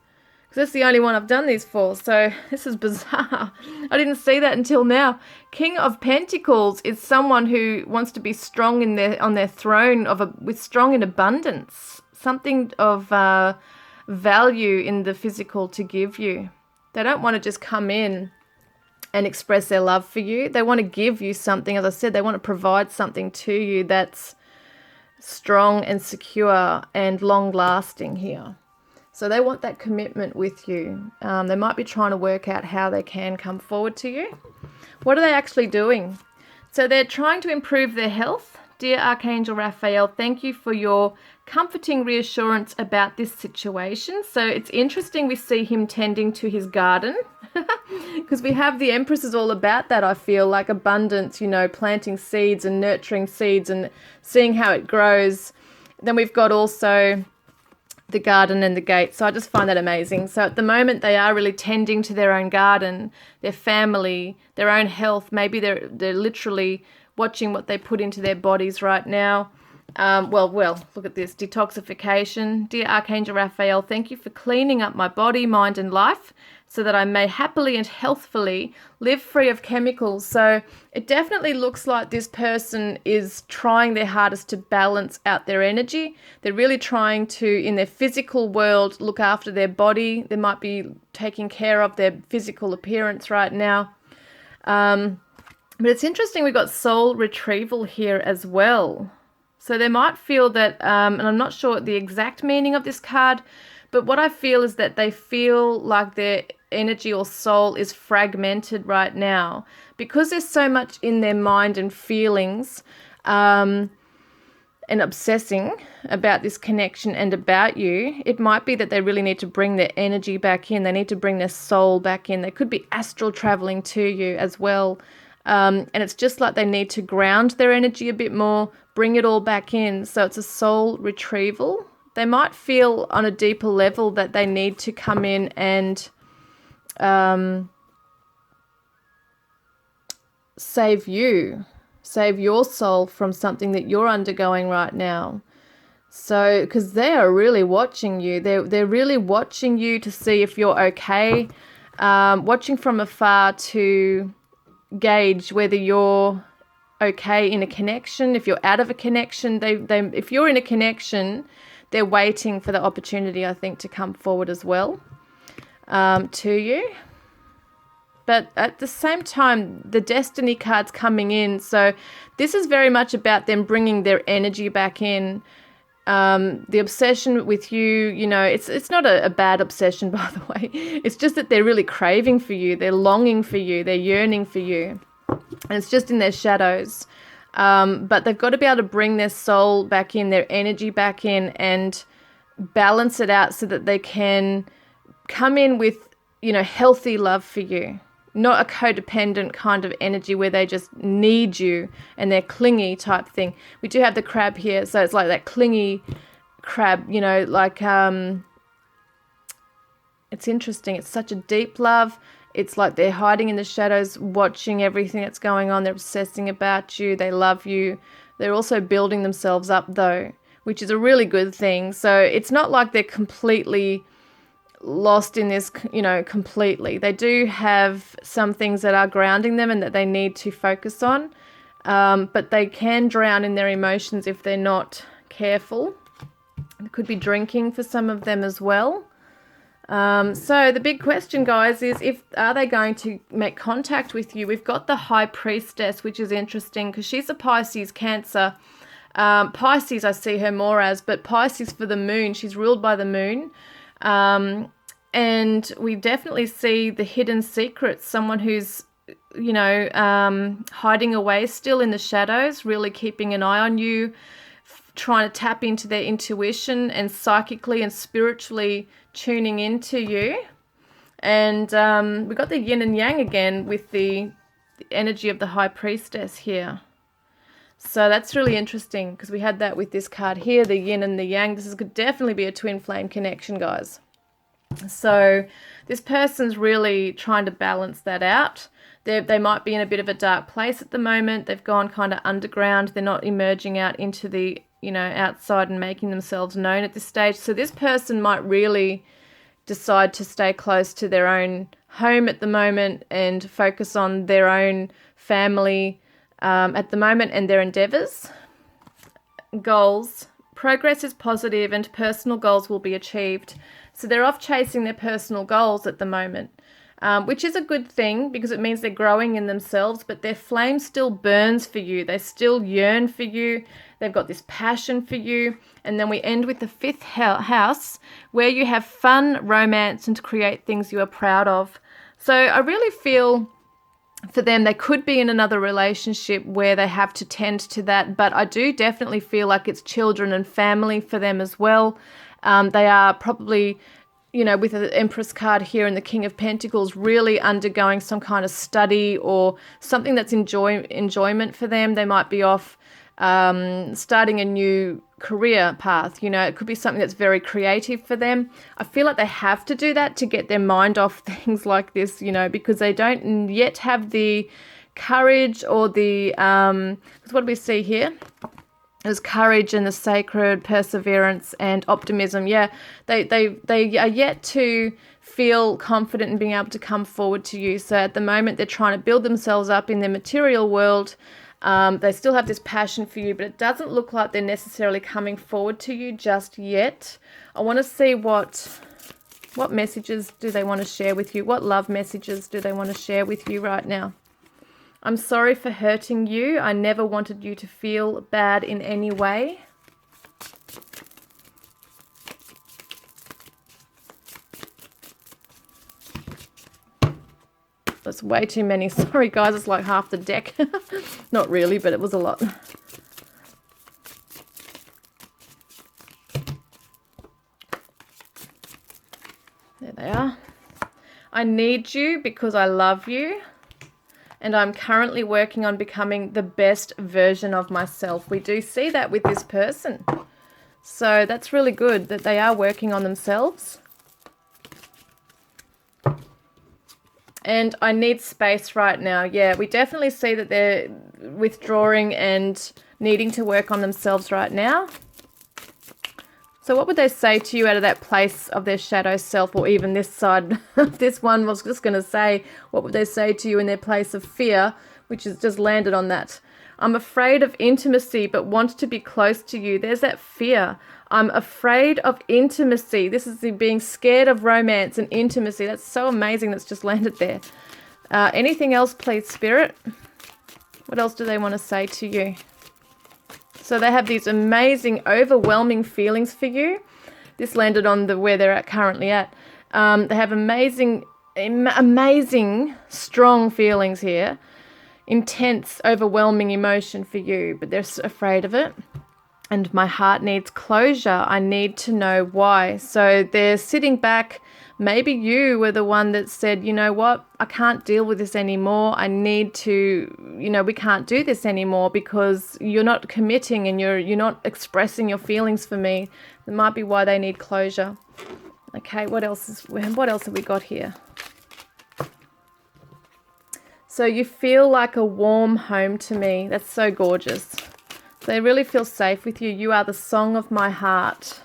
because that's the only one I've done these for. So this is bizarre. I didn't see that until now. King of Pentacles is someone who wants to be strong in on their throne with strong in abundance, something of value in the physical to give you. They don't want to just come in and express their love for you. They want to give you something. As I said, they want to provide something to you that's strong and secure and long lasting here. So they want that commitment with you. They might be trying to work out how they can come forward to you. What are they actually doing? So they're trying to improve their health. Dear Archangel Raphael, thank you for your comforting reassurance about this situation. So it's interesting we see him tending to his garden because we have the Empress is all about that, I feel, like abundance, you know, planting seeds and nurturing seeds and seeing how it grows. Then we've got also the garden and the gate. So I just find that amazing. So at the moment they are really tending to their own garden, their family, their own health. Maybe they're literally watching what they put into their bodies right now. Well, look at this. Detoxification. Dear Archangel Raphael, thank you for cleaning up my body, mind and life so that I may happily and healthfully live free of chemicals. So it definitely looks like this person is trying their hardest to balance out their energy. They're really trying to, in their physical world, look after their body. They might be taking care of their physical appearance right now. But it's interesting, we've got soul retrieval here as well. So they might feel that, and I'm not sure the exact meaning of this card, but what I feel is that they feel like their energy or soul is fragmented right now because there's so much in their mind and feelings and obsessing about this connection and about you. It might be that they really need to bring their energy back in. They need to bring their soul back in. They could be astral traveling to you as well. And it's just like they need to ground their energy a bit more, bring it all back in. So it's a soul retrieval. They might feel on a deeper level that they need to come in and save your soul from something that you're undergoing right now. So, because they are really watching you. They're really watching you to see if you're okay, watching from afar to gauge whether you're okay in a connection. If you're out of a connection, if you're in a connection, they're waiting for the opportunity, I think, to come forward as well to you. But at the same time, the destiny card's coming in. So this is very much about them bringing their energy back in. The obsession with you, you know, it's not a bad obsession, by the way. It's just that they're really craving for you. They're longing for you. They're yearning for you. And it's just in their shadows. But they've got to be able to bring their soul back in, their energy back in, and balance it out so that they can come in with, you know, healthy love for you. Not a codependent kind of energy where they just need you and they're clingy type thing. We do have the crab here, so it's like that clingy crab, you know, like it's interesting. It's such a deep love. It's like they're hiding in the shadows, watching everything that's going on. They're obsessing about you. They love you. They're also building themselves up though, which is a really good thing. So it's not like they're completely lost in this, you know, completely. They do have some things that are grounding them and that they need to focus on, but they can drown in their emotions if they're not careful. It could be drinking for some of them as well. So the big question, guys, is are they going to make contact with you? We've got the High Priestess, which is interesting because she's a Pisces Cancer. Pisces I see her more as, but Pisces for the moon. She's ruled by the moon. And we definitely see the hidden secrets, someone who's, you know, hiding away still in the shadows, really keeping an eye on you, trying to tap into their intuition and psychically and spiritually tuning into you. And we got the yin and yang again with the energy of the High Priestess here. So that's really interesting because we had that with this card here, the yin and the yang. This could definitely be a twin flame connection, guys. So this person's really trying to balance that out. They might be in a bit of a dark place at the moment. They've gone kind of underground. They're not emerging out into the, you know, outside and making themselves known at this stage. So this person might really decide to stay close to their own home at the moment and focus on their own family at the moment and their endeavours. Goals. Progress is positive and personal goals will be achieved. So they're off chasing their personal goals at the moment, which is a good thing because it means they're growing in themselves, but their flame still burns for you. They still yearn for you. They've got this passion for you. And then we end with the 5th house, where you have fun, romance, and to create things you are proud of. So I really feel for them, they could be in another relationship where they have to tend to that, but I do definitely feel like it's children and family for them as well. They are probably, with the Empress card here and the King of Pentacles, really undergoing some kind of study or something that's enjoyment for them. They might be off starting a new career path. It could be something that's very creative for them. I feel like they have to do that to get their mind off things like this, because they don't yet have the courage or the what do we see here? There's courage and the sacred, perseverance and optimism. Yeah, they are yet to feel confident in being able to come forward to you. So at the moment they're trying to build themselves up in their material world. They still have this passion for you, but it doesn't look like they're necessarily coming forward to you just yet. I want to see what messages do they want to share with you? What love messages do they want to share with you right now? I'm sorry for hurting you. I never wanted you to feel bad in any way. That's way too many. Sorry, guys. It's like half the deck. Not really, but it was a lot. There they are. I need you because I love you. And I'm currently working on becoming the best version of myself. We do see that with this person. So that's really good that they are working on themselves. And I need space right now. Yeah, we definitely see that they're withdrawing and needing to work on themselves right now. So what would they say to you out of that place of their shadow self, or even this side? This one was just going to say, what would they say to you in their place of fear, which has just landed on that? I'm afraid of intimacy, but want to be close to you. There's that fear. I'm afraid of intimacy. This is the being scared of romance and intimacy. That's so amazing that's just landed there. Anything else, please, Spirit? What else do they want to say to you? So they have these amazing, overwhelming feelings for you. This landed on where they're currently at. They have amazing, strong feelings here. Intense, overwhelming emotion for you, but they're afraid of it. And my heart needs closure. I need to know why. So they're sitting back. Maybe you were the one that said, you know what, I can't deal with this anymore. I need to, we can't do this anymore because you're not committing and you're not expressing your feelings for me. That might be why they need closure. Okay, what else have we got here? So you feel like a warm home to me. That's so gorgeous. They really feel safe with you. You are the song of my heart.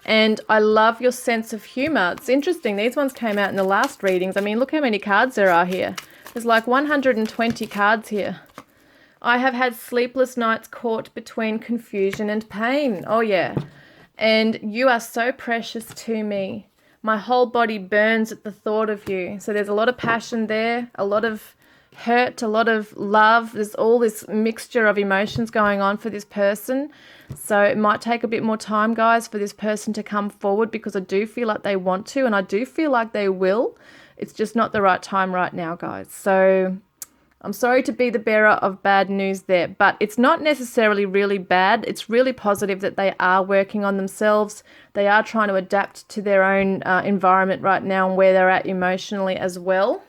And I love your sense of humor. It's interesting. These ones came out in the last readings. I mean, look how many cards there are here. There's like 120 cards here. I have had sleepless nights caught between confusion and pain. Oh, yeah. And you are so precious to me. My whole body burns at the thought of you. So there's a lot of passion there, a lot of hurt, a lot of love. There's all this mixture of emotions going on for this person. So it might take a bit more time, guys, for this person to come forward, because I do feel like they want to, and I do feel like they will. It's just not the right time right now, guys. So I'm sorry to be the bearer of bad news there, but it's not necessarily really bad. It's really positive that they are working on themselves. They are trying to adapt to their own environment right now and where they're at emotionally as well.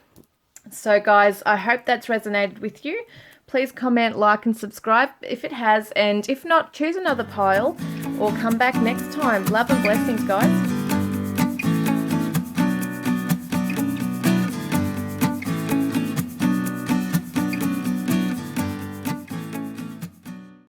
So guys, I hope that's resonated with you. Please comment, like and subscribe if it has, and if not, choose another pile or come back next time. Love and blessings, guys.